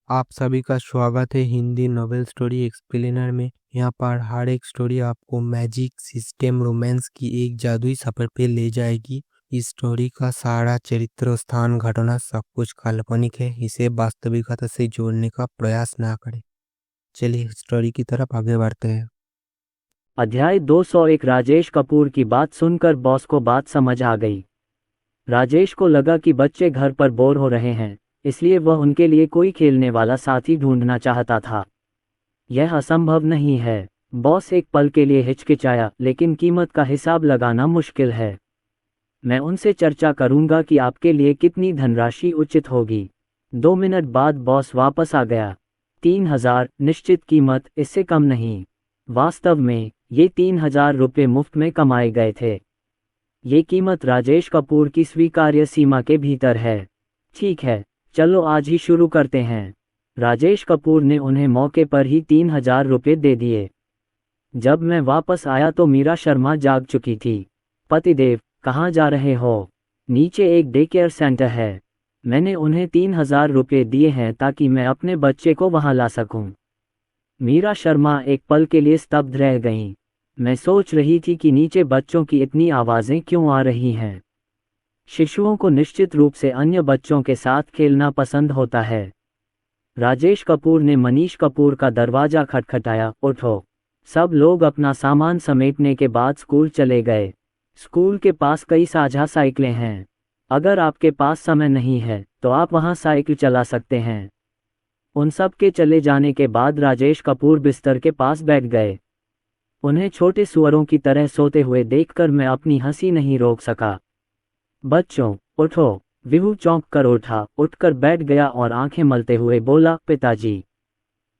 आप सभी का स्वागत है हिंदी नॉवेल स्टोरी एक्सप्लेनर में। यहाँ पर हर एक स्टोरी आपको मैजिक, सिस्टम, रोमांस की एक जादुई सफर पे ले जाएगी। इस स्टोरी का सारा चरित्र, स्थान, घटना सब कुछ काल्पनिक है। इसे वास्तविकता से जोड़ने का प्रयास ना करें। चलिए स्टोरी की तरफ आगे बढ़ते हैं। अध्याय 201। राजेश कपूर की बात सुनकर बॉस को बात समझ आ गई। राजेश को लगा कि बच्चे घर पर बोर हो रहे हैं, इसलिए वह उनके लिए कोई खेलने वाला साथी ढूंढना चाहता था। यह असंभव नहीं है। बॉस एक पल के लिए हिचकिचाया, लेकिन कीमत का हिसाब लगाना मुश्किल है। मैं उनसे चर्चा करूंगा कि आपके लिए कितनी धनराशि उचित होगी। 2 मिनट बाद बॉस वापस आ गया। 3000 निश्चित कीमत, इससे कम नहीं। वास्तव में ये 3000 रुपये मुफ्त में कमाए गए थे। ये कीमत राजेश कपूर की स्वीकार्य सीमा के भीतर है। ठीक है, चलो आज ही शुरू करते हैं। राजेश कपूर ने उन्हें मौके पर ही 3000 रुपये दे दिए। जब मैं वापस आया तो मीरा शर्मा जाग चुकी थी। पतिदेव, कहाँ जा रहे हो? नीचे एक डे केयर सेंटर है। मैंने उन्हें 3000 रुपये दिए हैं ताकि मैं अपने बच्चे को वहां ला सकूं। मीरा शर्मा एक पल के लिए स्तब्ध रह गईं। मैं सोच रही थी कि नीचे बच्चों की इतनी आवाज़ें क्यों आ रही हैं। शिशुओं को निश्चित रूप से अन्य बच्चों के साथ खेलना पसंद होता है। राजेश कपूर ने मनीष कपूर का दरवाज़ा खटखटाया। उठो। सब लोग अपना सामान समेटने के बाद स्कूल चले गए। स्कूल के पास कई साझा साइकिलें हैं। अगर आपके पास समय नहीं है तो आप वहां साइकिल चला सकते हैं। उन सब के चले जाने के बाद राजेश कपूर बिस्तर के पास बैठ गए। उन्हें छोटे सुअरों की तरह सोते हुए देखकर मैं अपनी हंसी नहीं रोक सका। बच्चों, उठो। विहू चौंक कर उठा, उठकर बैठ गया और आंखें मलते हुए बोला, पिताजी।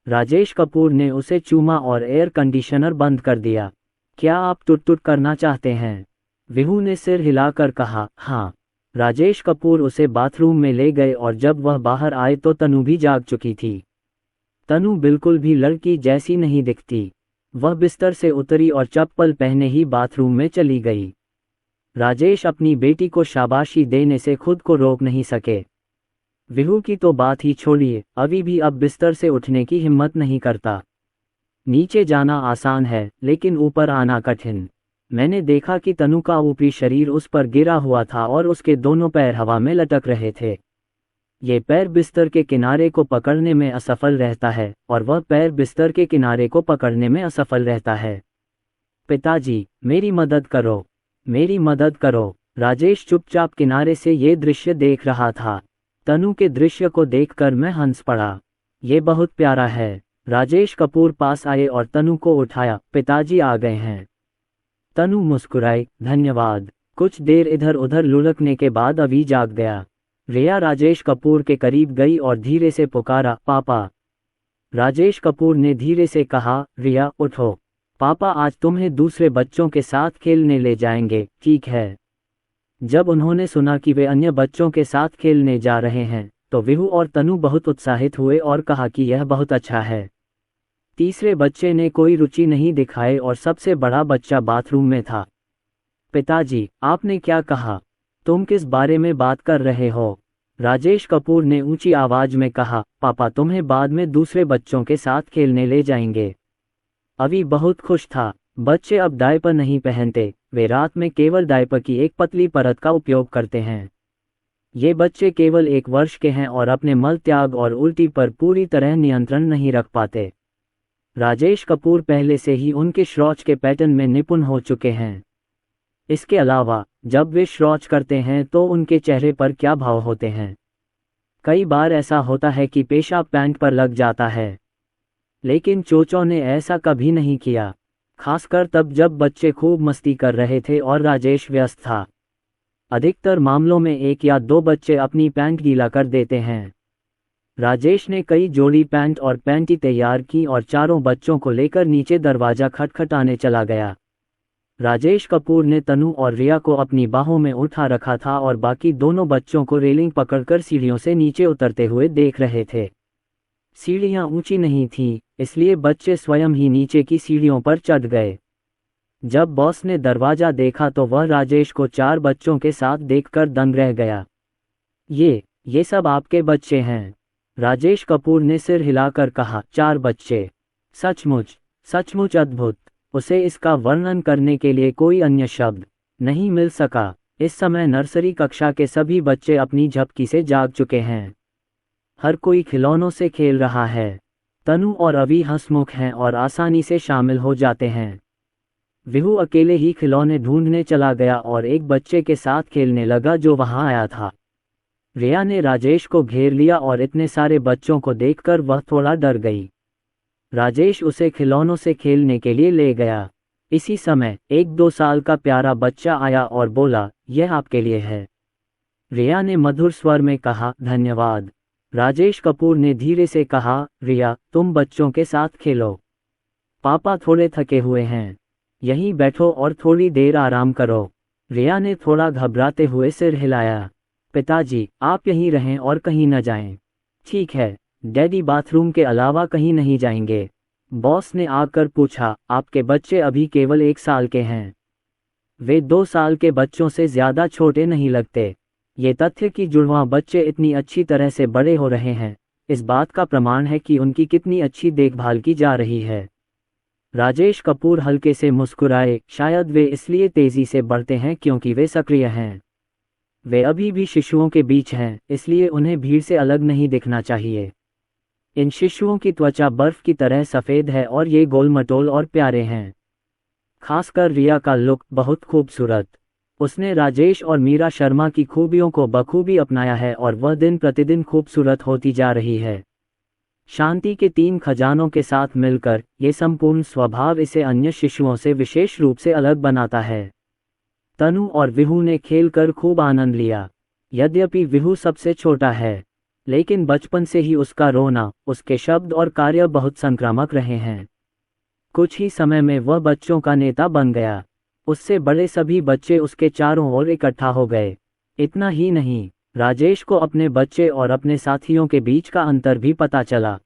राजेश कपूर ने उसे चूमा और एयर कंडीशनर बंद कर दिया। क्या आप टुट टुट करना चाहते हैं? विहू ने सिर हिलाकर कहा, हाँ। राजेश कपूर उसे बाथरूम में ले गए और जब वह बाहर आए तो तनु भी जाग चुकी थी। तनु बिल्कुल भी लड़की जैसी नहीं दिखती। वह बिस्तर से उतरी और चप्पल पहने ही बाथरूम में चली गई। राजेश अपनी बेटी को शाबाशी देने से खुद को रोक नहीं सके। विहू की तो बात ही छोड़िए, अभी भी अब बिस्तर से उठने की हिम्मत नहीं करता। नीचे जाना आसान है, लेकिन ऊपर आना कठिन। मैंने देखा कि तनु का ऊपरी शरीर उस पर गिरा हुआ था और उसके दोनों पैर हवा में लटक रहे थे। ये पैर बिस्तर के किनारे को पकड़ने में असफल रहता है और वह पैर बिस्तर के किनारे को पकड़ने में असफल रहता है। पिताजी, मेरी मदद करो, मेरी मदद करो। राजेश चुपचाप किनारे से ये दृश्य देख रहा था। तनु के दृश्य को देखकर मैं हंस पड़ा। ये बहुत प्यारा है। राजेश कपूर पास आए और तनु को उठाया। पिताजी आ गए हैं। तनु मुस्कुराई, धन्यवाद। कुछ देर इधर उधर लुढ़कने के बाद अभी जाग गया। रिया राजेश कपूर के करीब गई और धीरे से पुकारा, पापा। राजेश कपूर ने धीरे से कहा, रिया उठो। पापा आज तुम्हें दूसरे बच्चों के साथ खेलने ले जाएंगे, ठीक है? जब उन्होंने सुना कि वे अन्य बच्चों के साथ खेलने जा रहे हैं तो विहू और तनु बहुत उत्साहित हुए और कहा कि यह बहुत अच्छा है। तीसरे बच्चे ने कोई रुचि नहीं दिखाई और सबसे बड़ा बच्चा बाथरूम में था। पिताजी, आपने क्या कहा? तुम किस बारे में बात कर रहे हो? राजेश कपूर ने ऊंची आवाज में कहा, पापा तुम्हें बाद में दूसरे बच्चों के साथ खेलने ले जाएंगे। अभी बहुत खुश था। बच्चे अब डायपर नहीं पहनते, वे रात में केवल डायपर की एक पतली परत का उपयोग करते हैं। ये बच्चे केवल 1 वर्ष के हैं और अपने मल त्याग और उल्टी पर पूरी तरह नियंत्रण नहीं रख पाते। राजेश कपूर पहले से ही उनके शौच के पैटर्न में निपुण हो चुके हैं। इसके अलावा जब वे शौच करते हैं तो उनके चेहरे पर क्या भाव होते हैं। कई बार ऐसा होता है कि पेशाब पैंट पर लग जाता है, लेकिन चोचों ने ऐसा कभी नहीं किया, खासकर तब जब बच्चे खूब मस्ती कर रहे थे और राजेश व्यस्त था। अधिकतर मामलों में 1 या 2 बच्चे अपनी पैंट गीला कर देते हैं। राजेश ने कई जोड़ी पैंट और पैंटी तैयार की और चारों बच्चों को लेकर नीचे दरवाजा खटखटाने चला गया। राजेश कपूर ने तनु और रिया को अपनी बाहों में उठा रखा था और बाकी दोनों बच्चों को रेलिंग पकड़कर सीढ़ियों से नीचे उतरते हुए देख रहे थे। सीढ़ियां ऊंची नहीं थीं, इसलिए बच्चे स्वयं ही नीचे की सीढ़ियों पर चढ़ गए। जब बॉस ने दरवाजा देखा तो वह राजेश को 4 बच्चों के साथ देखकर दंग रह गया। ये सब आपके बच्चे हैं? राजेश कपूर ने सिर हिलाकर कहा, 4 बच्चे। सचमुच, सचमुच अद्भुत। उसे इसका वर्णन करने के लिए कोई अन्य शब्द नहीं मिल सका। इस समय नर्सरी कक्षा के सभी बच्चे अपनी झपकी से जाग चुके हैं। हर कोई खिलौनों से खेल रहा है। तनु और अभी हंसमुख हैं और आसानी से शामिल हो जाते हैं। विहू अकेले ही खिलौने ढूंढने चला गया और एक बच्चे के साथ खेलने लगा जो वहां आया था। रिया ने राजेश को घेर लिया और इतने सारे बच्चों को देखकर वह थोड़ा डर गई। राजेश उसे खिलौनों से खेलने के लिए ले गया। इसी समय एक 2 साल का प्यारा बच्चा आया और बोला, यह आपके लिए है। रिया ने मधुर स्वर में कहा, धन्यवाद। राजेश कपूर ने धीरे से कहा, रिया, तुम बच्चों के साथ खेलो। पापा थोड़े थके हुए हैं, यहीं बैठो और थोड़ी देर आराम करो। रिया ने थोड़ा घबराते हुए सिर हिलाया। पिताजी, आप यहीं रहें और कहीं न जाएं। ठीक है, डैडी बाथरूम के अलावा कहीं नहीं जाएंगे। बॉस ने आकर पूछा, आपके बच्चे अभी केवल 1 साल के हैं। वे 2 साल के बच्चों से ज्यादा छोटे नहीं लगते। ये तथ्य कि जुड़वां बच्चे इतनी अच्छी तरह से बड़े हो रहे हैं, इस बात का प्रमाण है कि उनकी कितनी अच्छी देखभाल की जा रही है। राजेश कपूर हल्के से मुस्कुराए, शायद वे इसलिए तेजी से बढ़ते हैं क्योंकि वे सक्रिय हैं। वे अभी भी शिशुओं के बीच हैं, इसलिए उन्हें भीड़ से अलग नहीं दिखना चाहिए। इन शिशुओं की त्वचा बर्फ की तरह सफ़ेद है और ये गोलमटोल और प्यारे हैं। खासकर रिया का लुक बहुत खूबसूरत। उसने राजेश और मीरा शर्मा की खूबियों को बखूबी अपनाया है और वह दिन प्रतिदिन खूबसूरत होती जा रही है। शांति के 3 खजानों के साथ मिलकर ये संपूर्ण स्वभाव इसे अन्य शिशुओं से विशेष रूप से अलग बनाता है। तनु और विहू ने खेलकर खूब आनंद लिया। यद्यपि विहू सबसे छोटा है, लेकिन बचपन से ही उसका रोना, उसके शब्द और कार्य बहुत संक्रामक रहे हैं। कुछ ही समय में वह बच्चों का नेता बन गया। उससे बड़े सभी बच्चे उसके चारों ओर इकट्ठा हो गए। इतना ही नहीं, राजेश को अपने बच्चे और अपने साथियों के बीच का अंतर भी पता चला।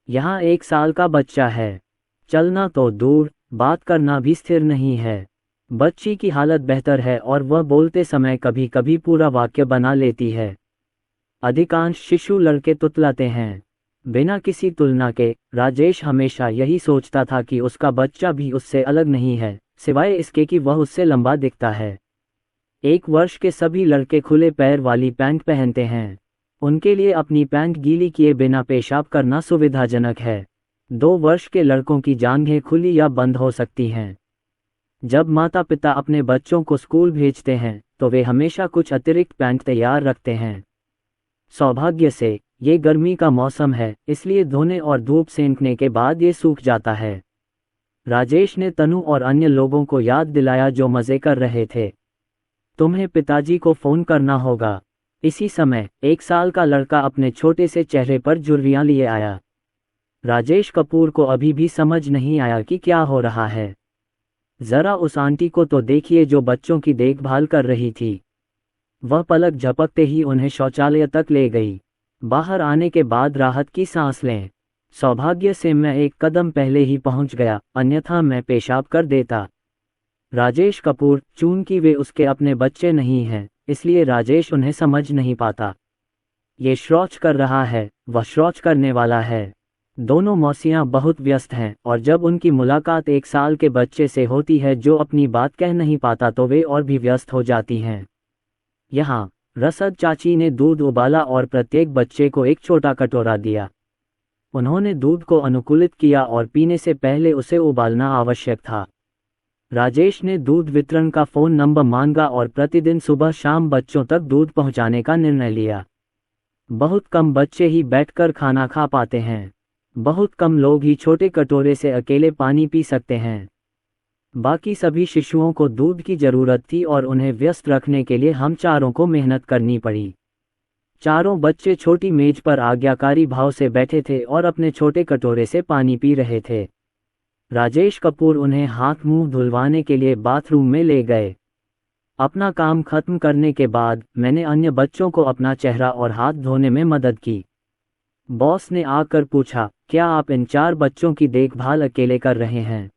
यहाँ 1 साल का बच्चा है, चलना तो दूर, बात करना भी स्थिर नहीं है। बच्ची की हालत बेहतर है और वह बोलते समय कभी कभी पूरा वाक्य बना लेती है। अधिकांश शिशु लड़के तुतलाते हैं। बिना किसी तुलना के राजेश हमेशा यही सोचता था कि उसका बच्चा भी उससे अलग नहीं है, सिवाय इसके कि वह उससे लंबा दिखता है। 1 वर्ष के सभी लड़के खुले पैर वाली पैंट पहनते हैं। उनके लिए अपनी पैंट गीली किए बिना पेशाब करना सुविधाजनक है। 2 वर्ष के लड़कों की जांघें खुली या बंद हो सकती हैं। जब माता पिता अपने बच्चों को स्कूल भेजते हैं तो वे हमेशा कुछ अतिरिक्त पैंट तैयार रखते हैं। सौभाग्य से ये गर्मी का मौसम है, इसलिए धोने और धूप सेंकने के बाद ये सूख जाता है। राजेश ने तनु और अन्य लोगों को याद दिलाया जो मजे कर रहे थे, तुम्हें पिताजी को फोन करना होगा। इसी समय 1 साल का लड़का अपने छोटे से चेहरे पर झुर्रियां लिए आया। राजेश कपूर को अभी भी समझ नहीं आया कि क्या हो रहा है। जरा उस आंटी को तो देखिए जो बच्चों की देखभाल कर रही थी। वह पलक झपकते ही उन्हें शौचालय तक ले गई। बाहर आने के बाद राहत की सांस लें। सौभाग्य से मैं 1 कदम पहले ही पहुंच गया, अन्यथा मैं पेशाब कर देता। राजेश कपूर, चूंकि वे उसके अपने बच्चे नहीं हैं, इसलिए राजेश उन्हें समझ नहीं पाता। ये शौच कर रहा है, वह शौच करने वाला है। दोनों मौसियां बहुत व्यस्त हैं और जब उनकी मुलाकात 1 साल के बच्चे से होती है जो अपनी बात कह नहीं पाता तो वे और भी व्यस्त हो जाती हैं। यहाँ रसद चाची ने दूध उबाला और प्रत्येक बच्चे को एक छोटा कटोरा दिया। उन्होंने दूध को अनुकूलित किया और पीने से पहले उसे उबालना आवश्यक था। राजेश ने दूध वितरण का फ़ोन नंबर मांगा और प्रतिदिन सुबह शाम बच्चों तक दूध पहुंचाने का निर्णय लिया। बहुत कम बच्चे ही बैठकर खाना खा पाते हैं। बहुत कम लोग ही छोटे कटोरे से अकेले पानी पी सकते हैं। बाकी सभी शिशुओं को दूध की जरूरत थी और उन्हें व्यस्त रखने के लिए हम चारों को मेहनत करनी पड़ी। चारों बच्चे छोटी मेज पर आज्ञाकारी भाव से बैठे थे और अपने छोटे कटोरे से पानी पी रहे थे। राजेश कपूर उन्हें हाथ मुंह धुलवाने के लिए बाथरूम में ले गए। अपना काम खत्म करने के बाद मैंने अन्य बच्चों को अपना चेहरा और हाथ धोने में मदद की। बॉस ने आकर पूछा, क्या आप इन 4 बच्चों की देखभाल अकेले कर रहे हैं?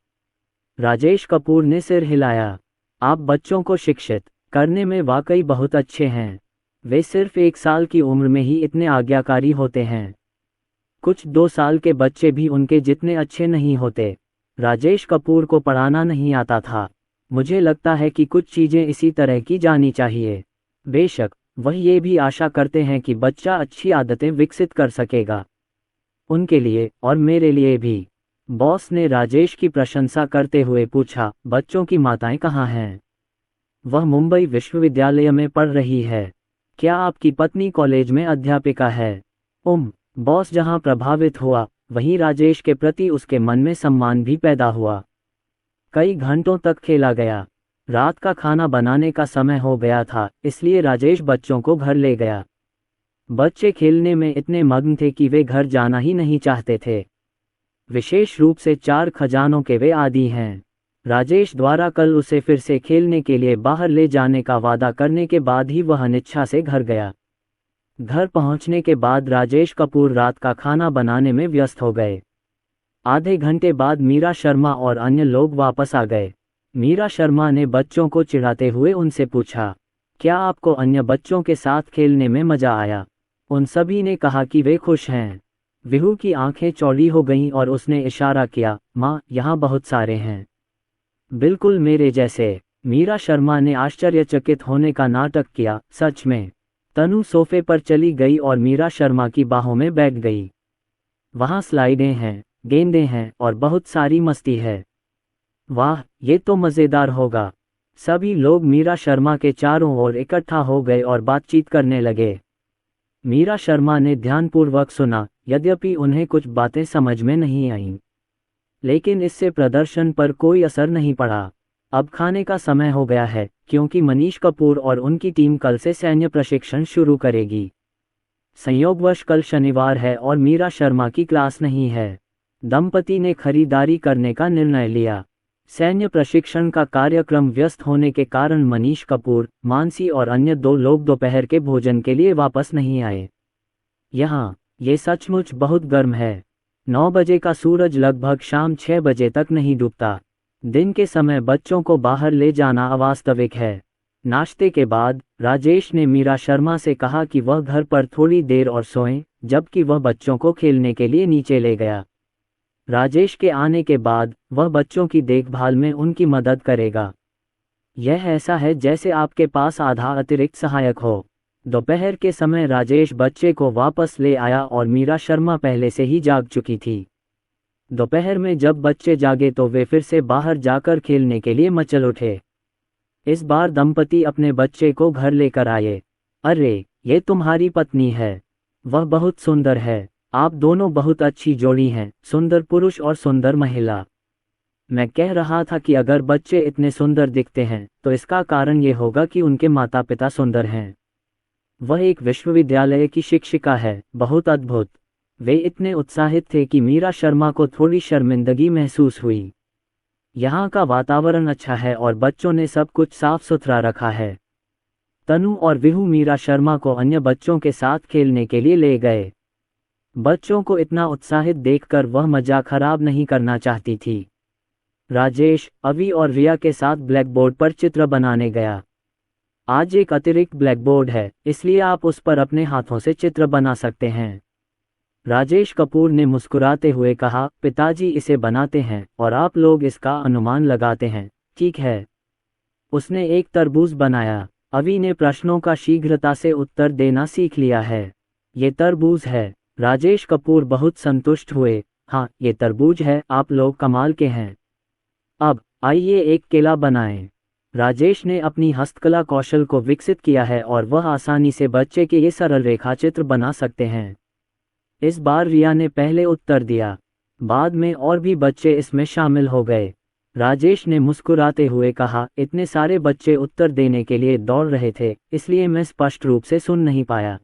राजेश कपूर ने सिर हिलाया। आप बच्चों को शिक्षित करने में वाकई बहुत अच्छे हैं। वे सिर्फ 1 साल की उम्र में ही इतने आज्ञाकारी होते हैं। कुछ 2 साल के बच्चे भी उनके जितने अच्छे नहीं होते। राजेश कपूर को पढ़ाना नहीं आता था। मुझे लगता है कि कुछ चीज़ें इसी तरह की जानी चाहिए। बेशक वह ये भी आशा करते हैं कि बच्चा अच्छी आदतें विकसित कर सकेगा, उनके लिए और मेरे लिए भी। बॉस ने राजेश की प्रशंसा करते हुए पूछा, बच्चों की माताएं कहाँ हैं? वह मुंबई विश्वविद्यालय में पढ़ रही है। क्या आपकी पत्नी कॉलेज में अध्यापिका है? बॉस जहां प्रभावित हुआ, वहीं राजेश के प्रति उसके मन में सम्मान भी पैदा हुआ। कई घंटों तक खेला गया। रात का खाना बनाने का समय हो गया था, इसलिए राजेश बच्चों को घर ले गया। बच्चे खेलने में इतने मग्न थे कि वे घर जाना ही नहीं चाहते थे। विशेष रूप से 4 खजानों के वे आदी हैं। राजेश द्वारा कल उसे फिर से खेलने के लिए बाहर ले जाने का वादा करने के बाद ही वह अनिच्छा से घर गया। घर पहुंचने के बाद राजेश कपूर रात का खाना बनाने में व्यस्त हो गए। आधे घंटे बाद मीरा शर्मा और अन्य लोग वापस आ गए। मीरा शर्मा ने बच्चों को चिढ़ाते हुए उनसे पूछा, क्या आपको अन्य बच्चों के साथ खेलने में मजा आया? उन सभी ने कहा कि वे खुश हैं। विहू की आंखें चौड़ी हो गईं और उसने इशारा किया, माँ, यहाँ बहुत सारे हैं। बिल्कुल मेरे जैसे। मीरा शर्मा ने आश्चर्यचकित होने का नाटक किया, सच में? तनु सोफे पर चली गई और मीरा शर्मा की बाहों में बैठ गई। वहाँ स्लाइडें हैं, गेंदें हैं और बहुत सारी मस्ती है। वाह, ये तो मज़ेदार होगा। सभी लोग मीरा शर्मा के चारों ओर इकट्ठा हो गए और बातचीत करने लगे। मीरा शर्मा ने ध्यानपूर्वक सुना, यद्यपि उन्हें कुछ बातें समझ में नहीं आईं। लेकिन इससे प्रदर्शन पर कोई असर नहीं पड़ा। अब खाने का समय हो गया है, क्योंकि मनीष कपूर और उनकी टीम कल से सैन्य प्रशिक्षण शुरू करेगी। संयोगवश कल शनिवार है और मीरा शर्मा की क्लास नहीं है। दंपति ने खरीदारी करने का निर्णय लिया। सैन्य प्रशिक्षण का कार्यक्रम व्यस्त होने के कारण मनीष कपूर, मानसी और अन्य 2 लोग दोपहर के भोजन के लिए वापस नहीं आए। यहाँ ये सचमुच बहुत गर्म है। 9 बजे का सूरज लगभग शाम 6 बजे तक नहीं डूबता। दिन के समय बच्चों को बाहर ले जाना अवास्तविक है। नाश्ते के बाद राजेश ने मीरा शर्मा से कहा कि वह घर पर थोड़ी देर और सोएं, जबकि वह बच्चों को खेलने के लिए नीचे ले गया। राजेश के आने के बाद वह बच्चों की देखभाल में उनकी मदद करेगा। यह ऐसा है जैसे आपके पास आधा अतिरिक्त सहायक हो। दोपहर के समय राजेश बच्चे को वापस ले आया और मीरा शर्मा पहले से ही जाग चुकी थी। दोपहर में जब बच्चे जागे तो वे फिर से बाहर जाकर खेलने के लिए मचल उठे। इस बार दंपति अपने बच्चे को घर लेकर आए। अरे, ये तुम्हारी पत्नी है। वह बहुत सुंदर है। आप दोनों बहुत अच्छी जोड़ी हैं, सुंदर पुरुष और सुंदर महिला। मैं कह रहा था कि अगर बच्चे इतने सुंदर दिखते हैं तो इसका कारण ये होगा कि उनके माता पिता सुंदर हैं। वह एक विश्वविद्यालय की शिक्षिका है, बहुत अद्भुत। वे इतने उत्साहित थे कि मीरा शर्मा को थोड़ी शर्मिंदगी महसूस हुई। यहाँ का वातावरण अच्छा है और बच्चों ने सब कुछ साफ सुथरा रखा है। तनु और विहू मीरा शर्मा को अन्य बच्चों के साथ खेलने के लिए ले गए। बच्चों को इतना उत्साहित देखकर वह मजाक खराब नहीं करना चाहती थी। राजेश, अवी और रिया के साथ ब्लैकबोर्ड पर चित्र बनाने गया। आज एक अतिरिक्त ब्लैकबोर्ड है, इसलिए आप उस पर अपने हाथों से चित्र बना सकते हैं। राजेश कपूर ने मुस्कुराते हुए कहा, पिताजी इसे बनाते हैं और आप लोग इसका अनुमान लगाते हैं, ठीक है? उसने एक तरबूज बनाया। अवी ने प्रश्नों का शीघ्रता से उत्तर देना सीख लिया है। ये तरबूज है। राजेश कपूर बहुत संतुष्ट हुए। हाँ, ये तरबूज है, आप लोग कमाल के हैं। अब आइए एक केला बनाएं। राजेश ने अपनी हस्तकला कौशल को विकसित किया है और वह आसानी से बच्चे के ये सरल रेखा चित्र बना सकते हैं। इस बार रिया ने पहले उत्तर दिया। बाद में और भी बच्चे इसमें शामिल हो गए। राजेश ने मुस्कुराते हुए कहा, इतने सारे बच्चे उत्तर देने के लिए दौड़ रहे थे, इसलिए मैं स्पष्ट रूप से सुन नहीं पाया।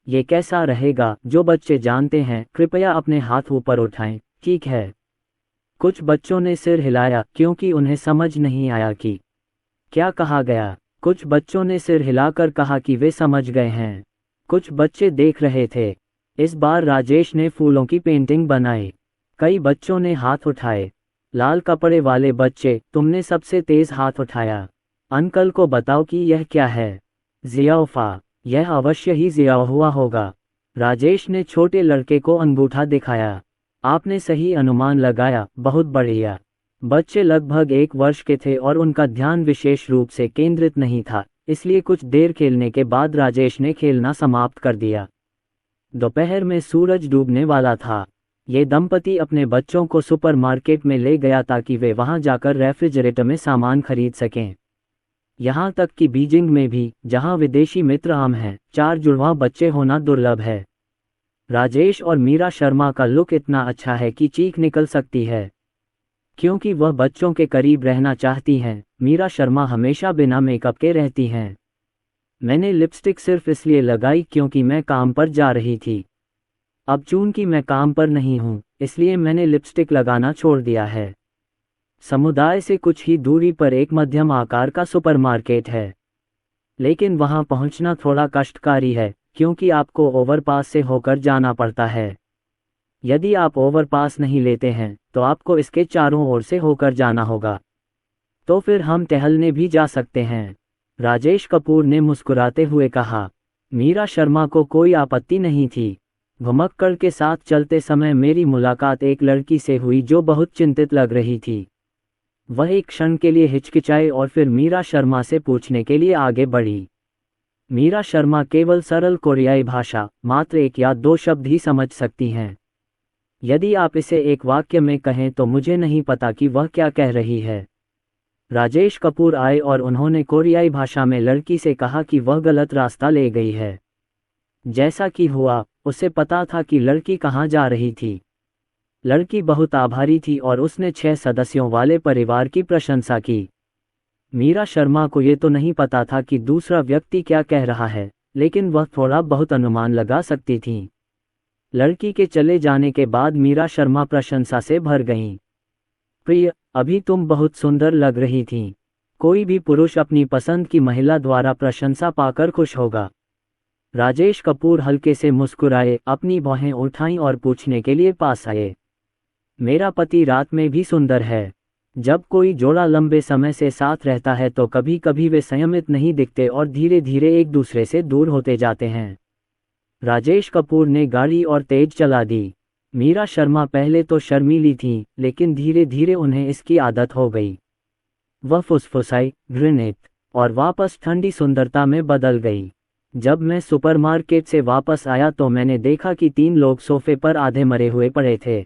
ये कैसा रहेगा? जो बच्चे जानते हैं कृपया अपने हाथ ऊपर उठाएं, ठीक है? कुछ बच्चों ने सिर हिलाया क्योंकि उन्हें समझ नहीं आया कि क्या कहा गया। कुछ बच्चों ने सिर हिलाकर कहा कि वे समझ गए हैं। कुछ बच्चे देख रहे थे। इस बार राजेश ने फूलों की पेंटिंग बनाई। कई बच्चों ने हाथ उठाए। लाल कपड़े वाले बच्चे, तुमने सबसे तेज हाथ उठाया। अंकल को बताओ कि यह क्या है। ज़ियाफ़ा। यह अवश्य ही ज़िया हुआ होगा। राजेश ने छोटे लड़के को अंगूठा दिखाया। आपने सही अनुमान लगाया, बहुत बढ़िया। बच्चे लगभग 1 वर्ष के थे और उनका ध्यान विशेष रूप से केंद्रित नहीं था, इसलिए कुछ देर खेलने के बाद राजेश ने खेलना समाप्त कर दिया। दोपहर में सूरज डूबने वाला था। ये दंपति अपने बच्चों को सुपरमार्केट में ले गया ताकि वे वहां जाकर रेफ्रिजरेटर में सामान खरीद सकें। यहाँ तक कि बीजिंग में भी, जहाँ विदेशी मित्र आम हैं, 4 जुड़वां बच्चे होना दुर्लभ है। राजेश और मीरा शर्मा का लुक इतना अच्छा है कि चीख निकल सकती है। क्योंकि वह बच्चों के करीब रहना चाहती हैं, मीरा शर्मा हमेशा बिना मेकअप के रहती हैं। मैंने लिपस्टिक सिर्फ इसलिए लगाई क्योंकि मैं काम पर जा रही थी। अब चूंकि मैं काम पर नहीं हूँ, इसलिए मैंने लिपस्टिक लगाना छोड़ दिया है। समुदाय से कुछ ही दूरी पर एक मध्यम आकार का सुपरमार्केट है, लेकिन वहां पहुंचना थोड़ा कष्टकारी है क्योंकि आपको ओवरपास से होकर जाना पड़ता है। यदि आप ओवरपास नहीं लेते हैं तो आपको इसके चारों ओर से होकर जाना होगा। तो फिर हम टहलने भी जा सकते हैं, राजेश कपूर ने मुस्कुराते हुए कहा। मीरा शर्मा को कोई आपत्ति नहीं थी। घुमक्कड़ के साथ चलते समय मेरी मुलाकात एक लड़की से हुई जो बहुत चिंतित लग रही थी। वह एक क्षण के लिए हिचकिचाई और फिर मीरा शर्मा से पूछने के लिए आगे बढ़ी। मीरा शर्मा केवल सरल कोरियाई भाषा, मात्र 1 या 2 शब्द ही समझ सकती हैं। यदि आप इसे एक वाक्य में कहें तो मुझे नहीं पता कि वह क्या कह रही है। राजेश कपूर आए और उन्होंने कोरियाई भाषा में लड़की से कहा कि वह गलत रास्ता ले गई है। जैसा कि हुआ, उसे पता था कि लड़की कहाँ जा रही थी। लड़की बहुत आभारी थी और उसने 6 सदस्यों वाले परिवार की प्रशंसा की। मीरा शर्मा को ये तो नहीं पता था कि दूसरा व्यक्ति क्या कह रहा है, लेकिन वह थोड़ा बहुत अनुमान लगा सकती थी। लड़की के चले जाने के बाद मीरा शर्मा प्रशंसा से भर गईं। प्रिय, अभी तुम बहुत सुंदर लग रही थीं। कोई भी पुरुष अपनी पसंद की महिला द्वारा प्रशंसा पाकर खुश होगा। राजेश कपूर हल्के से मुस्कुराए, अपनी बाहें उठाईं और पूछने के लिए पास आए। मेरा पति रात में भी सुंदर है। जब कोई जोड़ा लंबे समय से साथ रहता है तो कभी कभी वे संयमित नहीं दिखते और धीरे धीरे एक दूसरे से दूर होते जाते हैं। राजेश कपूर ने गाड़ी और तेज चला दी। मीरा शर्मा पहले तो शर्मीली थी, लेकिन धीरे धीरे उन्हें इसकी आदत हो गई। वह फुसफुसाई, घृणित, और वापस ठंडी सुंदरता में बदल गई। जब मैं सुपरमार्केट से वापस आया तो मैंने देखा कि 3 लोग सोफे पर आधे मरे हुए पड़े थे।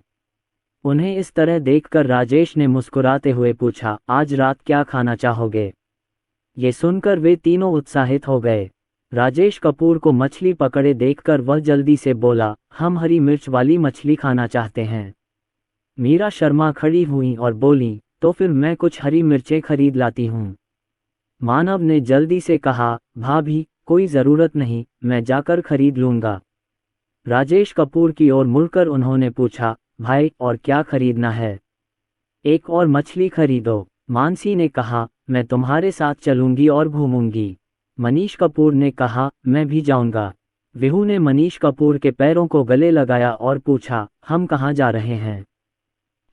उन्हें इस तरह देखकर राजेश ने मुस्कुराते हुए पूछा, आज रात क्या खाना चाहोगे? ये सुनकर वे तीनों उत्साहित हो गए। राजेश कपूर को मछली पकड़े देखकर वह जल्दी से बोला, हम हरी मिर्च वाली मछली खाना चाहते हैं। मीरा शर्मा खड़ी हुई और बोली, तो फिर मैं कुछ हरी मिर्चें खरीद लाती हूँ। मानव ने जल्दी से कहा, भाभी, कोई ज़रूरत नहीं, मैं जाकर खरीद लूँगा। राजेश कपूर की ओर मुड़कर उन्होंने पूछा, भाई, और क्या खरीदना है? एक और मछली खरीदो। मानसी ने कहा, मैं तुम्हारे साथ चलूंगी और घूमूंगी। मनीष कपूर ने कहा, मैं भी जाऊंगा। विहू ने मनीष कपूर के पैरों को गले लगाया और पूछा, हम कहाँ जा रहे हैं?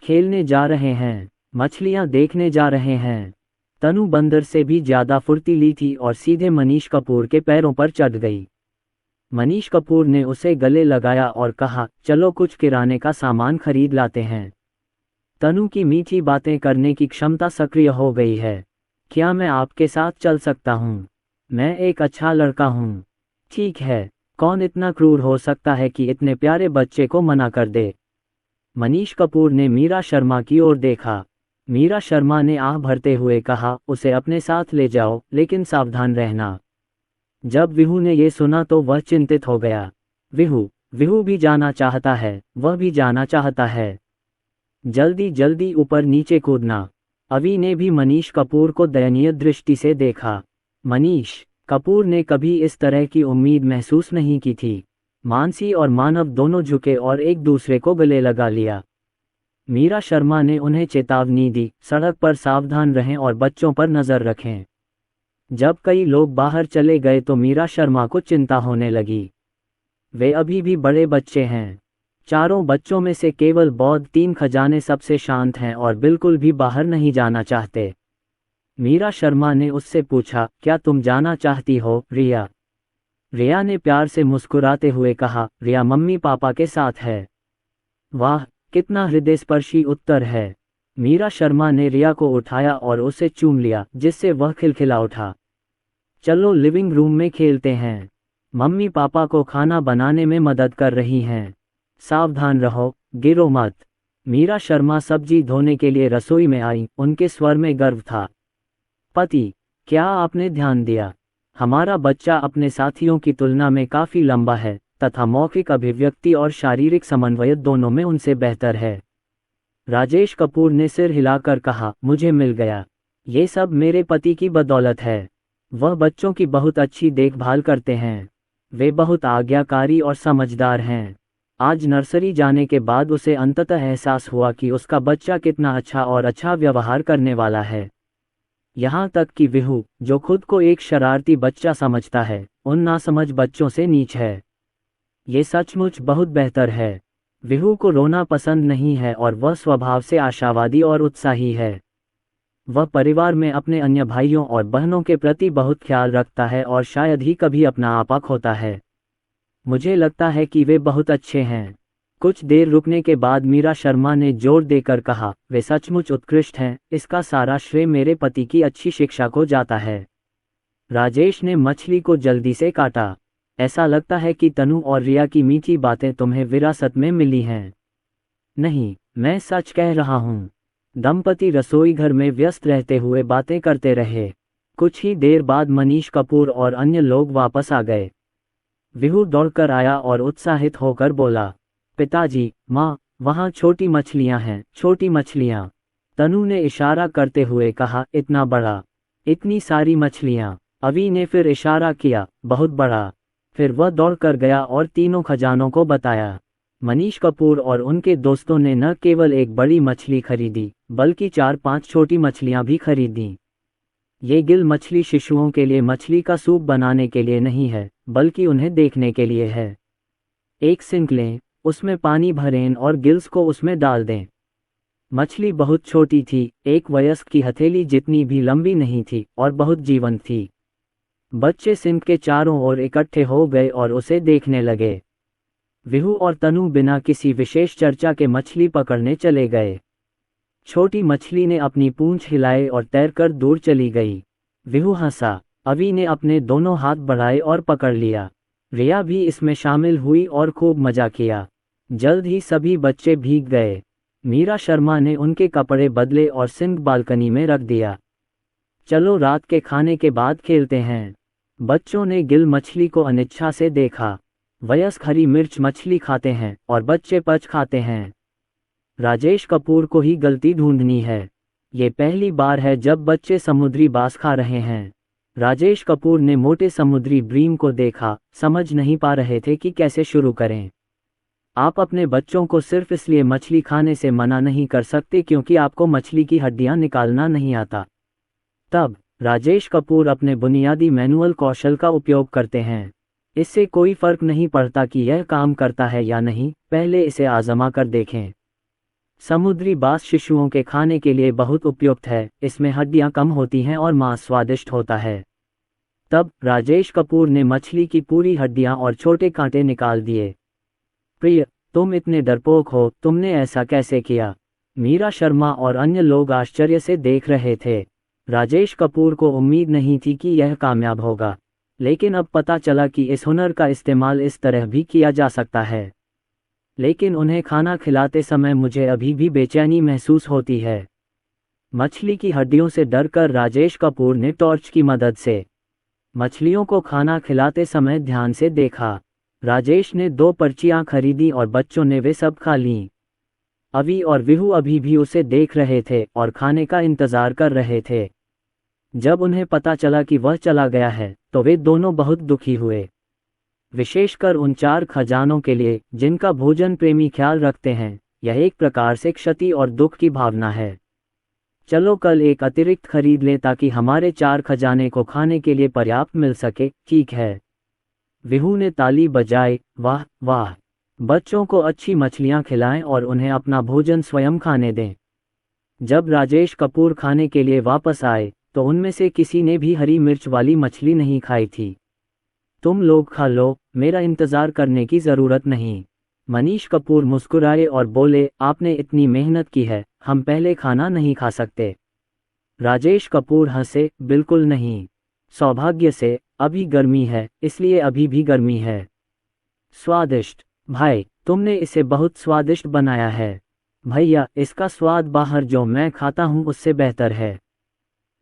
खेलने जा रहे हैं, मछलियाँ देखने जा रहे हैं। तनु बंदर से भी ज्यादा फुर्तीली थी और सीधे मनीष कपूर के पैरों पर चढ़ गई। मनीष कपूर ने उसे गले लगाया और कहा, चलो कुछ किराने का सामान खरीद लाते हैं। तनु की मीठी बातें करने की क्षमता सक्रिय हो गई है। क्या मैं आपके साथ चल सकता हूँ? मैं एक अच्छा लड़का हूँ। ठीक है, कौन इतना क्रूर हो सकता है कि इतने प्यारे बच्चे को मना कर दे? मनीष कपूर ने मीरा शर्मा की ओर देखा। मीरा शर्मा ने आह भरते हुए कहा, उसे अपने साथ ले जाओ, लेकिन सावधान रहना। जब विहू ने ये सुना तो वह चिंतित हो गया। विहू भी जाना चाहता है, वह भी जाना चाहता है। जल्दी जल्दी ऊपर नीचे कूदना। अवि ने भी मनीष कपूर को दयनीय दृष्टि से देखा। मनीष कपूर ने कभी इस तरह की उम्मीद महसूस नहीं की थी। मानसी और मानव दोनों झुके और एक दूसरे को गले लगा लिया। मीरा शर्मा ने उन्हें चेतावनी दी, सड़क पर सावधान रहें और बच्चों पर नजर रखें। जब कई लोग बाहर चले गए तो मीरा शर्मा को चिंता होने लगी। वे अभी भी बड़े बच्चे हैं। चारों बच्चों में से केवल बौद्ध 3 खजाने सबसे शांत हैं और बिल्कुल भी बाहर नहीं जाना चाहते। मीरा शर्मा ने उससे पूछा, क्या तुम जाना चाहती हो, रिया? रिया ने प्यार से मुस्कुराते हुए कहा, रिया मम्मी पापा के साथ है। वाह, कितना हृदयस्पर्शी उत्तर है। मीरा शर्मा ने रिया को उठाया और उसे चूम लिया, जिससे वह खिलखिला उठा। चलो लिविंग रूम में खेलते हैं। मम्मी पापा को खाना बनाने में मदद कर रही हैं। सावधान रहो, गिरो मत। मीरा शर्मा सब्जी धोने के लिए रसोई में आई, उनके स्वर में गर्व था। पति, क्या आपने ध्यान दिया? हमारा बच्चा अपने साथियों की तुलना में काफी लंबा है तथा मौखिक अभिव्यक्ति और शारीरिक समन्वय दोनों में उनसे बेहतर है। राजेश कपूर ने सिर हिलाकर कहा, मुझे मिल गया। ये सब मेरे पति की बदौलत है। वह बच्चों की बहुत अच्छी देखभाल करते हैं। वे बहुत आज्ञाकारी और समझदार हैं। आज नर्सरी जाने के बाद उसे अंततः एहसास हुआ कि उसका बच्चा कितना अच्छा व्यवहार करने वाला है। यहाँ तक कि विहू, जो खुद को एक शरारती बच्चा समझता है, उन नासमझ बच्चों से नीच है। ये सचमुच बहुत बेहतर है। विहू को रोना पसंद नहीं है और वह स्वभाव से आशावादी और उत्साही है। वह परिवार में अपने अन्य भाइयों और बहनों के प्रति बहुत ख्याल रखता है और शायद ही कभी अपना आपा खोता है। मुझे लगता है कि वे बहुत अच्छे हैं। कुछ देर रुकने के बाद मीरा शर्मा ने जोर देकर कहा, वे सचमुच उत्कृष्ट हैं। इसका सारा श्रेय मेरे पति की अच्छी शिक्षा को जाता है। राजेश ने मछली को जल्दी से काटा। ऐसा लगता है कि तनु और रिया की मीठी बातें तुम्हें विरासत में मिली हैं। नहीं, मैं सच कह रहा हूँ। दंपति रसोई घर में व्यस्त रहते हुए बातें करते रहे। कुछ ही देर बाद मनीष कपूर और अन्य लोग वापस आ गए। विहू दौड़कर आया और उत्साहित होकर बोला, पिताजी, माँ, वहाँ छोटी मछलियाँ हैं, छोटी मछलियाँ। तनु ने इशारा करते हुए कहा, इतना बड़ा, इतनी सारी मछलियाँ। अवि ने फिर इशारा किया, बहुत बड़ा। फिर वह दौड़कर गया और तीनों खजानों को बताया। मनीष कपूर और उनके दोस्तों ने न केवल एक बड़ी मछली खरीदी, बल्कि 4-5 छोटी मछलियां भी खरीदी। ये गिल मछली शिशुओं के लिए मछली का सूप बनाने के लिए नहीं है, बल्कि उन्हें देखने के लिए है। एक सिंक लें, उसमें पानी भरें और गिल्स को उसमें डाल दें। मछली बहुत छोटी थी, एक वयस्क की हथेली जितनी भी लंबी नहीं थी और बहुत जीवंत थी। बच्चे सिंक के चारों ओर इकट्ठे हो गए और उसे देखने लगे। विहू और तनु बिना किसी विशेष चर्चा के मछली पकड़ने चले गए। छोटी मछली ने अपनी पूंछ हिलाए और तैरकर दूर चली गई। विहू हंसा। अवि ने अपने दोनों हाथ बढ़ाए और पकड़ लिया। रिया भी इसमें शामिल हुई और खूब मजा किया। जल्द ही सभी बच्चे भीग गए। मीरा शर्मा ने उनके कपड़े बदले और सिंक बालकनी में रख दिया। चलो रात के खाने के बाद खेलते हैं। बच्चों ने गिल मछली को अनिच्छा से देखा। वयस्क हरी मिर्च मछली खाते हैं और बच्चे पच खाते हैं। राजेश कपूर को ही गलती ढूंढनी है। ये पहली बार है जब बच्चे समुद्री बास खा रहे हैं। राजेश कपूर ने मोटे समुद्री ब्रीम को देखा, समझ नहीं पा रहे थे कि कैसे शुरू करें। आप अपने बच्चों को सिर्फ इसलिए मछली खाने से मना नहीं कर सकते क्योंकि आपको मछली की हड्डियां निकालना नहीं आता। तब राजेश कपूर अपने बुनियादी मैनुअल कौशल का उपयोग करते हैं। इससे कोई फर्क नहीं पड़ता कि यह काम करता है या नहीं, पहले इसे आजमा कर देखें। समुद्री बास शिशुओं के खाने के लिए बहुत उपयुक्त है। इसमें हड्डियां कम होती हैं और मांस स्वादिष्ट होता है। तब राजेश कपूर ने मछली की पूरी हड्डियां और छोटे कांटे निकाल दिए। प्रिय, तुम इतने डरपोक हो, तुमने ऐसा कैसे किया? मीरा शर्मा और अन्य लोग आश्चर्य से देख रहे थे। राजेश कपूर को उम्मीद नहीं थी कि यह कामयाब होगा, लेकिन अब पता चला कि इस हुनर का इस्तेमाल इस तरह भी किया जा सकता है। लेकिन उन्हें खाना खिलाते समय मुझे अभी भी बेचैनी महसूस होती है। मछली की हड्डियों से डरकर राजेश कपूर ने टॉर्च की मदद से मछलियों को खाना खिलाते समय ध्यान से देखा। राजेश ने 2 पर्चियां खरीदी और बच्चों ने वे सब खा लीं। अवि और विहू अभी भी उसे देख रहे थे और खाने का इंतजार कर रहे थे। जब उन्हें पता चला कि वह चला गया है, तो वे दोनों बहुत दुखी हुए। विशेषकर उन 4 खजानों के लिए जिनका भोजन प्रेमी ख्याल रखते हैं। यह एक प्रकार से क्षति और दुख की भावना है। चलो कल एक अतिरिक्त खरीद लें ताकि हमारे 4 खजाने को खाने के लिए पर्याप्त मिल सके। ठीक है। विहू ने ताली बजाई। वाह वाह। बच्चों को अच्छी मछलियां खिलाएं और उन्हें अपना भोजन स्वयं खाने दें। जब राजेश कपूर खाने के लिए वापस आए तो उनमें से किसी ने भी हरी मिर्च वाली मछली नहीं खाई थी। तुम लोग खा लो, मेरा इंतज़ार करने की ज़रूरत नहीं। मनीष कपूर मुस्कुराए और बोले, आपने इतनी मेहनत की है, हम पहले खाना नहीं खा सकते? राजेश कपूर हंसे, बिल्कुल नहीं। सौभाग्य से, अभी गर्मी है, इसलिए अभी भी गर्मी है। स्वादिष्ट। भाई, तुमने इसे बहुत स्वादिष्ट बनाया है। भैया, इसका स्वाद बाहर जो मैं खाता हूँ उससे बेहतर है।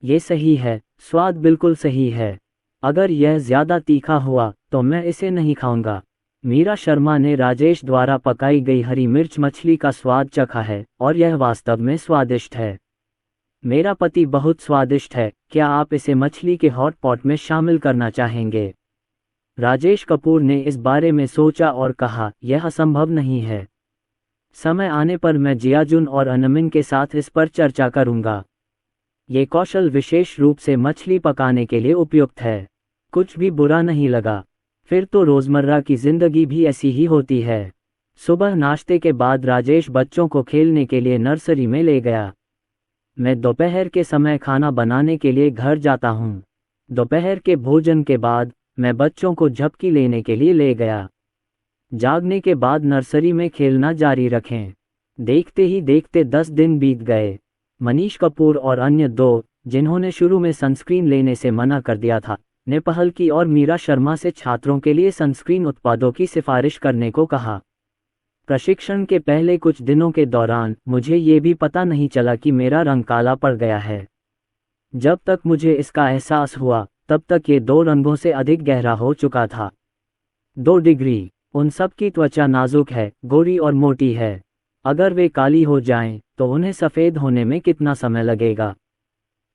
ये सही है, स्वाद बिल्कुल सही है। अगर यह ज़्यादा तीखा हुआ तो मैं इसे नहीं खाऊंगा। मीरा शर्मा ने राजेश द्वारा पकाई गई हरी मिर्च मछली का स्वाद चखा है और यह वास्तव में स्वादिष्ट है। मेरा पति बहुत स्वादिष्ट है, क्या आप इसे मछली के हॉट पॉट में शामिल करना चाहेंगे? राजेश कपूर ने इस बारे में सोचा और कहा, यह असंभव नहीं है। समय आने पर मैं जियाजुन और अनमिन के साथ इस पर चर्चा करूंगा। ये कौशल विशेष रूप से मछली पकाने के लिए उपयुक्त है। कुछ भी बुरा नहीं लगा। फिर तो रोज़मर्रा की ज़िंदगी भी ऐसी ही होती है। सुबह नाश्ते के बाद राजेश बच्चों को खेलने के लिए नर्सरी में ले गया। मैं दोपहर के समय खाना बनाने के लिए घर जाता हूँ। दोपहर के भोजन के बाद मैं बच्चों को झपकी लेने के लिए ले गया। जागने के बाद नर्सरी में खेलना जारी रखें। देखते ही देखते 10 दिन बीत गए। मनीष कपूर और अन्य दो, जिन्होंने शुरू में सनस्क्रीन लेने से मना कर दिया था, ने पहल की और मीरा शर्मा से छात्रों के लिए सनस्क्रीन उत्पादों की सिफारिश करने को कहा। प्रशिक्षण के पहले कुछ दिनों के दौरान मुझे ये भी पता नहीं चला कि मेरा रंग काला पड़ गया है। जब तक मुझे इसका एहसास हुआ, तब तक ये 2 रंगों से अधिक गहरा हो चुका था। 2 डिग्री। उन सब की त्वचा नाजुक है, गोरी और मोटी है। अगर वे काली हो जाएं, तो उन्हें सफ़ेद होने में कितना समय लगेगा?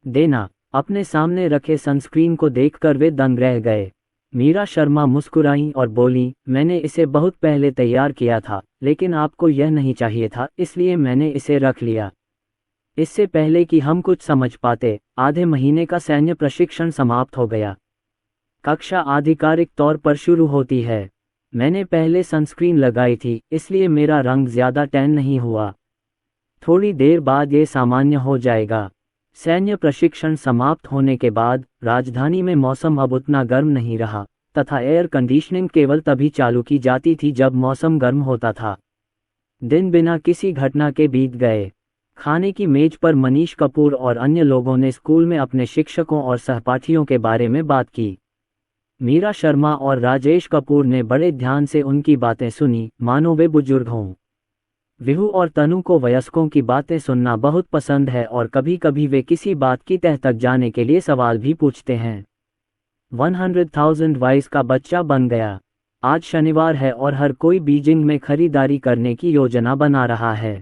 देना। अपने सामने रखे सनस्क्रीन को देखकर वे दंग रह गए। मीरा शर्मा मुस्कुराईं और बोलीं, मैंने इसे बहुत पहले तैयार किया था, लेकिन आपको यह नहीं चाहिए था, इसलिए मैंने इसे रख लिया। इससे पहले कि हम कुछ समझ पाते, आधे महीने का सैन्य प्रशिक्षण समाप्त हो गया। कक्षा आधिकारिक तौर पर शुरू होती है। मैंने पहले सनस्क्रीन लगाई थी, इसलिए मेरा रंग ज़्यादा टैन नहीं हुआ। थोड़ी देर बाद ये सामान्य हो जाएगा। सैन्य प्रशिक्षण समाप्त होने के बाद राजधानी में मौसम अब उतना गर्म नहीं रहा, तथा एयर कंडीशनिंग केवल तभी चालू की जाती थी जब मौसम गर्म होता था। दिन बिना किसी घटना के बीत गए। खाने की मेज पर मनीष कपूर और अन्य लोगों ने स्कूल में अपने शिक्षकों और सहपाठियों के बारे में बात की। मीरा शर्मा और राजेश कपूर ने बड़े ध्यान से उनकी बातें सुनी, मानो वे बुजुर्ग हों। विहू और तनु को वयस्कों की बातें सुनना बहुत पसंद है और कभी कभी वे किसी बात की तह तक जाने के लिए सवाल भी पूछते हैं। 100,000 वाइस का बच्चा बन गया। आज शनिवार है और हर कोई बीजिंग में खरीदारी करने की योजना बना रहा है।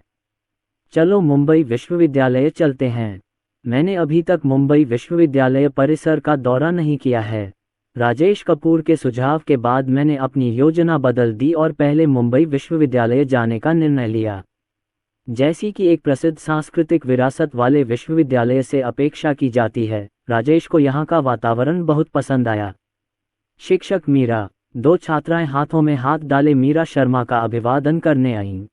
चलो मुंबई विश्वविद्यालय चलते हैं। मैंने अभी तक मुंबई विश्वविद्यालय परिसर का दौरा नहीं किया है। राजेश कपूर के सुझाव के बाद मैंने अपनी योजना बदल दी और पहले मुंबई विश्वविद्यालय जाने का निर्णय लिया। जैसी कि एक प्रसिद्ध सांस्कृतिक विरासत वाले विश्वविद्यालय से अपेक्षा की जाती है, राजेश को यहाँ का वातावरण बहुत पसंद आया। शिक्षक मीरा। 2 छात्राएं हाथों में हाथ डाले मीरा शर्मा का अभिवादन करने आईं।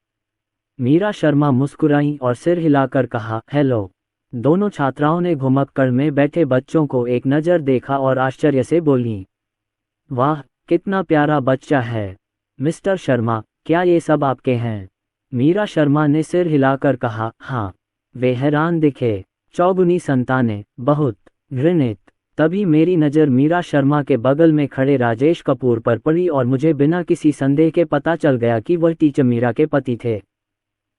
मीरा शर्मा मुस्कुराईं और सिर हिलाकर कहा, हेलो। दोनों छात्राओं ने घुमक्कड़ में बैठे बच्चों को एक नज़र देखा और आश्चर्य से बोलीं, वाह, कितना प्यारा बच्चा है। मिस्टर शर्मा, क्या ये सब आपके हैं? मीरा शर्मा ने सिर हिलाकर कहा, हाँ। वे हैरान दिखे। चौगुनी संतानें, बहुत घृणित। तभी मेरी नज़र मीरा शर्मा के बगल में खड़े राजेश कपूर पर पड़ी और मुझे बिना किसी संदेह के पता चल गया कि वह टीचर मीरा के पति थे।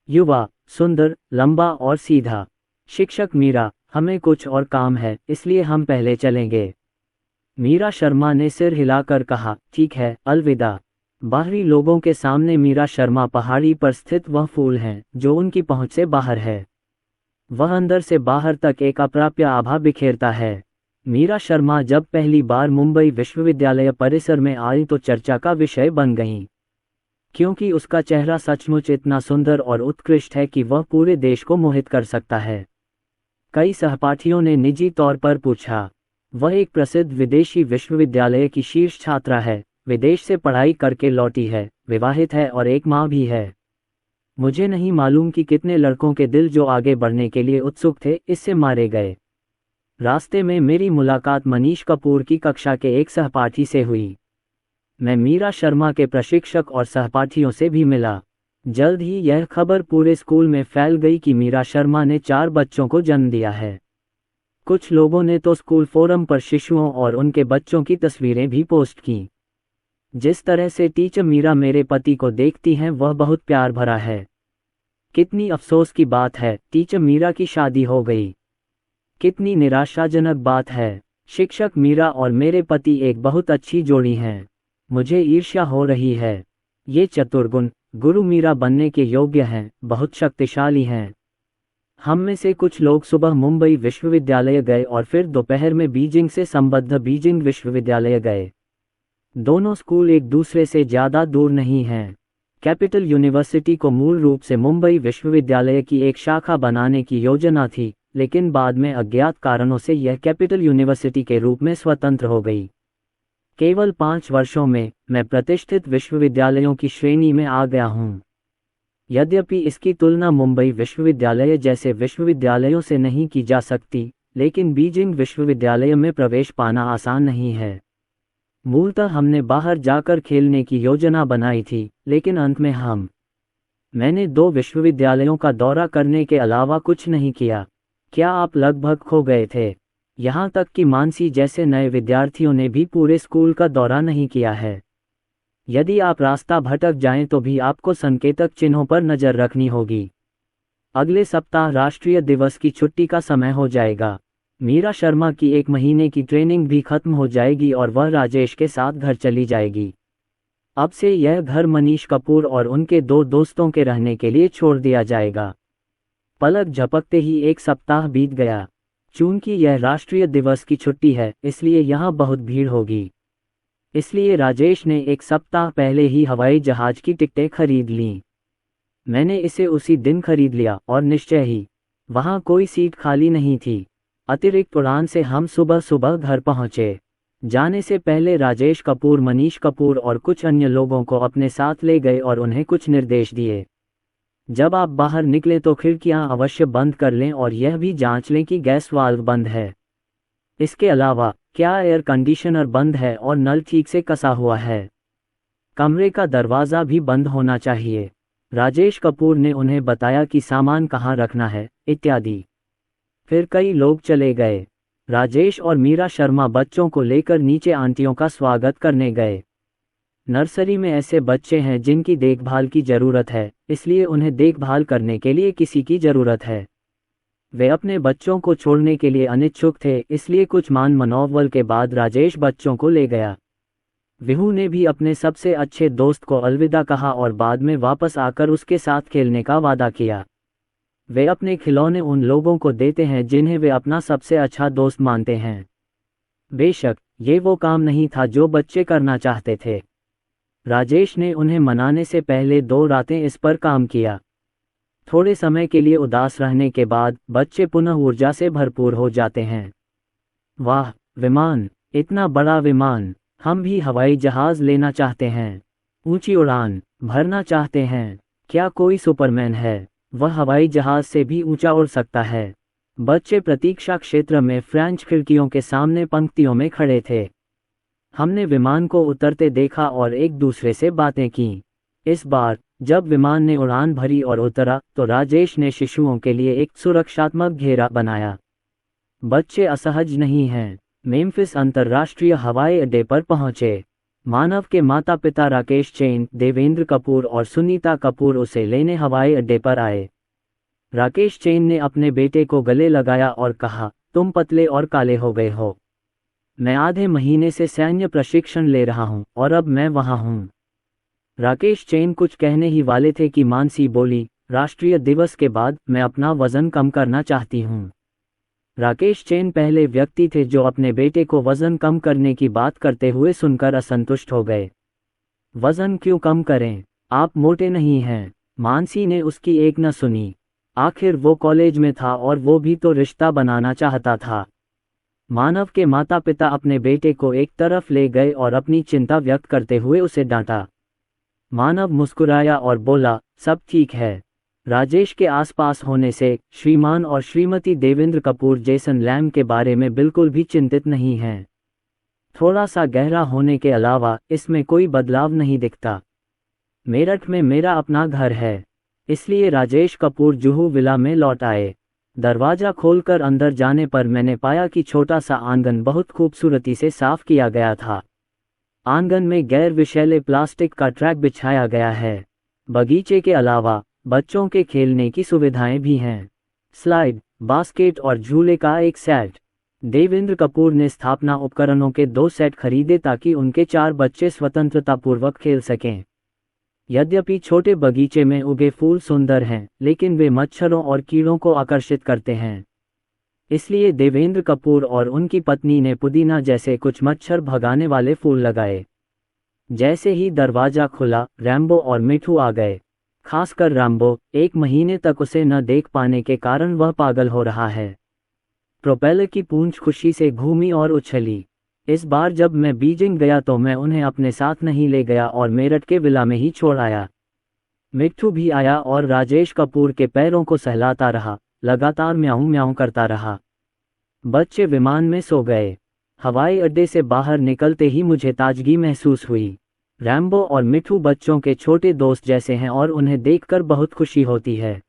युवा, सुंदर, लंबा और सीधा। शिक्षक मीरा, हमें कुछ और काम है, इसलिए हम पहले चलेंगे। मीरा शर्मा ने सिर हिलाकर कहा, ठीक है, अलविदा। बाहरी लोगों के सामने मीरा शर्मा पहाड़ी पर स्थित वह फूल हैं जो उनकी पहुंच से बाहर है। वह अंदर से बाहर तक एक अप्राप्य आभा बिखेरता है। मीरा शर्मा जब पहली बार मुंबई विश्वविद्यालय परिसर में आई तो चर्चा का विषय बन गईं, क्योंकि उसका चेहरा सचमुच इतना सुंदर और उत्कृष्ट है कि वह पूरे देश को मोहित कर सकता है। कई सहपाठियों ने निजी तौर पर पूछा, वह एक प्रसिद्ध विदेशी विश्वविद्यालय की शीर्ष छात्रा है, विदेश से पढ़ाई करके लौटी है, विवाहित है और एक माँ भी है। मुझे नहीं मालूम कि कितने लड़कों के दिल जो आगे बढ़ने के लिए उत्सुक थे, इससे मारे गए। रास्ते में मेरी मुलाकात मनीष कपूर की कक्षा के एक सहपाठी से हुई। मैं मीरा शर्मा के प्रशिक्षक और सहपाठियों से भी मिला। जल्द ही यह खबर पूरे स्कूल में फैल गई कि मीरा शर्मा ने 4 बच्चों को जन्म दिया है। कुछ लोगों ने तो स्कूल फोरम पर शिशुओं और उनके बच्चों की तस्वीरें भी पोस्ट की। जिस तरह से टीचर मीरा मेरे पति को देखती हैं वह बहुत प्यार भरा है। कितनी अफसोस की बात है, टीचर मीरा की शादी हो गई। कितनी निराशाजनक बात है। शिक्षक मीरा और मेरे पति एक बहुत अच्छी जोड़ी हैं। मुझे ईर्ष्या हो रही है। ये चतुर्गुण गुरु मीरा बनने के योग्य हैं, बहुत शक्तिशाली हैं। हम में से कुछ लोग सुबह मुंबई विश्वविद्यालय गए और फिर दोपहर में बीजिंग से संबद्ध बीजिंग विश्वविद्यालय गए। दोनों स्कूल एक दूसरे से ज़्यादा दूर नहीं हैं। कैपिटल यूनिवर्सिटी को मूल रूप से मुंबई विश्वविद्यालय की एक शाखा बनाने की योजना थी, लेकिन बाद में अज्ञात कारणों से यह कैपिटल यूनिवर्सिटी के रूप में स्वतंत्र हो गई। केवल 5 वर्षों में मैं प्रतिष्ठित विश्वविद्यालयों की श्रेणी में आ गया हूँ। यद्यपि इसकी तुलना मुंबई विश्वविद्यालय जैसे विश्वविद्यालयों से नहीं की जा सकती, लेकिन बीजिंग विश्वविद्यालय में प्रवेश पाना आसान नहीं है। मूलतः हमने बाहर जाकर खेलने की योजना बनाई थी, लेकिन अंत में मैंने 2 विश्वविद्यालयों का दौरा करने के अलावा कुछ नहीं किया। क्या आप लगभग खो गए थे? यहाँ तक कि मानसी जैसे नए विद्यार्थियों ने भी पूरे स्कूल का दौरा नहीं किया है। यदि आप रास्ता भटक जाएं तो भी आपको संकेतक चिन्हों पर नज़र रखनी होगी। अगले सप्ताह राष्ट्रीय दिवस की छुट्टी का समय हो जाएगा। मीरा शर्मा की 1 महीने की ट्रेनिंग भी खत्म हो जाएगी और वह राजेश के साथ घर चली जाएगी। अब से यह घर मनीष कपूर और उनके 2 दोस्तों के रहने के लिए छोड़ दिया जाएगा। पलक झपकते ही 1 सप्ताह बीत गया। चूंकि यह राष्ट्रीय दिवस की छुट्टी है, इसलिए यहाँ बहुत भीड़ होगी। इसलिए राजेश ने 1 सप्ताह पहले ही हवाई जहाज की टिकटें खरीद लीं। मैंने इसे उसी दिन खरीद लिया और निश्चय ही वहाँ कोई सीट खाली नहीं थी। अतिरिक्त उड़ान से हम सुबह सुबह घर पहुँचे। जाने से पहले राजेश कपूर, मनीष कपूर और कुछ अन्य लोगों को अपने साथ ले गए और उन्हें कुछ निर्देश दिए। जब आप बाहर निकलें तो खिड़कियां अवश्य बंद कर लें और यह भी जांच लें कि गैस वाल्व बंद है। इसके अलावा क्या एयर कंडीशनर बंद है और नल ठीक से कसा हुआ है। कमरे का दरवाज़ा भी बंद होना चाहिए। राजेश कपूर ने उन्हें बताया कि सामान कहाँ रखना है, इत्यादि। फिर कई लोग चले गए। राजेश और मीरा शर्मा बच्चों को लेकर नीचे आंटियों का स्वागत करने गए। नर्सरी में ऐसे बच्चे हैं जिनकी देखभाल की ज़रूरत है, इसलिए उन्हें देखभाल करने के लिए किसी की ज़रूरत है। वे अपने बच्चों को छोड़ने के लिए अनिच्छुक थे, इसलिए कुछ मान मनोबल के बाद राजेश बच्चों को ले गया। विहू ने भी अपने सबसे अच्छे दोस्त को अलविदा कहा और बाद में वापस आकर उसके साथ खेलने का वादा किया। वे अपने खिलौने उन लोगों को देते हैं जिन्हें वे अपना सबसे अच्छा दोस्त मानते हैं। बेशक ये वो काम नहीं था जो बच्चे करना चाहते थे। राजेश ने उन्हें मनाने से पहले 2 रातें इस पर काम किया। थोड़े समय के लिए उदास रहने के बाद बच्चे पुनः ऊर्जा से भरपूर हो जाते हैं। वाह, विमान, इतना बड़ा विमान! हम भी हवाई जहाज़ लेना चाहते हैं। ऊंची उड़ान भरना चाहते हैं। क्या कोई सुपरमैन है? वह हवाई जहाज़ से भी ऊंचा उड़ सकता है। बच्चे प्रतीक्षा क्षेत्र में फ्रेंच खिड़कियों के सामने पंक्तियों में खड़े थे। हमने विमान को उतरते देखा और एक दूसरे से बातें की। इस बार जब विमान ने उड़ान भरी और उतरा तो राजेश ने शिशुओं के लिए एक सुरक्षात्मक घेरा बनाया। बच्चे असहज नहीं हैं। मेम्फिस अंतर्राष्ट्रीय हवाई अड्डे पर पहुंचे। मानव के माता पिता राकेश चैन, देवेंद्र कपूर और सुनीता कपूर उसे लेने हवाई अड्डे पर आए। राकेश चैन ने अपने बेटे को गले लगाया और कहा, तुम पतले और काले हो गए हो। मैं आधे महीने से सैन्य प्रशिक्षण ले रहा हूं और अब मैं वहां हूं। राकेश चैन कुछ कहने ही वाले थे कि मानसी बोली, राष्ट्रीय दिवस के बाद मैं अपना वजन कम करना चाहती हूं। राकेश चैन पहले व्यक्ति थे जो अपने बेटे को वजन कम करने की बात करते हुए सुनकर असंतुष्ट हो गए। वजन क्यों कम करें? आप मोटे नहीं हैं। मानसी ने उसकी एक न सुनी। आखिर वो कॉलेज में था और वो भी तो रिश्ता बनाना चाहता था। मानव के माता पिता अपने बेटे को एक तरफ ले गए और अपनी चिंता व्यक्त करते हुए उसे डांटा। मानव मुस्कुराया और बोला, सब ठीक है। राजेश के आसपास होने से श्रीमान और श्रीमती देवेंद्र कपूर जेसन लैम के बारे में बिल्कुल भी चिंतित नहीं हैं। थोड़ा सा गहरा होने के अलावा इसमें कोई बदलाव नहीं दिखता। मेरठ में मेरा अपना घर है, इसलिए राजेश कपूर जुहू विला में लौट आए। दरवाज़ा खोलकर अंदर जाने पर मैंने पाया कि छोटा सा आंगन बहुत खूबसूरती से साफ किया गया था। आंगन में गैर विषैले प्लास्टिक का ट्रैक बिछाया गया है। बगीचे के अलावा बच्चों के खेलने की सुविधाएं भी हैं। स्लाइड, बास्केट और झूले का एक सेट। देवेंद्र कपूर ने स्थापना उपकरणों के 2 सेट खरीदे ताकि उनके 4 बच्चे स्वतंत्रतापूर्वक खेल सकें। यद्यपि छोटे बगीचे में उगे फूल सुंदर हैं, लेकिन वे मच्छरों और कीड़ों को आकर्षित करते हैं। इसलिए देवेंद्र कपूर और उनकी पत्नी ने पुदीना जैसे कुछ मच्छर भगाने वाले फूल लगाए। जैसे ही दरवाज़ा खुला, रैम्बो और मिठू आ गए। खासकर रैम्बो, 1 महीने तक उसे न देख पाने के कारण वह पागल हो रहा है। प्रोपेलर की पूंछ खुशी से घूमी और उछली। इस बार जब मैं बीजिंग गया तो मैं उन्हें अपने साथ नहीं ले गया और मेरठ के विला में ही छोड़ आया। मिट्ठू भी आया और राजेश कपूर के पैरों को सहलाता रहा, लगातार म्याऊं म्याऊं करता रहा। बच्चे विमान में सो गए। हवाई अड्डे से बाहर निकलते ही मुझे ताजगी महसूस हुई। रैम्बो और मिट्ठू बच्चों के छोटे दोस्त जैसे हैं और उन्हें देखकर बहुत खुशी होती है।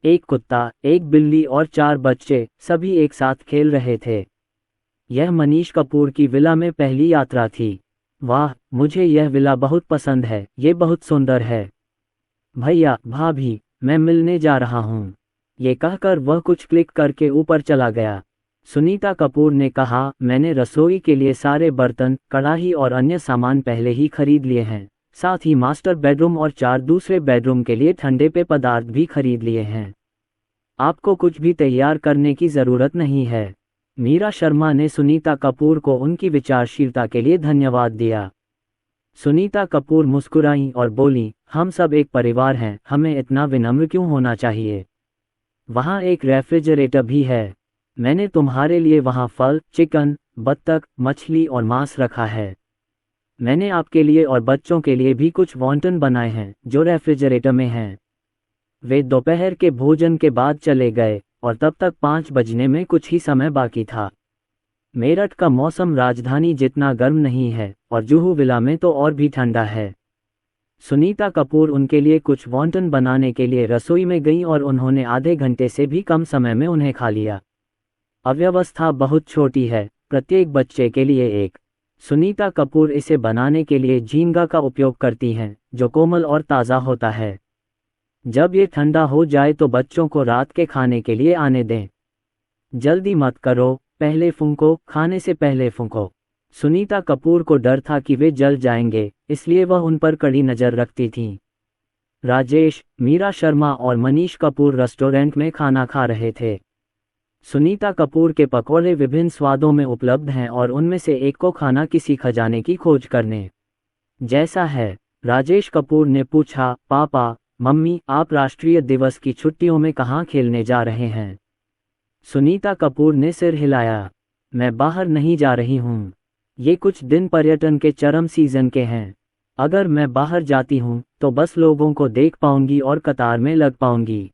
एक कुत्ता, एक बिल्ली और 4 बच्चे, सभी एक साथ खेल रहे थे। यह मनीष कपूर की विला में पहली यात्रा थी। वाह, मुझे यह विला बहुत पसंद है, ये बहुत सुंदर है। भैया, भाभी, मैं मिलने जा रहा हूँ। ये कहकर वह कुछ क्लिक करके ऊपर चला गया। सुनीता कपूर ने कहा, मैंने रसोई के लिए सारे बर्तन, कढ़ाई और अन्य सामान पहले ही खरीद लिए हैं। साथ ही मास्टर बेडरूम और 4 दूसरे बेडरूम के लिए ठंडे पेय पदार्थ भी खरीद लिए हैं। आपको कुछ भी तैयार करने की ज़रूरत नहीं है। मीरा शर्मा ने सुनीता कपूर को उनकी विचारशीलता के लिए धन्यवाद दिया। सुनीता कपूर मुस्कुराईं और बोलीं, हम सब एक परिवार हैं, हमें इतना विनम्र क्यों होना चाहिए। वहाँ एक रेफ्रिजरेटर भी है। मैंने तुम्हारे लिए वहाँ फल, चिकन, बत्तख, मछली और मांस रखा है। मैंने आपके लिए और बच्चों के लिए भी कुछ वॉन्टन बनाए हैं जो रेफ्रिजरेटर में हैं। वे दोपहर के भोजन के बाद चले गए और तब तक 5 बजने में कुछ ही समय बाकी था। मेरठ का मौसम राजधानी जितना गर्म नहीं है और जुहू विला में तो और भी ठंडा है। सुनीता कपूर उनके लिए कुछ वॉन्टन बनाने के लिए रसोई में गईं और उन्होंने आधे घंटे से भी कम समय में उन्हें खा लिया। अव्यवस्था बहुत छोटी है, प्रत्येक बच्चे के लिए एक। सुनीता कपूर इसे बनाने के लिए झींगा का उपयोग करती हैं, जो कोमल और ताज़ा होता है। जब ये ठंडा हो जाए तो बच्चों को रात के खाने के लिए आने दें। जल्दी मत करो, पहले फूंको, खाने से पहले फूंको। सुनीता कपूर को डर था कि वे जल जाएंगे, इसलिए वह उन पर कड़ी नज़र रखती थीं। राजेश, मीरा शर्मा और मनीष कपूर रेस्टोरेंट में खाना खा रहे थे। सुनीता कपूर के पकौड़े विभिन्न स्वादों में उपलब्ध हैं और उनमें से एक को खाना किसी खजाने की खोज करने जैसा है। राजेश कपूर ने पूछा, पापा, मम्मी, आप राष्ट्रीय दिवस की छुट्टियों में कहाँ खेलने जा रहे हैं। सुनीता कपूर ने सिर हिलाया, मैं बाहर नहीं जा रही हूँ। ये कुछ दिन पर्यटन के चरम सीजन के हैं। अगर मैं बाहर जाती हूँ तो बस लोगों को देख पाऊंगी और कतार में लग पाऊंगी।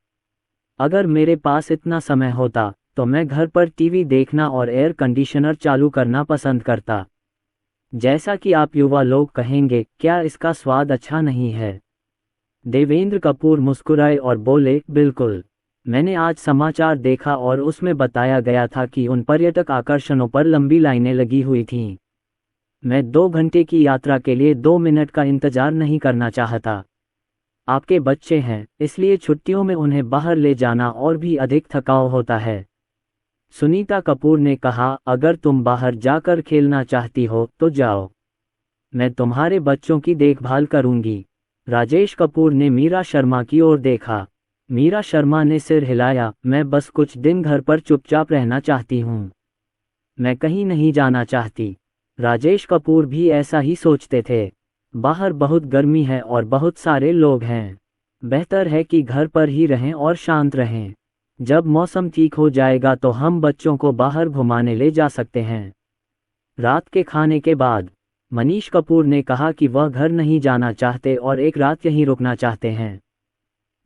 अगर मेरे पास इतना समय होता तो मैं घर पर टीवी देखना और एयर कंडीशनर चालू करना पसंद करता। जैसा कि आप युवा लोग कहेंगे, क्या इसका स्वाद अच्छा नहीं है। देवेंद्र कपूर मुस्कुराए और बोले, बिल्कुल। मैंने आज समाचार देखा और उसमें बताया गया था कि उन पर्यटक आकर्षणों पर लंबी लाइनें लगी हुई थीं। मैं 2 घंटे की यात्रा के लिए 2 मिनट का इंतजार नहीं करना चाहता। आपके बच्चे हैं, इसलिए छुट्टियों में उन्हें बाहर ले जाना और भी अधिक थकाऊ होता है। सुनीता कपूर ने कहा, अगर तुम बाहर जाकर खेलना चाहती हो तो जाओ, मैं तुम्हारे बच्चों की देखभाल करूंगी। राजेश कपूर ने मीरा शर्मा की ओर देखा। मीरा शर्मा ने सिर हिलाया, मैं बस कुछ दिन घर पर चुपचाप रहना चाहती हूँ, मैं कहीं नहीं जाना चाहती। राजेश कपूर भी ऐसा ही सोचते थे। बाहर बहुत गर्मी है और बहुत सारे लोग हैं। बेहतर है कि घर पर ही रहें और शांत रहें। जब मौसम ठीक हो जाएगा तो हम बच्चों को बाहर घुमाने ले जा सकते हैं। रात के खाने के बाद मनीष कपूर ने कहा कि वह घर नहीं जाना चाहते और एक रात यहीं रुकना चाहते हैं।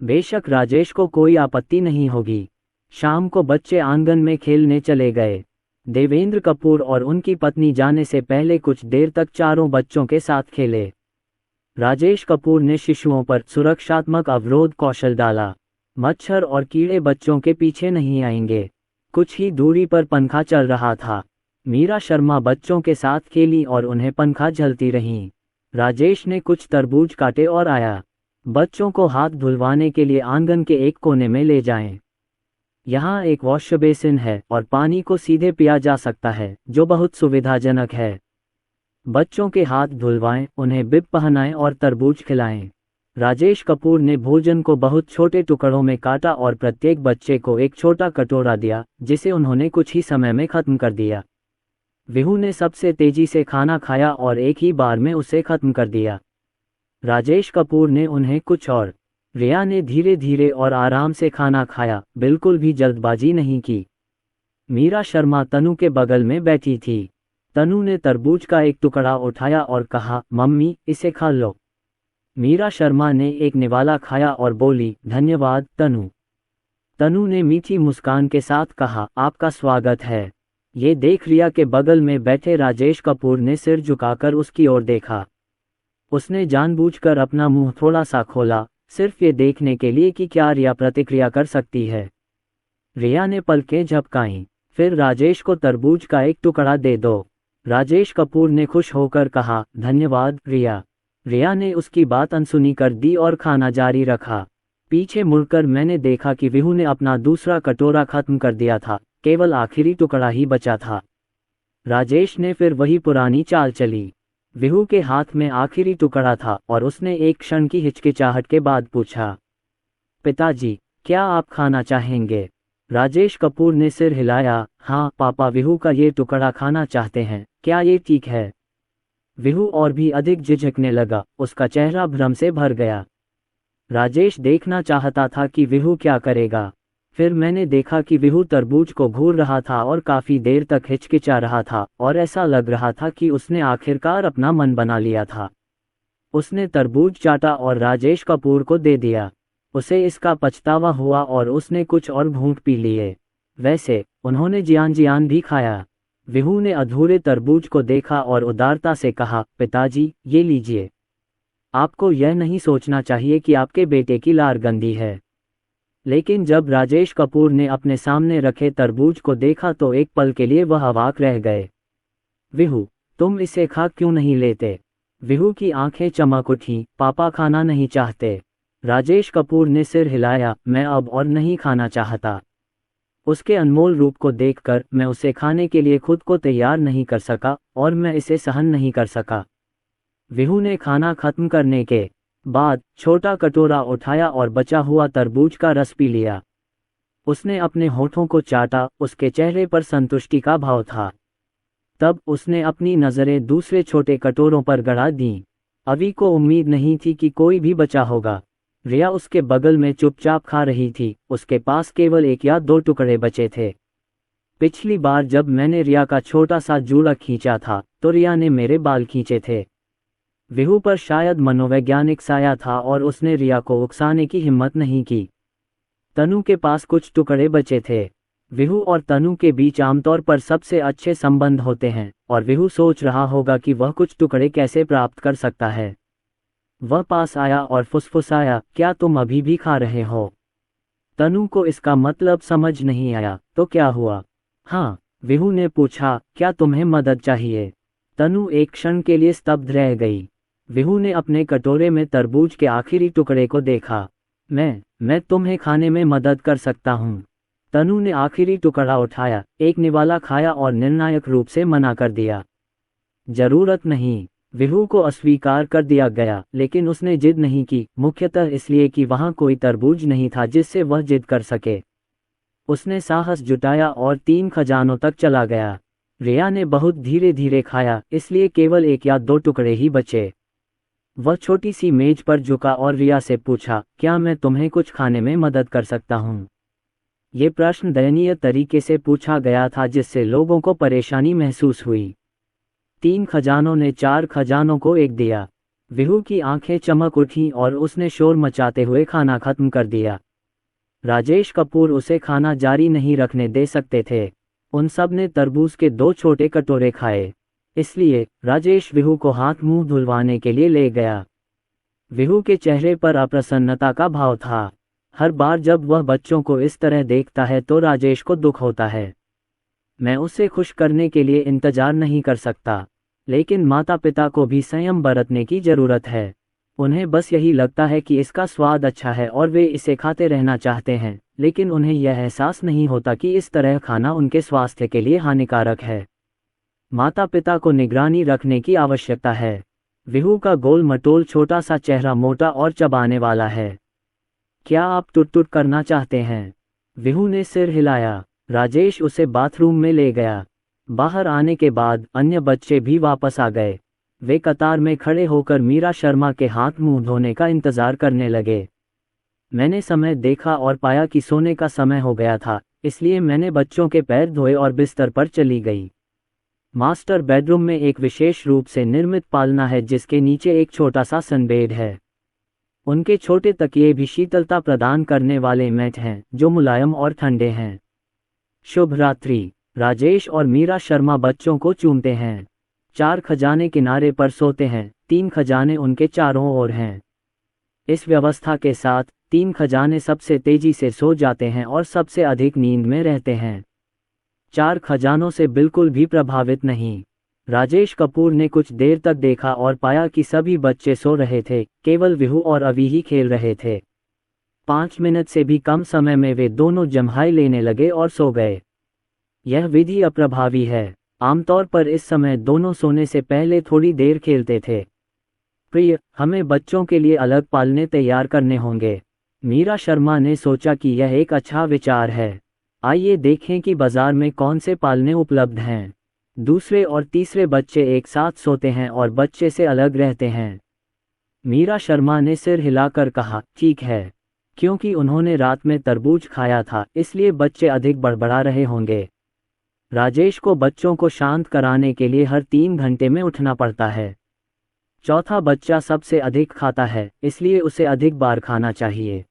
बेशक राजेश को कोई आपत्ति नहीं होगी। शाम को बच्चे आंगन में खेलने चले गए। देवेंद्र कपूर और उनकी पत्नी जाने से पहले कुछ देर तक चारों बच्चों के साथ खेले। राजेश कपूर ने शिशुओं पर सुरक्षात्मक अवरोध कौशल डाला। मच्छर और कीड़े बच्चों के पीछे नहीं आएंगे। कुछ ही दूरी पर पंखा चल रहा था। मीरा शर्मा बच्चों के साथ खेली और उन्हें पंखा झलती रहीं। राजेश ने कुछ तरबूज काटे और आया। बच्चों को हाथ धुलवाने के लिए आंगन के एक कोने में ले जाएं। यहाँ एक वॉश बेसिन है और पानी को सीधे पिया जा सकता है, जो बहुत सुविधाजनक है। बच्चों के हाथ धुलवाएं, उन्हें बिब पहनाएं और तरबूज खिलाएं। राजेश कपूर ने भोजन को बहुत छोटे टुकड़ों में काटा और प्रत्येक बच्चे को एक छोटा कटोरा दिया, जिसे उन्होंने कुछ ही समय में खत्म कर दिया। विहू ने सबसे तेजी से खाना खाया और एक ही बार में उसे खत्म कर दिया। राजेश कपूर ने उन्हें कुछ और। रिया ने धीरे धीरे और आराम से खाना खाया, बिल्कुल भी जल्दबाजी नहीं की। मीरा शर्मा तनु के बगल में बैठी थी। तनु ने तरबूज का एक टुकड़ा उठाया और कहा, मम्मी, इसे खा लो। मीरा शर्मा ने एक निवाला खाया और बोली, धन्यवाद तनु। तनु ने मीठी मुस्कान के साथ कहा, आपका स्वागत है। ये देख रिया के बगल में बैठे राजेश कपूर ने सिर झुकाकर उसकी ओर देखा। उसने जानबूझकर अपना मुंह थोड़ा सा खोला, सिर्फ ये देखने के लिए कि क्या रिया प्रतिक्रिया कर सकती है। रिया ने पलकें झपकाईं। फिर राजेश को तरबूज का एक टुकड़ा दे दो। राजेश कपूर ने खुश होकर कहा, धन्यवाद रिया। रिया ने उसकी बात अनसुनी कर दी और खाना जारी रखा। पीछे मुड़कर मैंने देखा कि विहू ने अपना दूसरा कटोरा खत्म कर दिया था, केवल आखिरी टुकड़ा ही बचा था। राजेश ने फिर वही पुरानी चाल चली। विहू के हाथ में आखिरी टुकड़ा था और उसने एक क्षण की हिचकिचाहट के बाद पूछा, पिताजी, क्या आप खाना चाहेंगे? राजेश कपूर ने सिर हिलाया, हाँ पापा, विहू का ये टुकड़ा खाना चाहते हैं, क्या ये ठीक है? विहू और भी अधिक झिझकने लगा, उसका चेहरा भ्रम से भर गया। राजेश देखना चाहता था कि विहू क्या करेगा। फिर मैंने देखा कि विहू तरबूज को घूर रहा था और काफी देर तक हिचकिचा रहा था और ऐसा लग रहा था कि उसने आखिरकार अपना मन बना लिया था। उसने तरबूज चाटा और राजेश कपूर को दे दिया। उसे इसका पछतावा हुआ और उसने कुछ और घूंट पी लिए। वैसे उन्होंने जियान भी खाया। विहू ने अधूरे तरबूज को देखा और उदारता से कहा, पिताजी, ये लीजिए। आपको यह नहीं सोचना चाहिए कि आपके बेटे की लार गंदी है। लेकिन जब राजेश कपूर ने अपने सामने रखे तरबूज को देखा तो एक पल के लिए वह अवाक रह गए। विहू, तुम इसे खा क्यों नहीं लेते? विहू की आंखें चमक उठीं, पापा खाना नहीं चाहते। राजेश कपूर ने सिर हिलाया, मैं अब और नहीं खाना चाहता। उसके अनमोल रूप को देखकर मैं उसे खाने के लिए खुद को तैयार नहीं कर सका और मैं इसे सहन नहीं कर सका। विहू ने खाना खत्म करने के बाद छोटा कटोरा उठाया और बचा हुआ तरबूज का रस पी लिया। उसने अपने होठों को चाटा, उसके चेहरे पर संतुष्टि का भाव था। तब उसने अपनी नज़रें दूसरे छोटे कटोरों पर गड़ा दीं। अवी को उम्मीद नहीं थी कि कोई भी बचा होगा। रिया उसके बगल में चुपचाप खा रही थी, उसके पास केवल 1 या 2 टुकड़े बचे थे। पिछली बार जब मैंने रिया का छोटा सा जूड़ा खींचा था तो रिया ने मेरे बाल खींचे थे। विहू पर शायद मनोवैज्ञानिक साया था और उसने रिया को उकसाने की हिम्मत नहीं की। तनु के पास कुछ टुकड़े बचे थे। विहू और तनु के बीच आमतौर पर सबसे अच्छे संबंध होते हैं और विहू सोच रहा होगा कि वह कुछ टुकड़े कैसे प्राप्त कर सकता है। वह पास आया और फुसफुसाया, क्या तुम अभी भी खा रहे हो? तनु को इसका मतलब समझ नहीं आया। तो क्या हुआ? हाँ, विहू ने पूछा, क्या तुम्हें मदद चाहिए? तनु एक क्षण के लिए स्तब्ध रह गई। विहू ने अपने कटोरे में तरबूज के आखिरी टुकड़े को देखा। मैं तुम्हें खाने में मदद कर सकता हूँ। तनु ने आखिरी टुकड़ा उठाया, एक निवाला खाया और निर्णायक रूप से मना कर दिया। जरूरत नहीं। विहू को अस्वीकार कर दिया गया, लेकिन उसने जिद नहीं की, मुख्यतः इसलिए कि वहाँ कोई तरबूज नहीं था जिससे वह जिद कर सके। उसने साहस जुटाया और 3 खजानों तक चला गया। रिया ने बहुत धीरे धीरे खाया, इसलिए केवल 1 या 2 टुकड़े ही बचे। वह छोटी सी मेज पर झुका और रिया से पूछा, क्या मैं तुम्हें कुछ खाने में मदद कर सकता हूँ? ये प्रश्न दयनीय तरीके से पूछा गया था जिससे लोगों को परेशानी महसूस हुई। 3 खजानों ने 4 खजानों को एक दिया। विहू की आंखें चमक उठीं और उसने शोर मचाते हुए खाना खत्म कर दिया। राजेश कपूर उसे खाना जारी नहीं रखने दे सकते थे। उन सब ने तरबूज के 2 छोटे कटोरे खाए। इसलिए राजेश विहू को हाथ मुंह धुलवाने के लिए ले गया। विहू के चेहरे पर अप्रसन्नता का भाव था। हर बार जब वह बच्चों को इस तरह देखता है तो राजेश को दुख होता है। मैं उसे खुश करने के लिए इंतजार नहीं कर सकता, लेकिन माता पिता को भी संयम बरतने की जरूरत है। उन्हें बस यही लगता है कि इसका स्वाद अच्छा है और वे इसे खाते रहना चाहते हैं, लेकिन उन्हें यह एहसास नहीं होता कि इस तरह खाना उनके स्वास्थ्य के लिए हानिकारक है। माता पिता को निगरानी रखने की आवश्यकता है। विहू का गोल मटोल छोटा सा चेहरा मोटा और चबाने वाला है। क्या आप टुट-टुट करना चाहते हैं? विहू ने सिर हिलाया। राजेश उसे बाथरूम में ले गया। बाहर आने के बाद अन्य बच्चे भी वापस आ गए। वे कतार में खड़े होकर मीरा शर्मा के हाथ मुंह धोने का इंतजार करने लगे। मैंने समय देखा और पाया कि सोने का समय हो गया था, इसलिए मैंने बच्चों के पैर धोए और बिस्तर पर चली गई। मास्टर बेडरूम में एक विशेष रूप से निर्मित पालना है जिसके नीचे एक छोटा सा सनबेड है। उनके छोटे तकिए भी शीतलता प्रदान करने वाले मैट हैं जो मुलायम और ठंडे हैं। शुभ रात्रि। राजेश और मीरा शर्मा बच्चों को चूमते हैं। 4 खजाने किनारे पर सोते हैं, 3 खजाने उनके चारों ओर हैं। इस व्यवस्था के साथ 3 खजाने सबसे तेजी से सो जाते हैं और सबसे अधिक नींद में रहते हैं। 4 खजानों से बिल्कुल भी प्रभावित नहीं। राजेश कपूर ने कुछ देर तक देखा और पाया कि सभी बच्चे सो रहे थे, केवल विहू और अवी ही खेल रहे थे। 5 मिनट से भी कम समय में वे दोनों जम्हाई लेने लगे और सो गए। यह विधि अप्रभावी है। आमतौर पर इस समय दोनों सोने से पहले थोड़ी देर खेलते थे। प्रिय, हमें बच्चों के लिए अलग पालने तैयार करने होंगे। मीरा शर्मा ने सोचा कि यह एक अच्छा विचार है। आइए देखें कि बाजार में कौन से पालने उपलब्ध हैं। दूसरे और तीसरे बच्चे एक साथ सोते हैं और बच्चे से अलग रहते हैं। मीरा शर्मा ने सिर हिलाकर कहा, ठीक है। क्योंकि उन्होंने रात में तरबूज खाया था, इसलिए बच्चे अधिक बड़बड़ा रहे होंगे। राजेश को बच्चों को शांत कराने के लिए हर 3 घंटे में उठना पड़ता है। चौथा बच्चा सबसे अधिक खाता है, इसलिए उसे अधिक बार खाना चाहिए।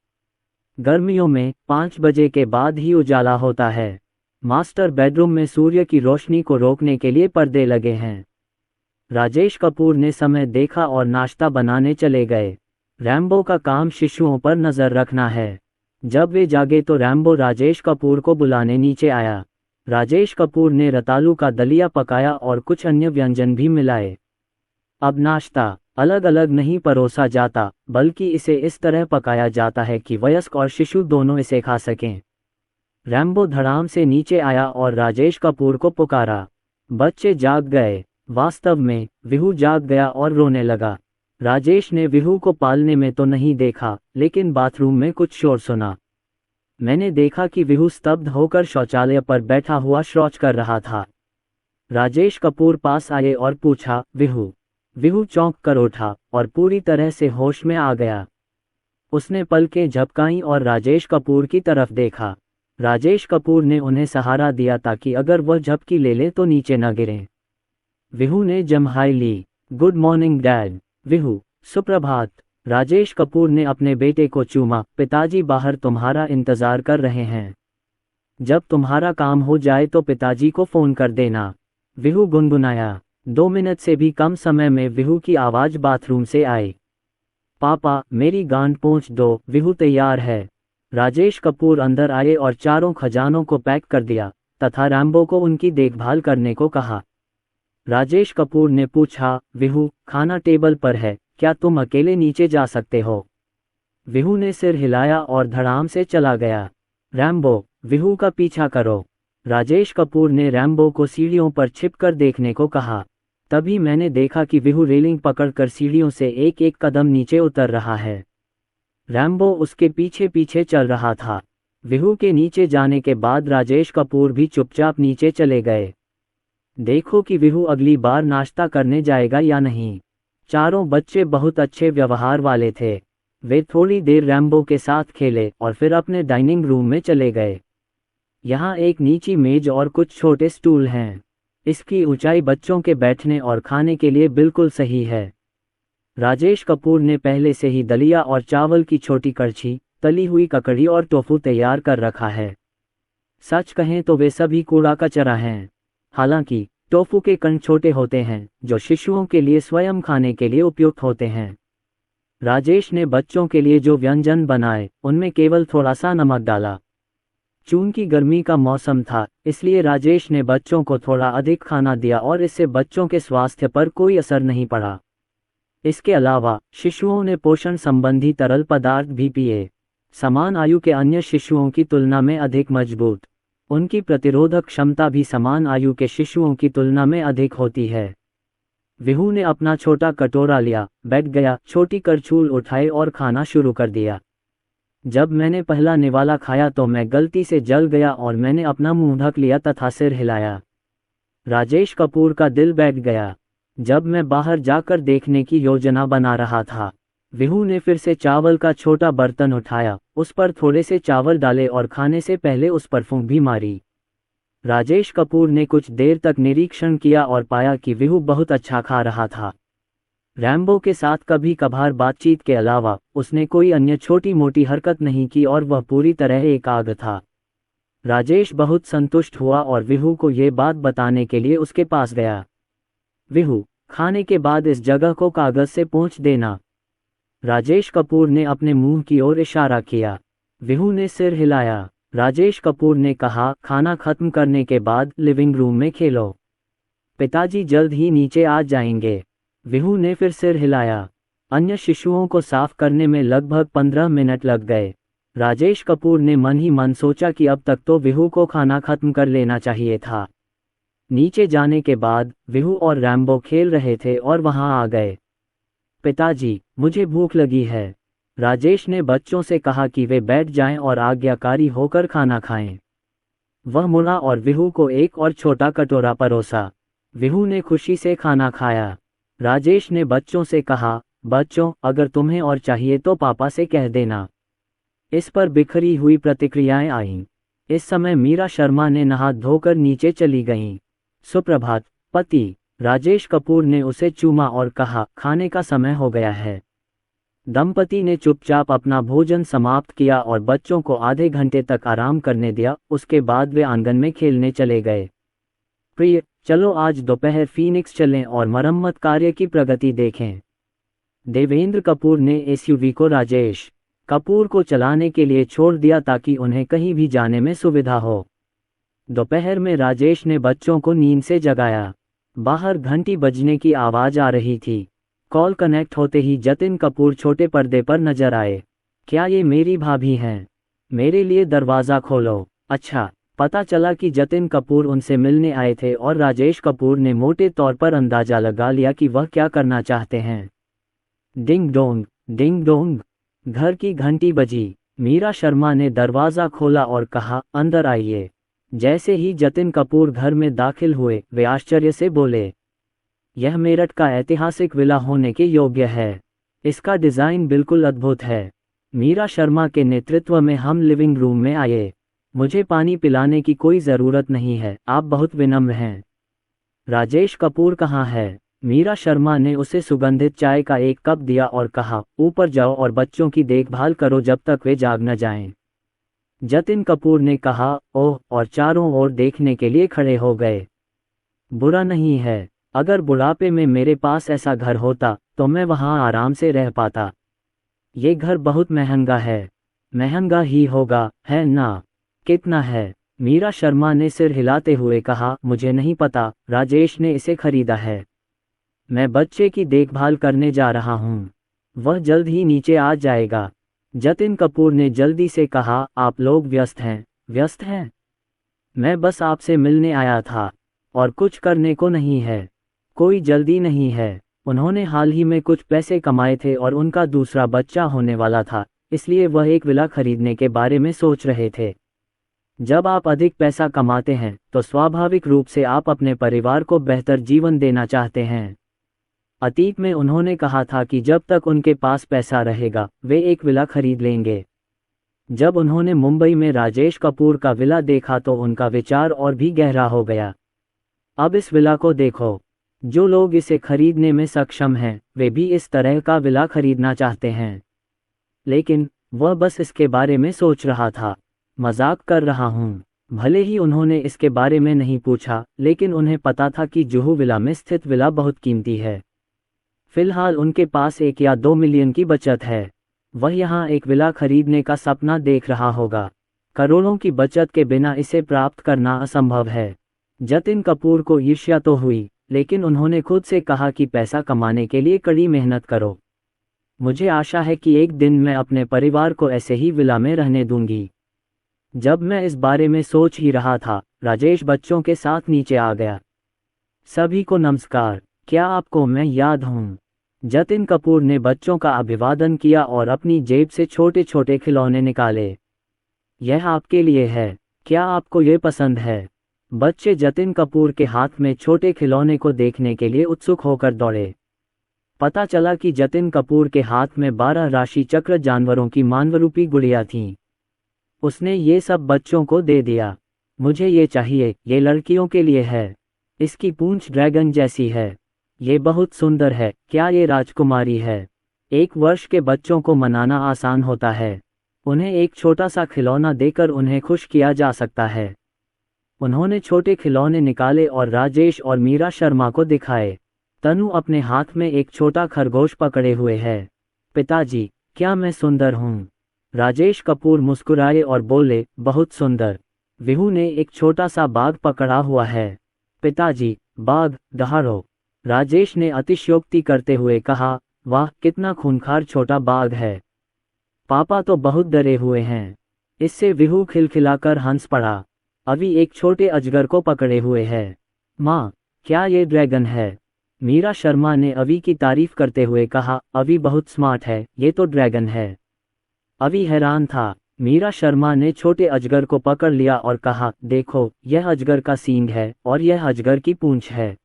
गर्मियों में 5 बजे के बाद ही उजाला होता है। मास्टर बेडरूम में सूर्य की रोशनी को रोकने के लिए पर्दे लगे हैं। राजेश कपूर ने समय देखा और नाश्ता बनाने चले गए। रैम्बो का काम शिशुओं पर नजर रखना है। जब वे जागे तो रैम्बो राजेश कपूर को बुलाने नीचे आया। राजेश कपूर ने रतालू का दलिया पकाया और कुछ अन्य व्यंजन भी मिलाए। अब नाश्ता अलग अलग नहीं परोसा जाता, बल्कि इसे इस तरह पकाया जाता है कि वयस्क और शिशु दोनों इसे खा सकें। रैम्बो धड़ाम से नीचे आया और राजेश कपूर को पुकारा। बच्चे जाग गए। वास्तव में विहू जाग गया और रोने लगा। राजेश ने विहू को पालने में तो नहीं देखा, लेकिन बाथरूम में कुछ शोर सुना। मैंने देखा कि विहू स्तब्ध होकर शौचालय पर बैठा हुआ शौच कर रहा था। राजेश कपूर पास आए और पूछा, विहू? विहू चौंक कर उठा और पूरी तरह से होश में आ गया। उसने पलकें झपकाईं और राजेश कपूर की तरफ देखा। राजेश कपूर ने उन्हें सहारा दिया ताकि अगर वह झपकी ले ले तो नीचे न गिरें। विहू ने जम्हाई ली। Good morning dad. विहू, सुप्रभात। राजेश कपूर ने अपने बेटे को चूमा। पिताजी बाहर तुम्हारा इंतजार कर रहे हैं। जब तुम्हारा काम हो जाए तो पिताजी को फोन कर देना। विहू गुनगुनाया। 2 मिनट से भी कम समय में विहू की आवाज बाथरूम से आई। पापा, मेरी गांड पोंछ दो। विहू तैयार है। राजेश कपूर अंदर आए और चारों खजानों को पैक कर दिया तथा रैम्बो को उनकी देखभाल करने को कहा। राजेश कपूर ने पूछा, विहू, खाना टेबल पर है, क्या तुम अकेले नीचे जा सकते हो? विहू ने सिर हिलाया और धड़ाम से चला गया। रैम्बो, विहू का पीछा करो। राजेश कपूर ने रैम्बो को सीढ़ियों पर छिपकर देखने को कहा। तभी मैंने देखा कि विहू रेलिंग पकड़कर सीढ़ियों से एक एक कदम नीचे उतर रहा है। रैम्बो उसके पीछे पीछे चल रहा था। विहू के नीचे जाने के बाद राजेश कपूर भी चुपचाप नीचे चले गए। देखो कि विहू अगली बार नाश्ता करने जाएगा या नहीं। चारों बच्चे बहुत अच्छे व्यवहार वाले थे। वे थोड़ी देर रैम्बो के साथ खेले और फिर अपने डाइनिंग रूम में चले गए। यहाँ एक नीची मेज और कुछ छोटे स्टूल हैं। इसकी ऊंचाई बच्चों के बैठने और खाने के लिए बिल्कुल सही है। राजेश कपूर ने पहले से ही दलिया और चावल की छोटी कड़छी, तली हुई ककड़ी और टोफू तैयार कर रखा है। सच कहें तो वे सभी कूड़ा कचरा हैं। हालांकि टोफू के कण छोटे होते हैं जो शिशुओं के लिए स्वयं खाने के लिए उपयुक्त होते हैं। राजेश ने बच्चों के लिए जो व्यंजन बनाए उनमें केवल थोड़ा सा नमक डाला। चूंकि गर्मी का मौसम था, इसलिए राजेश ने बच्चों को थोड़ा अधिक खाना दिया और इससे बच्चों के स्वास्थ्य पर कोई असर नहीं पड़ा। इसके अलावा शिशुओं ने पोषण संबंधी तरल पदार्थ भी पिए। समान आयु के अन्य शिशुओं की तुलना में अधिक मजबूत, उनकी प्रतिरोधक क्षमता भी समान आयु के शिशुओं की तुलना में अधिक होती है। विहू ने अपना छोटा कटोरा लिया, बैठ गया, छोटी करछूल उठाई और खाना शुरू कर दिया। जब मैंने पहला निवाला खाया तो मैं गलती से जल गया और मैंने अपना मुंह ढक लिया तथा सिर हिलाया। राजेश कपूर का दिल बैठ गया। जब मैं बाहर जाकर देखने की योजना बना रहा था, विहू ने फिर से चावल का छोटा बर्तन उठाया, उस पर थोड़े से चावल डाले और खाने से पहले उस पर फूंक भी मारी। राजेश कपूर ने कुछ देर तक निरीक्षण किया और पाया कि विहू बहुत अच्छा खा रहा था। रैम्बो के साथ कभी कभार बातचीत के अलावा उसने कोई अन्य छोटी मोटी हरकत नहीं की और वह पूरी तरह एकाग्र था। राजेश बहुत संतुष्ट हुआ और विहू को ये बात बताने के लिए उसके पास गया। विहू, खाने के बाद इस जगह को कागज से पोंछ देना। राजेश कपूर ने अपने मुंह की ओर इशारा किया। विहू ने सिर हिलाया। राजेश कपूर ने कहा, खाना खत्म करने के बाद लिविंग रूम में खेलो, पिताजी जल्द ही नीचे आ जाएंगे। विहू ने फिर सिर हिलाया। अन्य शिशुओं को साफ करने में लगभग 15 मिनट लग गए। राजेश कपूर ने मन ही मन सोचा कि अब तक तो विहू को खाना खत्म कर लेना चाहिए था। नीचे जाने के बाद विहू और रैम्बो खेल रहे थे और वहां आ गए। पिताजी, मुझे भूख लगी है। राजेश ने बच्चों से कहा कि वे बैठ जाएं और आज्ञाकारी होकर खाना खाएं। वह मुड़ा और विहू को एक और छोटा कटोरा परोसा। विहू ने खुशी से खाना खाया। राजेश ने बच्चों से कहा, बच्चों, अगर तुम्हें और चाहिए तो पापा से कह देना। इस पर बिखरी हुई प्रतिक्रियाएं आईं। इस समय मीरा शर्मा ने नहा धोकर नीचे चली गईं। सुप्रभात पति। राजेश कपूर ने उसे चूमा और कहा, खाने का समय हो गया है। दंपति ने चुपचाप अपना भोजन समाप्त किया और बच्चों को आधे घंटे तक आराम करने दिया। उसके बाद वे आंगन में खेलने चले गए। प्रिय, चलो आज दोपहर फीनिक्स चलें और मरम्मत कार्य की प्रगति देखें। देवेंद्र कपूर ने एसयूवी को राजेश कपूर को चलाने के लिए छोड़ दिया ताकि उन्हें कहीं भी जाने में सुविधा हो। दोपहर में राजेश ने बच्चों को नींद से जगाया। बाहर घंटी बजने की आवाज आ रही थी। कॉल कनेक्ट होते ही जतिन कपूर छोटे पर्दे पर नजर आए। क्या ये मेरी भाभी हैं? मेरे लिए दरवाज़ा खोलो। अच्छा, पता चला कि जतिन कपूर उनसे मिलने आए थे और राजेश कपूर ने मोटे तौर पर अंदाजा लगा लिया कि वह क्या करना चाहते हैं। Ding dong, ding dong. घर की घंटी बजी। मीरा शर्मा ने दरवाज़ा खोला और कहा, अंदर आइए। जैसे ही जतिन कपूर घर में दाखिल हुए, वे आश्चर्य से बोले, यह मेरठ का ऐतिहासिक विला होने के योग्य है। इसका डिज़ाइन बिल्कुल अद्भुत है। मीरा शर्मा के नेतृत्व में हम लिविंग रूम में आए। मुझे पानी पिलाने की कोई ज़रूरत नहीं है, आप बहुत विनम्र हैं। राजेश कपूर कहाँ है? मीरा शर्मा ने उसे सुगंधित चाय का एक कप दिया और कहा, ऊपर जाओ और बच्चों की देखभाल करो जब तक वे जाग न जाएं। जतिन कपूर ने कहा, ओह, और चारों ओर देखने के लिए खड़े हो गए। बुरा नहीं है। अगर बुढ़ापे में मेरे पास ऐसा घर होता तो मैं वहां आराम से रह पाता। ये घर बहुत महंगा है। महंगा ही होगा, है ना? कितना है? मीरा शर्मा ने सिर हिलाते हुए कहा, मुझे नहीं पता, राजेश ने इसे खरीदा है। मैं बच्चे की देखभाल करने जा रहा हूँ। वह जल्द ही नीचे आ जाएगा। जतिन कपूर ने जल्दी से कहा, आप लोग व्यस्त हैं? व्यस्त हैं? मैं बस आपसे मिलने आया था और कुछ करने को नहीं है। कोई जल्दी नहीं है। उन्होंने हाल ही में कुछ पैसे कमाए थे और उनका दूसरा बच्चा होने वाला था, इसलिए वह एक विला खरीदने के बारे में सोच रहे थे। जब आप अधिक पैसा कमाते हैं तो स्वाभाविक रूप से आप अपने परिवार को बेहतर जीवन देना चाहते हैं। अतीत में उन्होंने कहा था कि जब तक उनके पास पैसा रहेगा वे एक विला खरीद लेंगे। जब उन्होंने मुंबई में राजेश कपूर का विला देखा तो उनका विचार और भी गहरा हो गया। अब इस विला को देखो। जो लोग इसे खरीदने में सक्षम हैं वे भी इस तरह का विला खरीदना चाहते हैं। लेकिन वह बस इसके बारे में सोच रहा था। मजाक कर रहा हूँ। भले ही उन्होंने इसके बारे में नहीं पूछा, लेकिन उन्हें पता था कि जुहू विला में स्थित विला बहुत कीमती है। फिलहाल उनके पास 1 या 2 मिलियन की बचत है। वह यहाँ एक विला खरीदने का सपना देख रहा होगा। करोड़ों की बचत के बिना इसे प्राप्त करना असंभव है। जतिन कपूर को ईर्ष्या तो हुई, लेकिन उन्होंने खुद से कहा कि पैसा कमाने के लिए कड़ी मेहनत करो। मुझे आशा है कि एक दिन मैं अपने परिवार को ऐसे ही विला में रहने दूंगी। जब मैं इस बारे में सोच ही रहा था, राजेश बच्चों के साथ नीचे आ गया। सभी को नमस्कार, क्या आपको मैं याद हूँ? जतिन कपूर ने बच्चों का अभिवादन किया और अपनी जेब से छोटे छोटे खिलौने निकाले। यह आपके लिए है, क्या आपको ये पसंद है? बच्चे जतिन कपूर के हाथ में छोटे खिलौने को देखने के लिए उत्सुक होकर दौड़े। पता चला कि जतिन कपूर के हाथ में 12 राशि चक्र जानवरों की मानवरूपी गुड़िया थीं। उसने ये सब बच्चों को दे दिया। मुझे ये चाहिए, ये लड़कियों के लिए है। इसकी पूंछ ड्रैगन जैसी है। ये बहुत सुंदर है, क्या ये राजकुमारी है? 1 वर्ष के बच्चों को मनाना आसान होता है। उन्हें एक छोटा सा खिलौना देकर उन्हें खुश किया जा सकता है। उन्होंने छोटे खिलौने निकाले और राजेश और मीरा शर्मा को दिखाए। तनु अपने हाथ में एक छोटा खरगोश पकड़े हुए है। पिताजी, क्या मैं सुंदर हूँ? राजेश कपूर मुस्कुराए और बोले, बहुत सुंदर। विहू ने एक छोटा सा बाघ पकड़ा हुआ है। पिताजी, बाघ, दहाड़ो। राजेश ने अतिशयोक्ति करते हुए कहा, वाह, कितना खूंखार छोटा बाघ है। पापा तो बहुत डरे हुए हैं। इससे विहू खिलखिलाकर हंस पड़ा। अभी एक छोटे अजगर को पकड़े हुए है। माँ, क्या ये ड्रैगन है? मीरा शर्मा ने अवी की तारीफ करते हुए कहा, अवी बहुत स्मार्ट है, ये तो ड्रैगन है। अवी हैरान था। मीरा शर्मा ने छोटे अजगर को पकड़ लिया और कहा, देखो, यह अजगर का सींग है और यह अजगर की पूंछ है।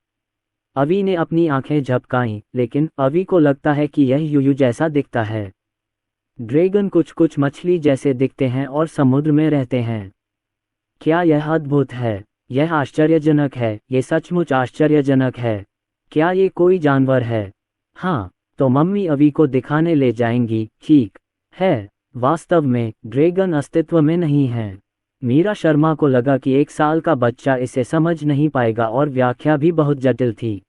अवी ने अपनी आंखें झपकाईं, लेकिन अवी को लगता है कि यह यूयू जैसा दिखता है। ड्रैगन कुछ कुछ मछली जैसे दिखते हैं और समुद्र में रहते हैं। क्या यह अद्भुत है? यह आश्चर्यजनक है, ये सचमुच आश्चर्यजनक है। क्या ये कोई जानवर है? हाँ, तो मम्मी अवी को दिखाने ले जाएंगी, ठीक है। वास्तव में ड्रैगन अस्तित्व में नहीं है। मीरा शर्मा को लगा कि 1 साल का बच्चा इसे समझ नहीं पाएगा और व्याख्या भी बहुत जटिल थी।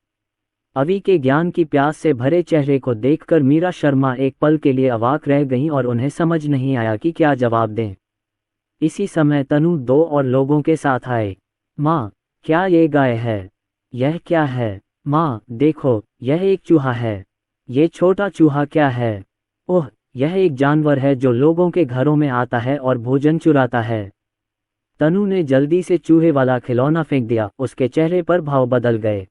अवी के ज्ञान की प्यास से भरे चेहरे को देखकर मीरा शर्मा एक पल के लिए अवाक रह गईं और उन्हें समझ नहीं आया कि क्या जवाब दें। इसी समय तनु 2 और लोगों के साथ आए। माँ, क्या ये गाय है? यह क्या है? माँ, देखो, यह एक चूहा है। ये छोटा चूहा क्या है? ओह, यह एक जानवर है जो लोगों के घरों में आता है और भोजन चुराता है। तनु ने जल्दी से चूहे वाला खिलौना फेंक दिया, उसके चेहरे पर भाव बदल गए।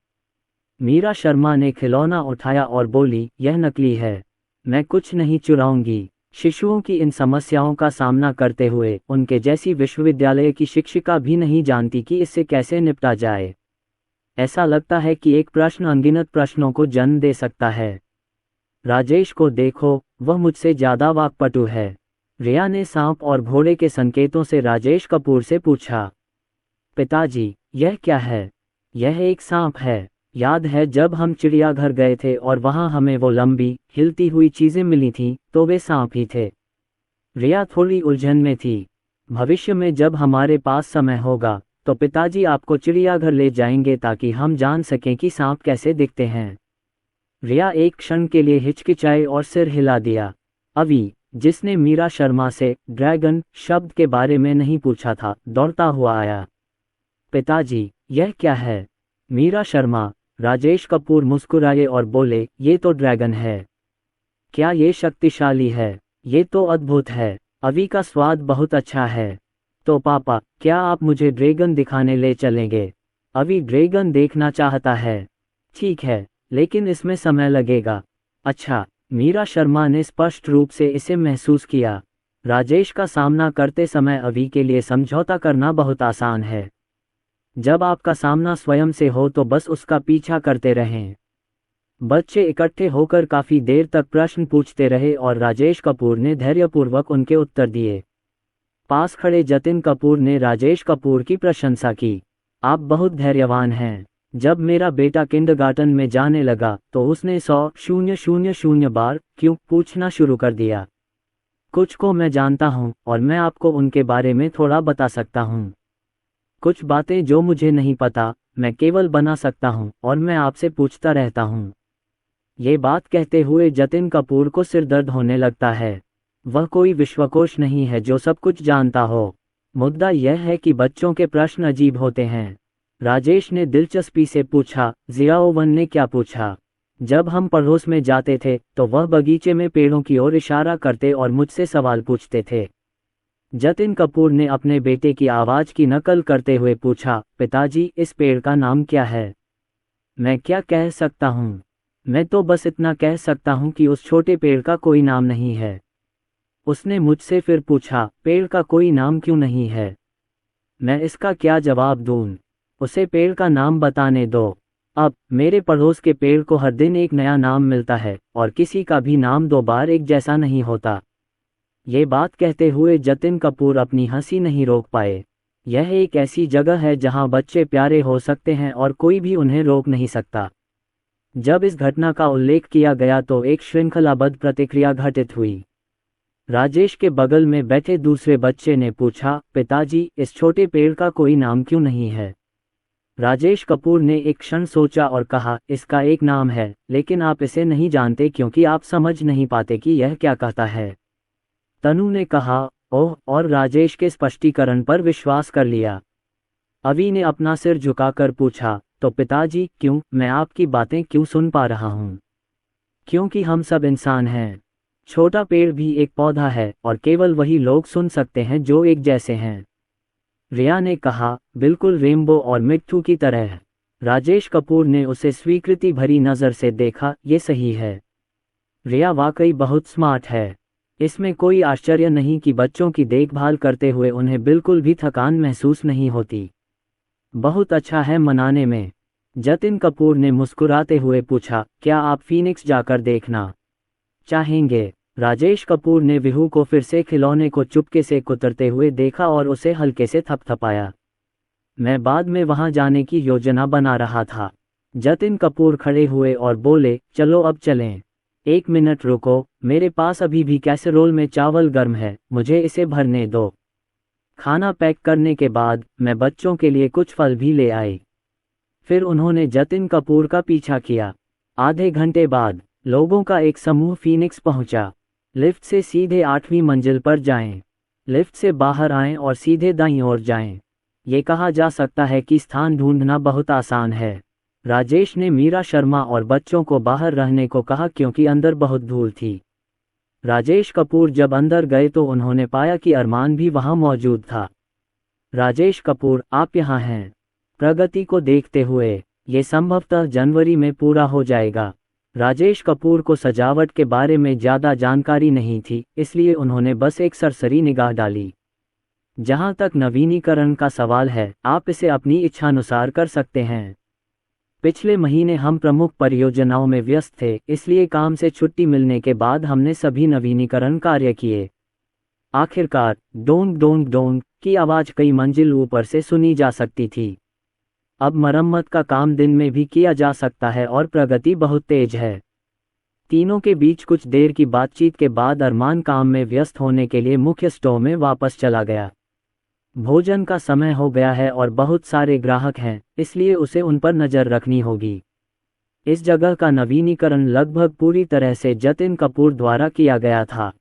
मीरा शर्मा ने खिलौना उठाया और बोली, यह नकली है, मैं कुछ नहीं चुराऊंगी। शिशुओं की इन समस्याओं का सामना करते हुए उनके जैसी विश्वविद्यालय की शिक्षिका भी नहीं जानती कि इससे कैसे निपटा जाए। ऐसा लगता है कि एक प्रश्न अनगिनत प्रश्नों को जन्म दे सकता है। राजेश को देखो, वह मुझसे ज्यादा वाक्पटु है। रिया ने सांप और घोड़े के संकेतों से राजेश कपूर से पूछा। पिताजी, यह क्या है? यह एक सांप है। याद है जब हम चिड़ियाघर गए थे और वहां हमें वो लंबी, हिलती हुई चीजें मिली थीं, तो वे सांप ही थे। रिया थोड़ी उलझन में थी। भविष्य में जब हमारे पास समय होगा, तो पिताजी आपको चिड़ियाघर ले जाएंगे ताकि हम जान सकें कि सांप कैसे दिखते हैं। रिया एक क्षण के लिए हिचकिचाई और सिर हिला दिया। अवी, जिसने मीरा शर्मा से ड्रैगन शब्द के बारे में नहीं पूछा था, दौड़ता हुआ आया। पिताजी, यह क्या है? मीरा शर्मा। राजेश कपूर मुस्कुराए और बोले, ये तो ड्रैगन है। क्या ये शक्तिशाली है? ये तो अद्भुत है। अवी का स्वाद बहुत अच्छा है। तो पापा, क्या आप मुझे ड्रैगन दिखाने ले चलेंगे? अवी ड्रैगन देखना चाहता है। ठीक है, लेकिन इसमें समय लगेगा। अच्छा। मीरा शर्मा ने स्पष्ट रूप से इसे महसूस किया। राजेश का सामना करते समय अवी के लिए समझौता करना बहुत आसान है। जब आपका सामना स्वयं से हो तो बस उसका पीछा करते रहें। बच्चे इकट्ठे होकर काफी देर तक प्रश्न पूछते रहे और राजेश कपूर ने धैर्यपूर्वक उनके उत्तर दिए। पास खड़े जतिन कपूर ने राजेश कपूर की प्रशंसा की। आप बहुत धैर्यवान हैं। जब मेरा बेटा किंडरगार्टन में जाने लगा तो उसने 100,000 बार क्यों पूछना शुरू कर दिया। कुछ को मैं जानता हूं और मैं आपको उनके बारे में थोड़ा बता सकता हूं। कुछ बातें जो मुझे नहीं पता, मैं केवल बना सकता हूँ और मैं आपसे पूछता रहता हूँ। ये बात कहते हुए जतिन कपूर को सिरदर्द होने लगता है। वह कोई विश्वकोश नहीं है जो सब कुछ जानता हो। मुद्दा यह है कि बच्चों के प्रश्न अजीब होते हैं। राजेश ने दिलचस्पी से पूछा, जियाओवन ने क्या पूछा? जब हम पड़ोस में जाते थे तो वह बगीचे में पेड़ों की ओर इशारा करते और मुझसे सवाल पूछते थे। जतिन कपूर ने अपने बेटे की आवाज़ की नकल करते हुए पूछा, पिताजी इस पेड़ का नाम क्या है? मैं क्या कह सकता हूँ? मैं तो बस इतना कह सकता हूँ कि उस छोटे पेड़ का कोई नाम नहीं है। उसने मुझसे फिर पूछा, पेड़ का कोई नाम क्यों नहीं है? मैं इसका क्या जवाब दूँ? उसे पेड़ का नाम बताने दो। अब मेरे पड़ोस के पेड़ को हर दिन एक नया नाम मिलता है और किसी का भी नाम दो बार एक जैसा नहीं होता। ये बात कहते हुए जतिन कपूर अपनी हंसी नहीं रोक पाए। यह एक ऐसी जगह है जहां बच्चे प्यारे हो सकते हैं और कोई भी उन्हें रोक नहीं सकता। जब इस घटना का उल्लेख किया गया तो एक श्रृंखलाबद्ध प्रतिक्रिया घटित हुई। राजेश के बगल में बैठे दूसरे बच्चे ने पूछा, पिताजी इस छोटे पेड़ का कोई नाम क्यों नहीं है? राजेश कपूर ने एक क्षण सोचा और कहा, इसका एक नाम है, लेकिन आप इसे नहीं जानते क्योंकि आप समझ नहीं पाते कि यह क्या कहता है। तनु ने कहा, ओह, और राजेश के स्पष्टीकरण पर विश्वास कर लिया। अवि ने अपना सिर झुकाकर पूछा, तो पिताजी क्यों, मैं आपकी बातें क्यों सुन पा रहा हूँ? क्योंकि हम सब इंसान हैं। छोटा पेड़ भी एक पौधा है और केवल वही लोग सुन सकते हैं जो एक जैसे हैं। रिया ने कहा, बिल्कुल रेनबो और मिट्टू की तरह। राजेश कपूर ने उसे स्वीकृति भरी नज़र से देखा, ये सही है। रिया वाकई बहुत स्मार्ट है। इसमें कोई आश्चर्य नहीं कि बच्चों की देखभाल करते हुए उन्हें बिल्कुल भी थकान महसूस नहीं होती। बहुत अच्छा है मनाने में। जतिन कपूर ने मुस्कुराते हुए पूछा, क्या आप फीनिक्स जाकर देखना चाहेंगे? राजेश कपूर ने विहू को फिर से खिलौने को चुपके से कुतरते हुए देखा और उसे हल्के से थपथपाया। मैं बाद में वहां जाने की योजना बना रहा था। जतिन कपूर खड़े हुए और बोले, चलो अब चलें। एक मिनट रुको, मेरे पास अभी भी कैसरोल में चावल गर्म है, मुझे इसे भरने दो। खाना पैक करने के बाद मैं बच्चों के लिए कुछ फल भी ले आई। फिर उन्होंने जतिन कपूर का पीछा किया। आधे घंटे बाद लोगों का एक समूह फीनिक्स पहुंचा। लिफ्ट से सीधे 8वीं मंजिल पर जाएं। लिफ्ट से बाहर आएं और सीधे दाईं ओर जाएं। ये कहा जा सकता है कि स्थान ढूंढना बहुत आसान है। राजेश ने मीरा शर्मा और बच्चों को बाहर रहने को कहा क्योंकि अंदर बहुत धूल थी। राजेश कपूर जब अंदर गए तो उन्होंने पाया कि अरमान भी वहां मौजूद था। राजेश कपूर, आप यहाँ हैं? प्रगति को देखते हुए, ये संभवतः जनवरी में पूरा हो जाएगा। राजेश कपूर को सजावट के बारे में ज़्यादा जानकारी नहीं थी, इसलिए उन्होंने बस एक सरसरी निगाह डाली। जहाँ तक नवीनीकरण का सवाल है, आप इसे अपनी इच्छानुसार कर सकते हैं। पिछले महीने हम प्रमुख परियोजनाओं में व्यस्त थे, इसलिए काम से छुट्टी मिलने के बाद हमने सभी नवीनीकरण कार्य किए। आखिरकार डोंग डोंग डोंग की आवाज़ कई मंजिल ऊपर से सुनी जा सकती थी। अब मरम्मत का काम दिन में भी किया जा सकता है और प्रगति बहुत तेज है। तीनों के बीच कुछ देर की बातचीत के बाद अरमान काम में व्यस्त होने के लिए मुख्य स्टोर में वापस चला गया। भोजन का समय हो गया है और बहुत सारे ग्राहक हैं, इसलिए उसे उन पर नज़र रखनी होगी। इस जगह का नवीनीकरण लगभग पूरी तरह से जतिन कपूर द्वारा किया गया था।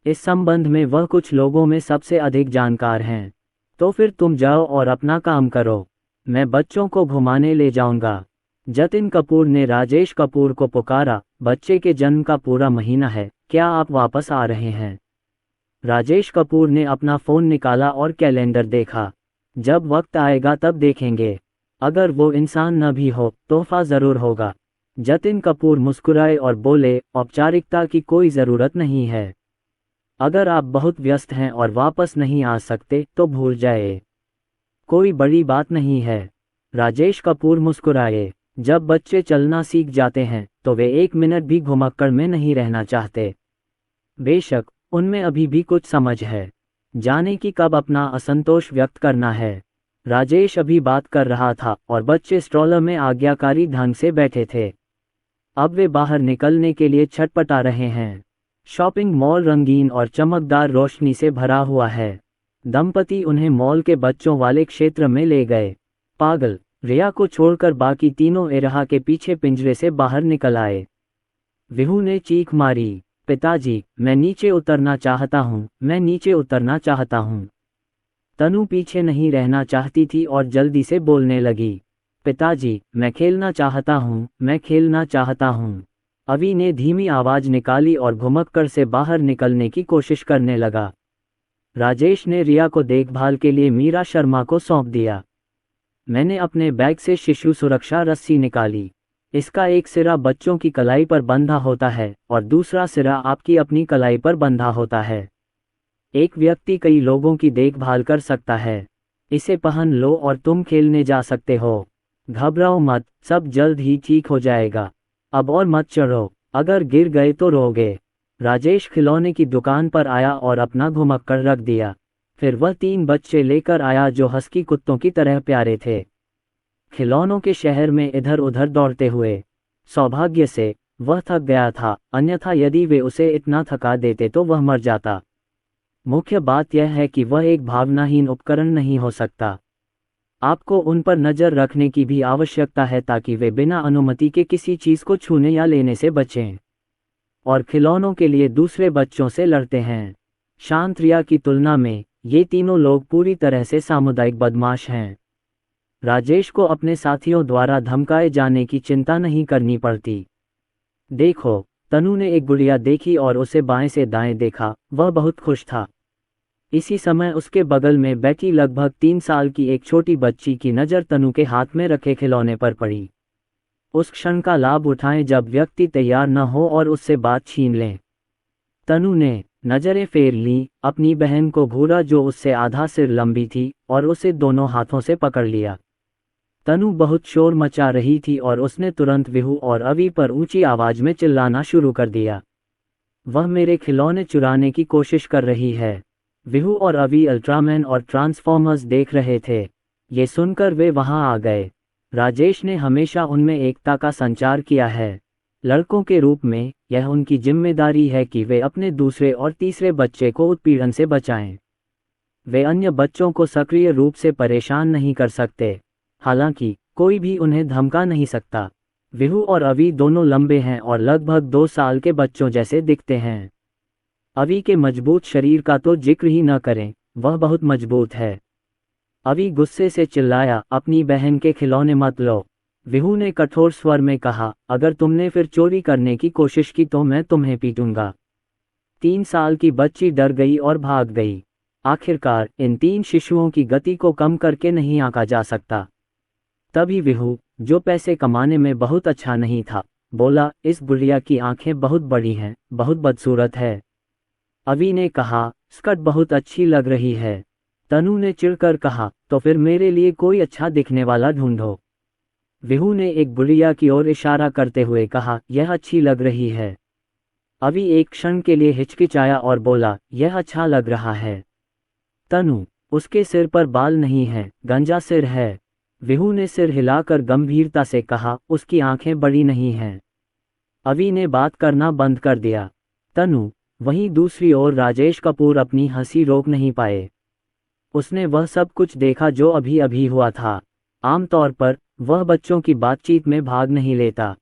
इस संबंध में वह कुछ लोगों में सबसे अधिक जानकार हैं। तो फिर तुम जाओ और अपना काम करो, मैं बच्चों को घुमाने ले जाऊंगा। जतिन कपूर ने राजेश कपूर को पुकारा, बच्चे के जन्म का पूरा महीना है, क्या आप वापस आ रहे हैं? राजेश कपूर ने अपना फ़ोन निकाला और कैलेंडर देखा। जब वक्त आएगा तब देखेंगे। अगर वो इंसान न भी हो, तोहफा ज़रूर होगा। जतिन कपूर मुस्कुराए और बोले, औपचारिकता की कोई ज़रूरत नहीं है। अगर आप बहुत व्यस्त हैं और वापस नहीं आ सकते तो भूल जाए, कोई बड़ी बात नहीं है। राजेश कपूर मुस्कुराए। जब बच्चे चलना सीख जाते हैं तो वे 1 मिनट भी घुमक्कड़ में नहीं रहना चाहते। बेशक उनमें अभी भी कुछ समझ है, जाने की कब अपना असंतोष व्यक्त करना है। राजेश अभी बात कर रहा था और बच्चे स्ट्रॉलर में आज्ञाकारी ढंग से बैठे थे। अब वे बाहर निकलने के लिए छटपटा रहे हैं। शॉपिंग मॉल रंगीन और चमकदार रोशनी से भरा हुआ है। दंपति उन्हें मॉल के बच्चों वाले क्षेत्र में ले गए। पागल, रिया को छोड़कर बाकी तीनों एरहा के पीछे पिंजरे से बाहर निकल आए। विहू ने चीख मारी, पिताजी, मैं नीचे उतरना चाहता हूँ, मैं नीचे उतरना चाहता हूँ। तनु पीछे नहीं रहना चाहती थी और जल्दी से बोलने लगी, पिताजी, मैं खेलना चाहता हूँ, मैं खेलना चाहता हूँ। अवी ने धीमी आवाज निकाली और घुमक्कड़ से बाहर निकलने की कोशिश करने लगा। राजेश ने रिया को देखभाल के लिए मीरा शर्मा को सौंप दिया। मैंने अपने बैग से शिशु सुरक्षा रस्सी निकाली। इसका एक सिरा बच्चों की कलाई पर बंधा होता है और दूसरा सिरा आपकी अपनी कलाई पर बंधा होता है। एक व्यक्ति कई लोगों की देखभाल कर सकता है। इसे पहन लो और तुम खेलने जा सकते हो। घबराओ मत, सब जल्द ही ठीक हो जाएगा। अब और मत चढ़ो, अगर गिर गए तो रोगे। राजेश खिलौने की दुकान पर आया और अपना घुमक्कड़ रख दिया। फिर वह 3 बच्चे लेकर आया जो हस्की कुत्तों की तरह प्यारे थे। खिलौनों के शहर में इधर उधर दौड़ते हुए। सौभाग्य से वह थक गया था, अन्यथा यदि वे उसे इतना थका देते तो वह मर जाता। मुख्य बात यह है कि वह एक भावनाहीन उपकरण नहीं हो सकता। आपको उन पर नज़र रखने की भी आवश्यकता है ताकि वे बिना अनुमति के किसी चीज़ को छूने या लेने से बचें। और खिलौनों के लिए दूसरे बच्चों से लड़ते हैं। शांत रिया की तुलना में ये तीनों लोग पूरी तरह से सामुदायिक बदमाश हैं। राजेश को अपने साथियों द्वारा धमकाए जाने की चिंता नहीं करनी पड़ती। देखो, तनु ने एक गुड़िया देखी और उसे बाएं से दाएं देखा। वह बहुत खुश था। इसी समय उसके बगल में बैठी लगभग 3 साल की एक छोटी बच्ची की नज़र तनु के हाथ में रखे खिलौने पर पड़ी। उस क्षण का लाभ उठाएं जब व्यक्ति तैयार न हो और उससे बात छीन लें। तनु ने नजरें फेर लीं, अपनी बहन को घूरा जो उससे आधा सिर लंबी थी, और उसे दोनों हाथों से पकड़ लिया। तनु बहुत शोर मचा रही थी और उसने तुरंत विहू और अवी पर ऊंची आवाज में चिल्लाना शुरू कर दिया। वह मेरे खिलौने चुराने की कोशिश कर रही है। विहू और अवी अल्ट्रामैन और ट्रांसफॉर्मर्स देख रहे थे। ये सुनकर वे वहां आ गए। राजेश ने हमेशा उनमें एकता का संचार किया है। लड़कों के रूप में यह उनकी जिम्मेदारी है कि वे अपने दूसरे और तीसरे बच्चे को उत्पीड़न से बचाएं। वे अन्य बच्चों को सक्रिय रूप से परेशान नहीं कर सकते। हालांकि कोई भी उन्हें धमका नहीं सकता। विहू और अवी दोनों लंबे हैं और लगभग 2 साल के बच्चों जैसे दिखते हैं। अवी के मजबूत शरीर का तो जिक्र ही न करें, वह बहुत मजबूत है। अवी गुस्से से चिल्लाया, अपनी बहन के खिलौने मत लो। विहू ने कठोर स्वर में कहा, अगर तुमने फिर चोरी करने की कोशिश की तो मैं तुम्हें पीटूंगा। 3 साल की बच्ची डर गई और भाग गई। आखिरकार इन 3 शिशुओं की गति को कम करके नहीं आंका जा सकता। तभी विहू, जो पैसे कमाने में बहुत अच्छा नहीं था, बोला, इस बुढ़िया की आंखें बहुत बड़ी हैं, बहुत बदसूरत है। अवी ने कहा, स्कर्ट बहुत अच्छी लग रही है। तनु ने चिढ़कर कहा, तो फिर मेरे लिए कोई अच्छा दिखने वाला ढूंढो। विहू ने एक बुढ़िया की ओर इशारा करते हुए कहा, यह अच्छी लग रही है। अवी एक क्षण के लिए हिचकिचाया और बोला, यह अच्छा लग रहा है। तनु, उसके सिर पर बाल नहीं है, गंजा सिर है। विहू ने सिर हिलाकर गंभीरता से कहा, उसकी आंखें बड़ी नहीं हैं। अवी ने बात करना बंद कर दिया। तनु, वहीं दूसरी ओर राजेश कपूर अपनी हंसी रोक नहीं पाए। उसने वह सब कुछ देखा जो अभी अभी हुआ था। आमतौर पर वह बच्चों की बातचीत में भाग नहीं लेता।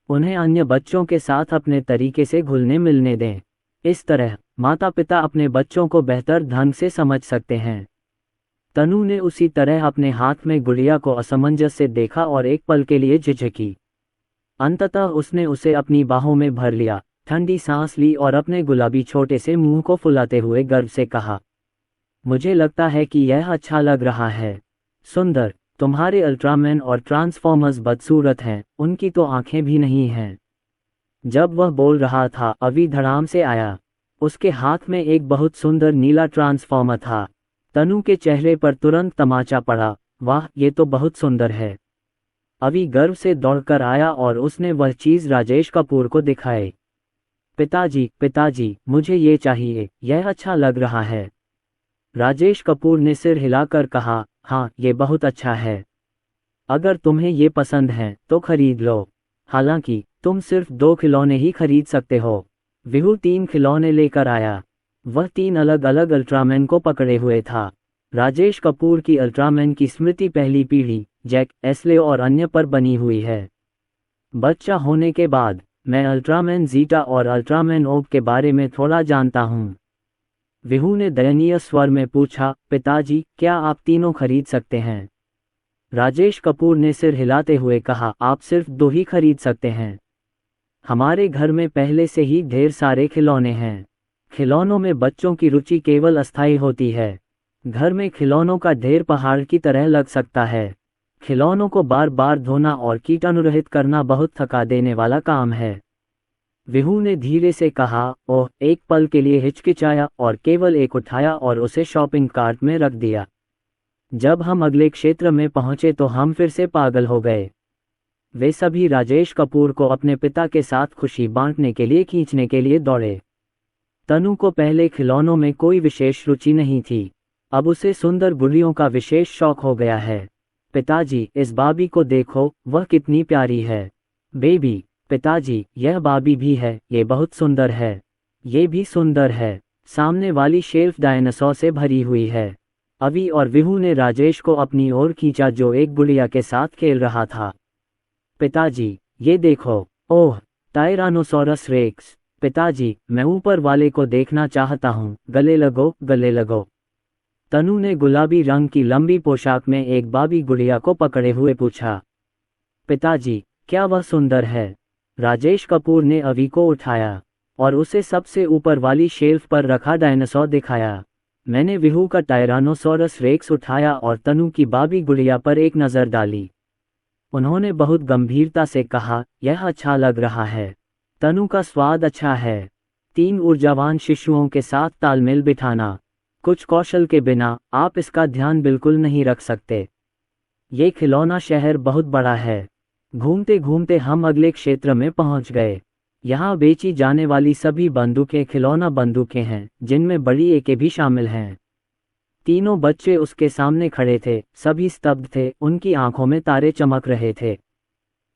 उन्हें अन्य बच्चों के साथ अपने तरीके से घुलने मिलने दें। इस तरह माता पिता अपने बच्चों को बेहतर ढंग से समझ सकते हैं। तनु ने उसी तरह अपने हाथ में गुड़िया को असमंजस से देखा और एक पल के लिए झिझकी। अंततः उसने उसे अपनी बाहों में भर लिया, ठंडी सांस ली और अपने गुलाबी छोटे से मुंह को फुलाते हुए गर्व से कहा, मुझे लगता है कि यह अच्छा लग रहा है। सुंदर, तुम्हारे अल्ट्रामैन और ट्रांसफॉर्मर्स बदसूरत हैं, उनकी तो आंखें भी नहीं हैं। जब वह बोल रहा था, अवी धड़ाम से आया। उसके हाथ में एक बहुत सुंदर नीला ट्रांसफॉर्मर था। तनु के चेहरे पर तुरंत तमाचा पड़ा, वाह, ये तो बहुत सुंदर है। अवी गर्व से दौड़कर आया और उसने वह चीज़ राजेश कपूर को दिखाई। पिताजी, पिताजी, मुझे ये चाहिए, यह अच्छा लग रहा है। राजेश कपूर ने सिर हिलाकर कहा, हाँ, ये बहुत अच्छा है। अगर तुम्हें ये पसंद है तो खरीद लो। हालांकि तुम सिर्फ 2 खिलौने ही खरीद सकते हो। विहू 3 खिलौने लेकर आया। वह 3 अलग अलग अल्ट्रामैन को पकड़े हुए था। राजेश कपूर की अल्ट्रामैन की स्मृति पहली पीढ़ी जैक, एस्ले और अन्य पर बनी हुई है। बच्चा होने के बाद मैं अल्ट्रामैन जीटा और अल्ट्रामैन ओब के बारे में थोड़ा जानता हूँ। विहू ने दयनीय स्वर में पूछा, पिताजी क्या आप तीनों खरीद सकते हैं? राजेश कपूर ने सिर हिलाते हुए कहा, आप सिर्फ 2 ही खरीद सकते हैं। हमारे घर में पहले से ही ढेर सारे खिलौने हैं। खिलौनों में बच्चों की रुचि केवल अस्थायी होती है। घर में खिलौनों का ढेर पहाड़ की तरह लग सकता है। खिलौनों को बार बार धोना और कीटाणुरहित करना बहुत थका देने वाला काम है। विहू ने धीरे से कहा, ओह, एक पल के लिए हिचकिचाया और केवल एक उठाया और उसे शॉपिंग कार्ट में रख दिया। जब हम अगले क्षेत्र में पहुंचे तो हम फिर से पागल हो गए। वे सभी राजेश कपूर को अपने पिता के साथ खुशी बांटने के लिए खींचने के लिए दौड़े। तनु को पहले खिलौनों में कोई विशेष रुचि नहीं थी, अब उसे सुंदर गुड़ियों का विशेष शौक हो गया है। पिताजी, इस बाबी को देखो, वह कितनी प्यारी है। बेबी, पिताजी, यह बाबी भी है, ये बहुत सुंदर है। ये भी सुंदर है। सामने वाली शेल्फ डायनासोर से भरी हुई है। अवी और विहू ने राजेश को अपनी ओर खींचा जो एक गुड़िया के साथ खेल रहा था। पिताजी, ये देखो। ओह, टायरानोसोरस रेक्स। पिताजी, मैं ऊपर वाले को देखना चाहता हूँ, गले लगो, गले लगो। तनु ने गुलाबी रंग की लंबी पोशाक में एक बाबी गुड़िया को पकड़े हुए पूछा। पिताजी, क्या वह सुंदर है? राजेश कपूर ने अवी को उठाया और उसे सबसे ऊपर वाली शेल्फ पर रखा डायनासोर दिखाया। मैंने विहू का टायरानोसोरस रेक्स उठाया और तनु की बाबी गुड़िया पर एक नज़र डाली। उन्होंने बहुत गंभीरता से कहा, यह अच्छा लग रहा है। तनु का स्वाद अच्छा है। 3 ऊर्जावान शिशुओं के साथ तालमेल बिठाना। कुछ कौशल के बिना आप इसका ध्यान बिल्कुल नहीं रख सकते। ये खिलौना शहर बहुत बड़ा है। घूमते घूमते हम अगले क्षेत्र में पहुंच गए। यहाँ बेची जाने वाली सभी बंदूकें खिलौना बंदूकें हैं, जिनमें बड़ी एके भी शामिल हैं। तीनों बच्चे उसके सामने खड़े थे, सभी स्तब्ध थे, उनकी आंखों में तारे चमक रहे थे।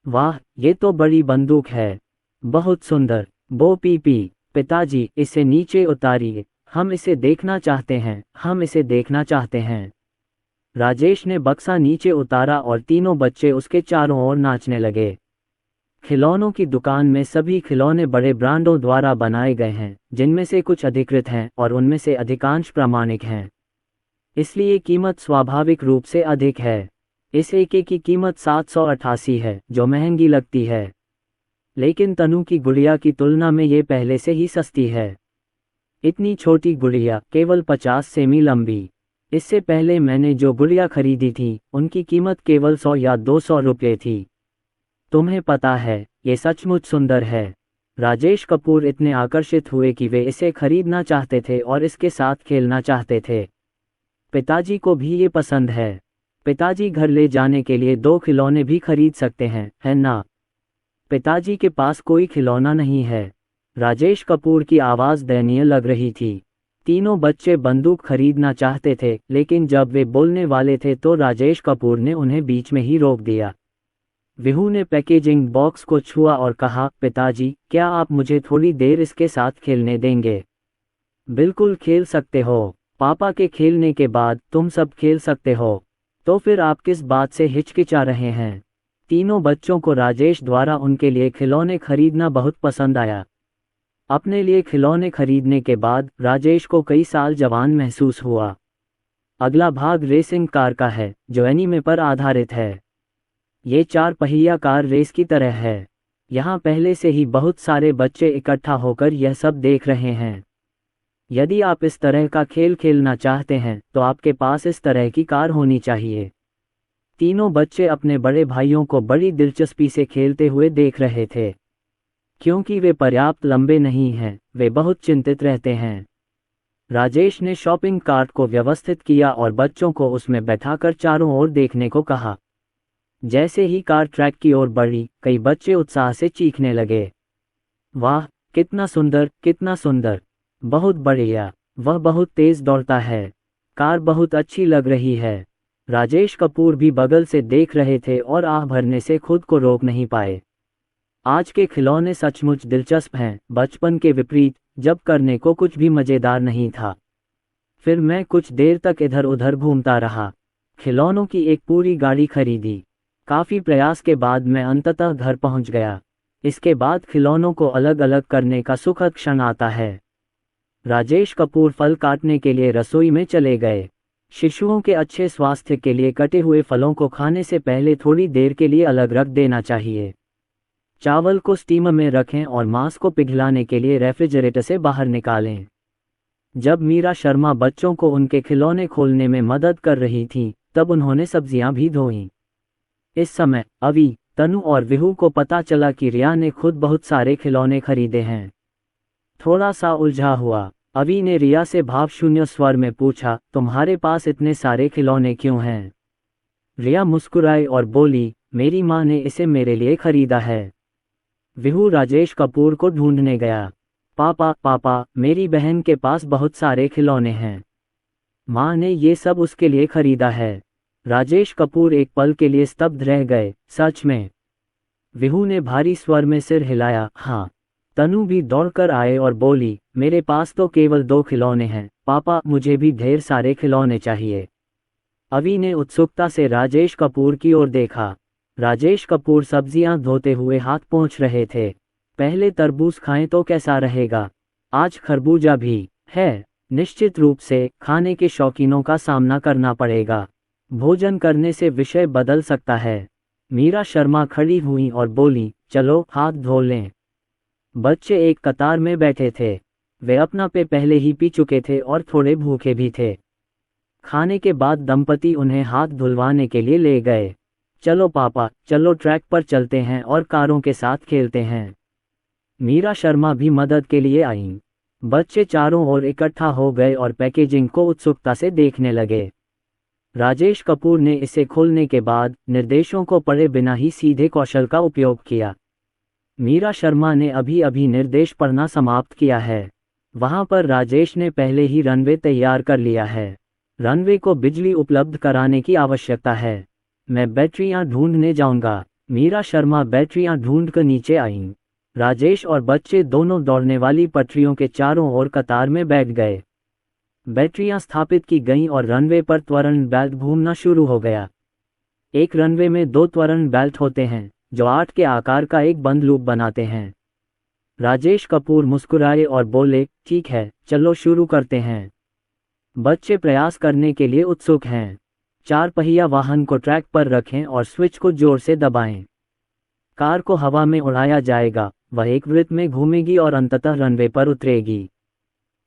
वाह, ये तो बड़ी बंदूक है। बहुत सुंदर। बो पीपी, पिताजी, इसे नीचे उतारिए, हम इसे देखना चाहते हैं, हम इसे देखना चाहते हैं। राजेश ने बक्सा नीचे उतारा और तीनों बच्चे उसके चारों ओर नाचने लगे। खिलौनों की दुकान में सभी खिलौने बड़े ब्रांडों द्वारा बनाए गए हैं, जिनमें से कुछ अधिकृत हैं और उनमें से अधिकांश प्रामाणिक हैं। इसलिए कीमत स्वाभाविक रूप से अधिक है। इस एके की कीमत 788 है, जो महंगी लगती है, लेकिन तनु की गुड़िया की तुलना में ये पहले से ही सस्ती है। इतनी छोटी गुड़िया, केवल 50 सेमी लंबी। इससे पहले मैंने जो गुड़िया खरीदी थी, उनकी कीमत केवल 100 या 200 रुपये थी। तुम्हें पता है, ये सचमुच सुंदर है। राजेश कपूर इतने आकर्षित हुए कि वे इसे खरीदना चाहते थे और इसके साथ खेलना चाहते थे। पिताजी को भी ये पसंद है। पिताजी घर ले जाने के लिए 2 खिलौने भी खरीद सकते हैं, है ना? पिताजी के पास कोई खिलौना नहीं है। राजेश कपूर की आवाज़ दयनीय लग रही थी। तीनों बच्चे बंदूक खरीदना चाहते थे, लेकिन जब वे बोलने वाले थे तो राजेश कपूर ने उन्हें बीच में ही रोक दिया। विहू ने पैकेजिंग बॉक्स को छुआ और कहा, पिताजी, क्या आप मुझे थोड़ी देर इसके साथ खेलने देंगे? बिल्कुल खेल सकते हो। पापा के खेलने के बाद तुम सब खेल सकते हो। तो फिर आप किस बात से हिचकिचा रहे हैं? तीनों बच्चों को राजेश द्वारा उनके लिए खिलौने खरीदना बहुत पसंद आया। अपने लिए खिलौने खरीदने के बाद राजेश को कई साल जवान महसूस हुआ। अगला भाग रेसिंग कार का है, जो एनीमे पर आधारित है। ये 4 पहिया कार रेस की तरह है। यहाँ पहले से ही बहुत सारे बच्चे इकट्ठा होकर यह सब देख रहे हैं। यदि आप इस तरह का खेल खेलना चाहते हैं तो आपके पास इस तरह की कार होनी चाहिए। तीनों बच्चे अपने बड़े भाइयों को बड़ी दिलचस्पी से खेलते हुए देख रहे थे। क्योंकि वे पर्याप्त लंबे नहीं हैं, वे बहुत चिंतित रहते हैं। राजेश ने शॉपिंग कार्ट को व्यवस्थित किया और बच्चों को उसमें बैठाकर चारों ओर देखने को कहा। जैसे ही कार ट्रैक की ओर बढ़ी, कई बच्चे उत्साह से चीखने लगे। वाह, कितना सुंदर, कितना सुंदर, बहुत बढ़िया, वह बहुत तेज दौड़ता है, कार बहुत अच्छी लग रही है। राजेश कपूर भी बगल से देख रहे थे और आह भरने से खुद को रोक नहीं पाए। आज के खिलौने सचमुच दिलचस्प हैं, बचपन के विपरीत, जब करने को कुछ भी मज़ेदार नहीं था। फिर मैं कुछ देर तक इधर उधर घूमता रहा। खिलौनों की एक पूरी गाड़ी खरीदी। काफ़ी प्रयास के बाद मैं अंततः घर पहुंच गया। इसके बाद खिलौनों को अलग अलग करने का सुखद क्षण आता है। राजेश कपूर फल काटने के लिए रसोई में चले गए। शिशुओं के अच्छे स्वास्थ्य के लिए कटे हुए फलों को खाने से पहले थोड़ी देर के लिए अलग रख देना चाहिए। चावल को स्टीमर में रखें और मांस को पिघलाने के लिए रेफ्रिजरेटर से बाहर निकालें। जब मीरा शर्मा बच्चों को उनके खिलौने खोलने में मदद कर रही थी, तब उन्होंने सब्जियां भी धोईं। इस समय अवि, तनु और विहू को पता चला कि रिया ने खुद बहुत सारे खिलौने खरीदे हैं। थोड़ा सा उलझा हुआ अवि ने रिया से भावशून्य स्वर में पूछा, तुम्हारे पास इतने सारे खिलौने क्यों हैं? रिया मुस्कुराई और बोली, मेरी माँ ने इसे मेरे लिए खरीदा है। विहू राजेश कपूर को ढूंढने गया। पापा, मेरी बहन के पास बहुत सारे खिलौने हैं। माँ ने ये सब उसके लिए खरीदा है। राजेश कपूर एक पल के लिए स्तब्ध रह गए। सच में? विहू ने भारी स्वर में सिर हिलाया। हाँ। तनु भी दौड़कर आए और बोली, मेरे पास तो केवल 2 खिलौने हैं पापा, मुझे भी ढेर सारे खिलौने चाहिए। अवि ने उत्सुकता से राजेश कपूर की ओर देखा। राजेश कपूर सब्जियां धोते हुए हाथ पोंछ रहे थे। पहले तरबूज खाएं तो कैसा रहेगा? आज खरबूजा भी है। निश्चित रूप से खाने के शौकीनों का सामना करना पड़ेगा। भोजन करने से विषय बदल सकता है। मीरा शर्मा खड़ी हुई और बोली, चलो हाथ धो लें। बच्चे एक कतार में बैठे थे। वे अपना पे पहले ही पी चुके थे और थोड़े भूखे भी थे। खाने के बाद दंपति उन्हें हाथ धुलवाने के लिए ले गए। चलो पापा, चलो ट्रैक पर चलते हैं और कारों के साथ खेलते हैं। मीरा शर्मा भी मदद के लिए आईं। बच्चे चारों ओर इकट्ठा हो गए और पैकेजिंग को उत्सुकता से देखने लगे। राजेश कपूर ने इसे खोलने के बाद निर्देशों को पढ़े बिना ही सीधे कौशल का उपयोग किया। मीरा शर्मा ने अभी अभी निर्देश पढ़ना समाप्त किया है। वहां पर राजेश ने पहले ही रनवे तैयार कर लिया है। रनवे को बिजली उपलब्ध कराने की आवश्यकता है। मैं बैटरियां ढूंढने जाऊंगा। मीरा शर्मा बैटरियां ढूंढ कर नीचे आईं। राजेश और बच्चे दोनों दौड़ने वाली पटरियों के चारों ओर कतार में बैठ गए। बैटरियां स्थापित की गईं और रनवे पर त्वरण बेल्ट घूमना शुरू हो गया। एक रनवे में 2 त्वरण बेल्ट होते हैं, जो 8 के आकार का एक बंद लूप बनाते हैं। राजेश कपूर मुस्कुराए और बोले, ठीक है, चलो शुरू करते हैं। बच्चे प्रयास करने के लिए उत्सुक हैं। 4 पहिया वाहन को ट्रैक पर रखें और स्विच को जोर से दबाएं। कार को हवा में उड़ाया जाएगा। वह एक वृत्त में घूमेगी और अंततः रनवे पर उतरेगी।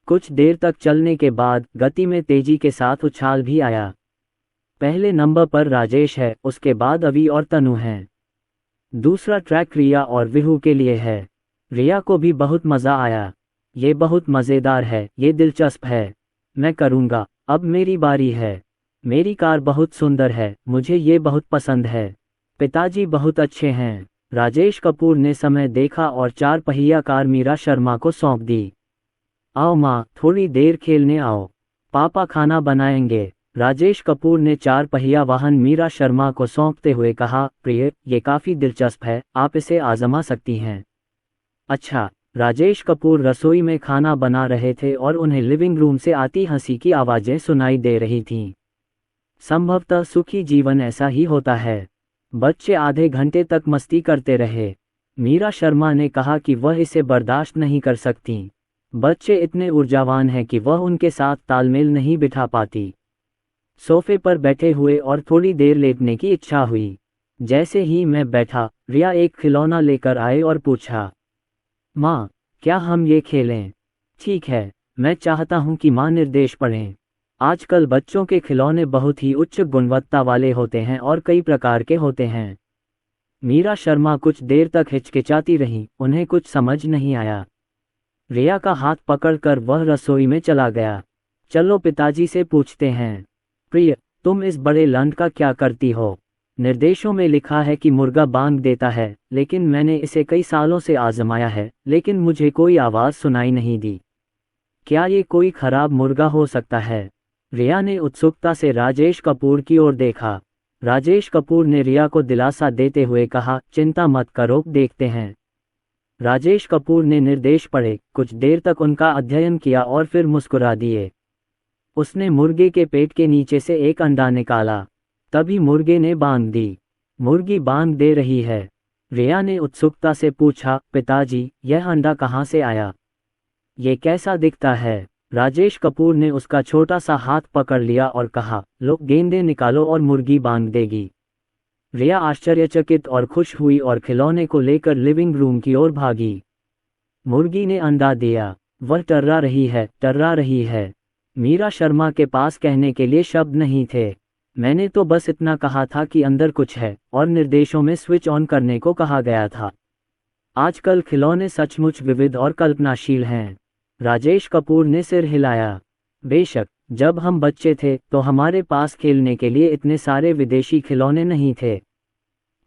कुछ देर तक चलने के बाद गति में तेजी के साथ उछाल भी आया। पहले नंबर पर राजेश है, उसके बाद अवि और तनु हैं। दूसरा ट्रैक रिया और विहू के लिए है। रिया को भी बहुत मज़ा आया। ये बहुत मज़ेदार है, ये दिलचस्प है। मैं करूँगा, अब मेरी बारी है। मेरी कार बहुत सुंदर है, मुझे ये बहुत पसंद है। पिताजी बहुत अच्छे हैं। राजेश कपूर ने समय देखा और 4 पहिया कार मीरा शर्मा को सौंप दी। आओ माँ, थोड़ी देर खेलने आओ। पापा खाना बनाएंगे। राजेश कपूर ने 4 पहिया वाहन मीरा शर्मा को सौंपते हुए कहा, प्रिय, ये काफ़ी दिलचस्प है, आप इसे आजमा सकती हैं। अच्छा। राजेश कपूर रसोई में खाना बना रहे थे और उन्हें लिविंग रूम से आती हंसी की आवाज़ें सुनाई दे रही थीं। संभवतः सुखी जीवन ऐसा ही होता है। बच्चे आधे घंटे तक मस्ती करते रहे। मीरा शर्मा ने कहा कि वह इसे बर्दाश्त नहीं कर सकती। बच्चे इतने ऊर्जावान हैं कि वह उनके साथ तालमेल नहीं बिठा पाती। सोफे पर बैठे हुए और थोड़ी देर लेटने की इच्छा हुई। जैसे ही मैं बैठा, रिया एक खिलौना लेकर आए और पूछा, माँ, क्या हम ये खेलें? ठीक है, मैं चाहता हूँ कि माँ निर्देश पढ़ें। आजकल बच्चों के खिलौने बहुत ही उच्च गुणवत्ता वाले होते हैं और कई प्रकार के होते हैं। मीरा शर्मा कुछ देर तक हिचकिचाती रहीं, उन्हें कुछ समझ नहीं आया। रिया का हाथ पकड़कर वह रसोई में चला गया। चलो पिताजी से पूछते हैं। प्रिय, तुम इस बड़े लंड का क्या करती हो? निर्देशों में लिखा है कि मुर्गा बांग देता है, लेकिन मैंने इसे कई सालों से आजमाया है, लेकिन मुझे कोई आवाज़ सुनाई नहीं दी। क्या ये कोई खराब मुर्गा हो सकता है? रिया ने उत्सुकता से राजेश कपूर की ओर देखा। राजेश कपूर ने रिया को दिलासा देते हुए कहा, चिंता मत करो, देखते हैं। राजेश कपूर ने निर्देश पढ़े, कुछ देर तक उनका अध्ययन किया और फिर मुस्कुरा दिए। उसने मुर्गे के पेट के नीचे से एक अंडा निकाला। तभी मुर्गे ने बांग दी। मुर्गी बांग दे रही है। रिया ने उत्सुकता से पूछा, पिताजी, यह अंडा कहाँ से आया? ये कैसा दिखता है? राजेश कपूर ने उसका छोटा सा हाथ पकड़ लिया और कहा, लो गेंदें निकालो और मुर्गी बांग देगी। रिया आश्चर्यचकित और खुश हुई और खिलौने को लेकर लिविंग रूम की ओर भागी। मुर्गी ने अंडा दिया। वह टर्रा रही है, टर्रा रही है। मीरा शर्मा के पास कहने के लिए शब्द नहीं थे। मैंने तो बस इतना कहा था कि अंदर कुछ है, और निर्देशों में स्विच ऑन करने को कहा गया था। आजकल खिलौने सचमुच विविध और कल्पनाशील हैं। राजेश कपूर ने सिर हिलाया। बेशक, जब हम बच्चे थे तो हमारे पास खेलने के लिए इतने सारे विदेशी खिलौने नहीं थे।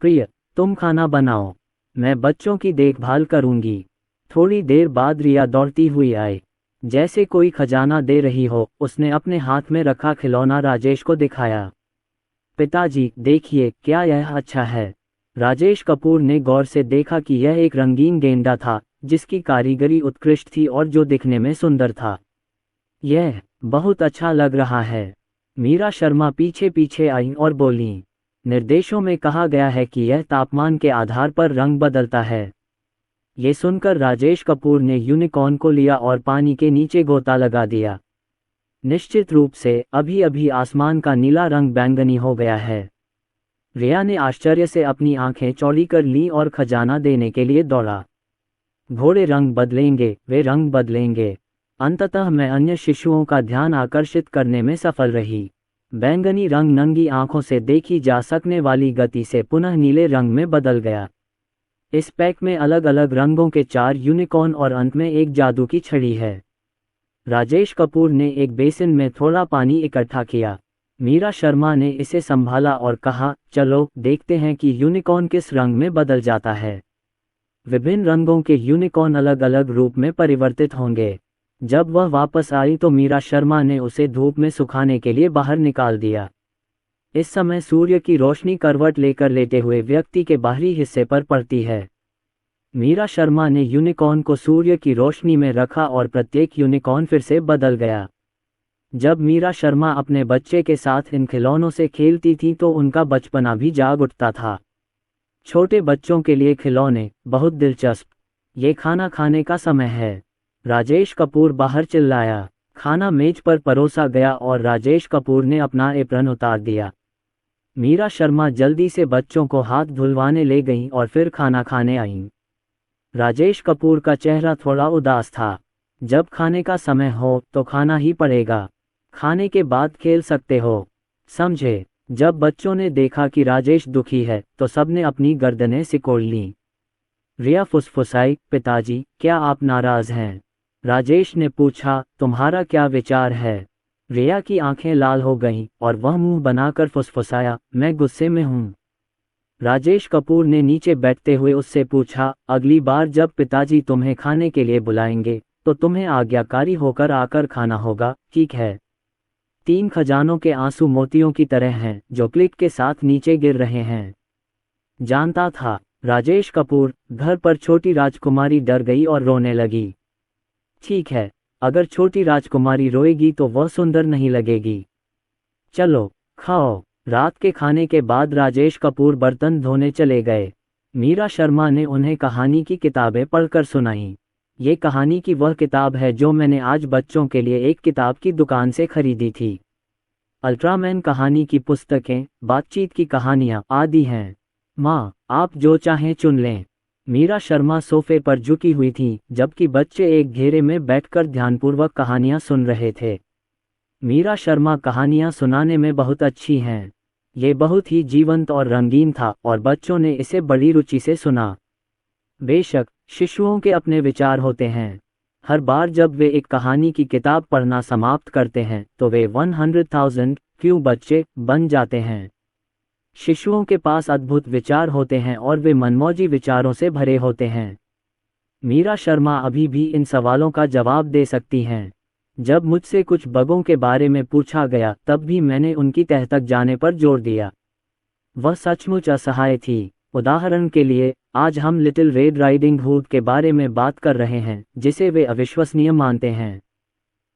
प्रिय, तुम खाना बनाओ, मैं बच्चों की देखभाल करूंगी। थोड़ी देर बाद रिया दौड़ती हुई आई। जैसे कोई खजाना दे रही हो, उसने अपने हाथ में रखा खिलौना राजेश को दिखाया। पिताजी, देखिए, क्या यह अच्छा है? राजेश कपूर ने गौर से देखा कि यह एक रंगीन गेंडा था, जिसकी कारीगरी उत्कृष्ट थी और जो दिखने में सुंदर था। यह बहुत अच्छा लग रहा है। मीरा शर्मा पीछे पीछे आई और बोली, निर्देशों में कहा गया है कि यह तापमान के आधार पर रंग बदलता है। ये सुनकर राजेश कपूर ने यूनिकॉर्न को लिया और पानी के नीचे गोता लगा दिया। निश्चित रूप से अभी अभी आसमान का नीला रंग बैंगनी हो गया है। रिया ने आश्चर्य से अपनी आंखें चौड़ी कर लीं और खजाना देने के लिए दौड़ा। घोड़े रंग बदलेंगे, वे रंग बदलेंगे। अंततः मैं अन्य शिशुओं का ध्यान आकर्षित करने में सफल रही। बैंगनी रंग नंगी आंखों से देखी जा सकने वाली गति से पुनः नीले रंग में बदल गया। इस पैक में अलग अलग रंगों के 4 यूनिकॉर्न और अंत में एक जादू की छड़ी है। राजेश कपूर ने एक बेसिन में थोड़ा पानी इकट्ठा किया। मीरा शर्मा ने इसे संभाला और कहा, चलो देखते हैं कि यूनिकॉर्न किस रंग में बदल जाता है। विभिन्न रंगों के यूनिकॉर्न अलग अलग रूप में परिवर्तित होंगे। जब वह वापस आई तो मीरा शर्मा ने उसे धूप में सुखाने के लिए बाहर निकाल दिया। इस समय सूर्य की रोशनी करवट लेकर लेटे हुए व्यक्ति के बाहरी हिस्से पर पड़ती है। मीरा शर्मा ने यूनिकॉर्न को सूर्य की रोशनी में रखा और प्रत्येक यूनिकॉर्न फिर से बदल गया। जब मीरा शर्मा अपने बच्चे के साथ इन खिलौनों से खेलती थी तो उनका बचपना भी जाग उठता था। छोटे बच्चों के लिए खिलौने बहुत दिलचस्प। ये खाना खाने का समय है। राजेश कपूर बाहर चिल्लाया। खाना मेज पर परोसा गया और राजेश कपूर ने अपना एप्रन उतार दिया। मीरा शर्मा जल्दी से बच्चों को हाथ धुलवाने ले गईं और फिर खाना खाने आईं। राजेश कपूर का चेहरा थोड़ा उदास था। जब खाने का समय हो तो खाना ही पड़ेगा। खाने के बाद खेल सकते हो, समझे? जब बच्चों ने देखा कि राजेश दुखी है तो सबने अपनी गर्दनें सिकोड़ लीं। रिया फुसफुसाई, पिताजी, क्या आप नाराज हैं? राजेश ने पूछा, तुम्हारा क्या विचार है? रिया की आंखें लाल हो गईं और वह मुंह बनाकर फुसफुसाया, मैं गुस्से में हूं। राजेश कपूर ने नीचे बैठते हुए उससे पूछा, अगली बार जब पिताजी तुम्हें खाने के लिए बुलाएंगे तो तुम्हें आज्ञाकारी होकर आकर खाना होगा, ठीक है? 3 खजानों के आंसू मोतियों की तरह हैं जो क्लिक के साथ नीचे गिर रहे हैं। जानता था। राजेश कपूर। घर पर छोटी राजकुमारी डर गई और रोने लगी। ठीक है, अगर छोटी राजकुमारी रोएगी तो वह सुंदर नहीं लगेगी। चलो खाओ। रात के खाने के बाद राजेश कपूर बर्तन धोने चले गए। मीरा शर्मा ने उन्हें कहानी की किताबें पढ़कर सुनाईं। ये कहानी की वह किताब है जो मैंने आज बच्चों के लिए एक किताब की दुकान से खरीदी थी। अल्ट्रामैन कहानी की पुस्तकें, बातचीत की कहानियाँ आदि हैं। माँ, आप जो चाहें चुन लें। मीरा शर्मा सोफे पर झुकी हुई थी जबकि बच्चे एक घेरे में बैठकर ध्यानपूर्वक कहानियाँ सुन रहे थे। मीरा शर्मा कहानियाँ सुनाने में बहुत अच्छी हैं। ये बहुत ही जीवंत और रंगीन था और बच्चों ने इसे बड़ी रुचि से सुना। बेशक, शिशुओं के अपने विचार होते हैं। हर बार जब वे एक कहानी की किताब पढ़ना समाप्त करते हैं तो वे 100,000 क्यों बच्चे बन जाते हैं। शिशुओं के पास अद्भुत विचार होते हैं और वे मनमौजी विचारों से भरे होते हैं। मीरा शर्मा अभी भी इन सवालों का जवाब दे सकती हैं। जब मुझसे कुछ बगों के बारे में पूछा गया तब भी मैंने उनकी तह तक जाने पर जोर दिया। वह सचमुच असहाय थी। उदाहरण के लिए, आज हम लिटिल रेड राइडिंग हुड के बारे में बात कर रहे हैं, जिसे वे अविश्वसनीय मानते हैं।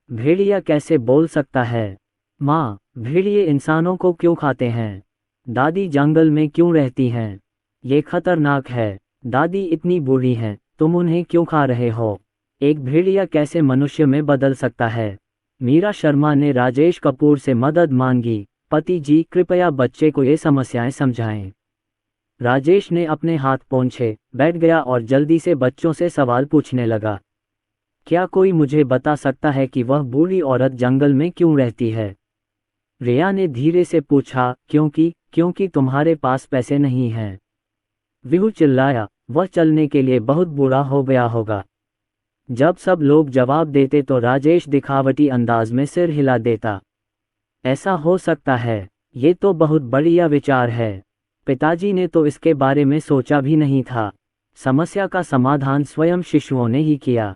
भेड़िया कैसे बोल सकता है? माँ, भेड़िए इंसानों को क्यों खाते हैं? दादी जंगल में क्यों रहती हैं? ये खतरनाक है। दादी इतनी बूढ़ी हैं, तुम उन्हें क्यों खा रहे हो? एक भेड़िया कैसे मनुष्य में बदल सकता है? मीरा शर्मा ने राजेश कपूर से मदद मांगी। पति जी, कृपया बच्चे को ये समस्याएं समझाएं। राजेश ने अपने हाथ पोंछे, बैठ गया और जल्दी से बच्चों से सवाल पूछने लगा। क्या कोई मुझे बता सकता है कि वह बूढ़ी औरत जंगल में क्यों रहती है? रिया ने धीरे से पूछा। क्योंकि तुम्हारे पास पैसे नहीं हैं। विहू चिल्लाया, वह चलने के लिए बहुत बूढ़ा हो गया होगा। जब सब लोग जवाब देते तो राजेश दिखावटी अंदाज में सिर हिला देता। ऐसा हो सकता है, ये तो बहुत बढ़िया विचार है। पिताजी ने तो इसके बारे में सोचा भी नहीं था। समस्या का समाधान स्वयं शिशुओं ने ही किया।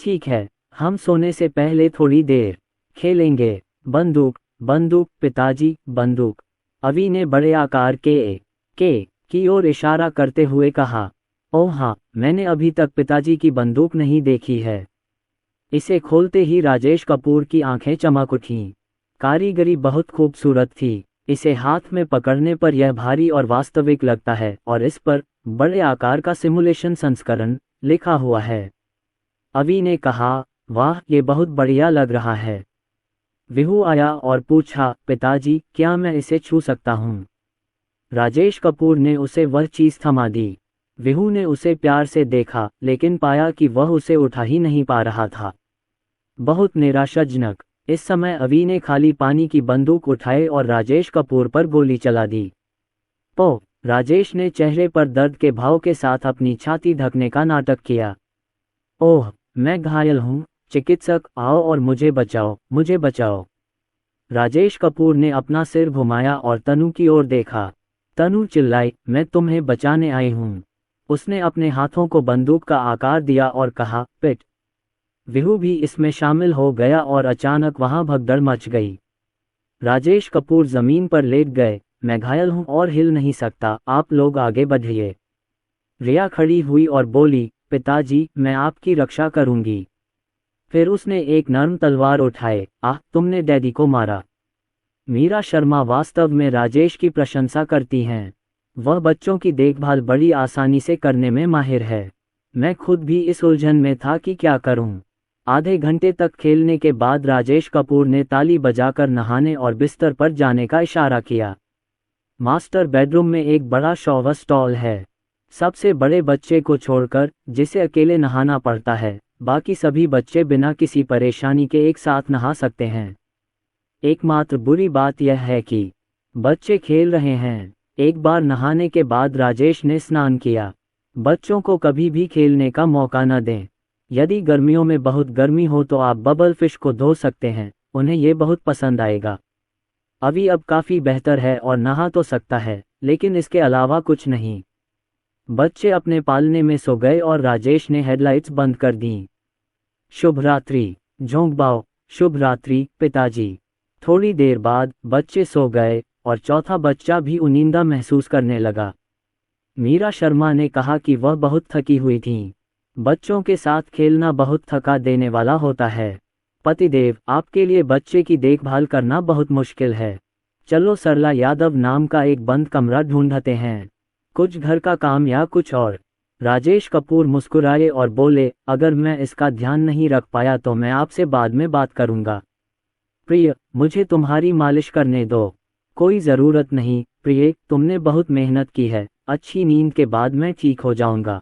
ठीक है, हम सोने से पहले थोड़ी देर खेलेंगे। बंदूक, बंदूक पिताजी, बंदूक। अवि ने बड़े आकार के की ओर इशारा करते हुए कहा। ओह हाँ, मैंने अभी तक पिताजी की बंदूक नहीं देखी है। इसे खोलते ही राजेश कपूर की आंखें चमक उठीं। कारीगरी बहुत खूबसूरत थी। इसे हाथ में पकड़ने पर यह भारी और वास्तविक लगता है और इस पर बड़े आकार का सिमुलेशन संस्करण लिखा हुआ है। अवि ने कहा, वाह, ये बहुत बढ़िया लग रहा है। विहू आया और पूछा, पिताजी, क्या मैं इसे छू सकता हूँ? राजेश कपूर ने उसे वह चीज थमा दी। विहू ने उसे प्यार से देखा, लेकिन पाया कि वह उसे उठा ही नहीं पा रहा था। बहुत निराशाजनक। इस समय अवि ने खाली पानी की बंदूक उठाई और राजेश कपूर पर गोली चला दी। पो, राजेश ने चेहरे पर दर्द के भाव के साथ अपनी छाती ढकने का नाटक किया। ओह, मैं घायल हूँ। चिकित्सक, आओ और मुझे बचाओ, मुझे बचाओ। राजेश कपूर ने अपना सिर घुमाया और तनु की ओर देखा। तनु चिल्लाई, मैं तुम्हें बचाने आई हूँ। उसने अपने हाथों को बंदूक का आकार दिया और कहा, पिट। विहू भी इसमें शामिल हो गया और अचानक वहां भगदड़ मच गई। राजेश कपूर जमीन पर लेट गए। मैं घायल हूं और हिल नहीं सकता, आप लोग आगे बढ़िए। रिया खड़ी हुई और बोली, पिताजी, मैं आपकी रक्षा करूंगी। फिर उसने एक नर्म तलवार उठाए। आह, तुमने डैडी को मारा। मीरा शर्मा वास्तव में राजेश की प्रशंसा करती हैं। वह बच्चों की देखभाल बड़ी आसानी से करने में माहिर है। मैं खुद भी इस उलझन में था कि क्या करूं। आधे घंटे तक खेलने के बाद राजेश कपूर ने ताली बजाकर नहाने और बिस्तर पर जाने का इशारा किया। मास्टर बेडरूम में एक बड़ा शॉवर स्टॉल है। सबसे बड़े बच्चे को छोड़कर, जिसे अकेले नहाना पड़ता है, बाकी सभी बच्चे बिना किसी परेशानी के एक साथ नहा सकते हैं। एकमात्र बुरी बात यह है कि बच्चे खेल रहे हैं। एक बार नहाने के बाद राजेश ने स्नान किया। बच्चों को कभी भी खेलने का मौका न दें। यदि गर्मियों में बहुत गर्मी हो तो आप बबल फिश को धो सकते हैं, उन्हें ये बहुत पसंद आएगा। अभी अब काफ़ी बेहतर है और नहा तो सकता है, लेकिन इसके अलावा कुछ नहीं। बच्चे अपने पालने में सो गए और राजेश ने हेडलाइट्स बंद कर दीं। शुभ रात्रि झोंकबाओ। शुभ रात्रि पिताजी। थोड़ी देर बाद बच्चे सो गए और चौथा बच्चा भी उनींदा महसूस करने लगा। मीरा शर्मा ने कहा कि वह बहुत थकी हुई थीं। बच्चों के साथ खेलना बहुत थका देने वाला होता है। पतिदेव, आपके लिए बच्चे की देखभाल करना बहुत मुश्किल है। चलो सरला यादव नाम का एक बंद कमरा ढूंढते हैं, कुछ घर का काम या कुछ और। राजेश कपूर मुस्कुराए और बोले, अगर मैं इसका ध्यान नहीं रख पाया तो मैं आपसे बाद में बात करूंगा। प्रिय, मुझे तुम्हारी मालिश करने दो। कोई ज़रूरत नहीं प्रिय, तुमने बहुत मेहनत की है। अच्छी नींद के बाद मैं ठीक हो जाऊंगा।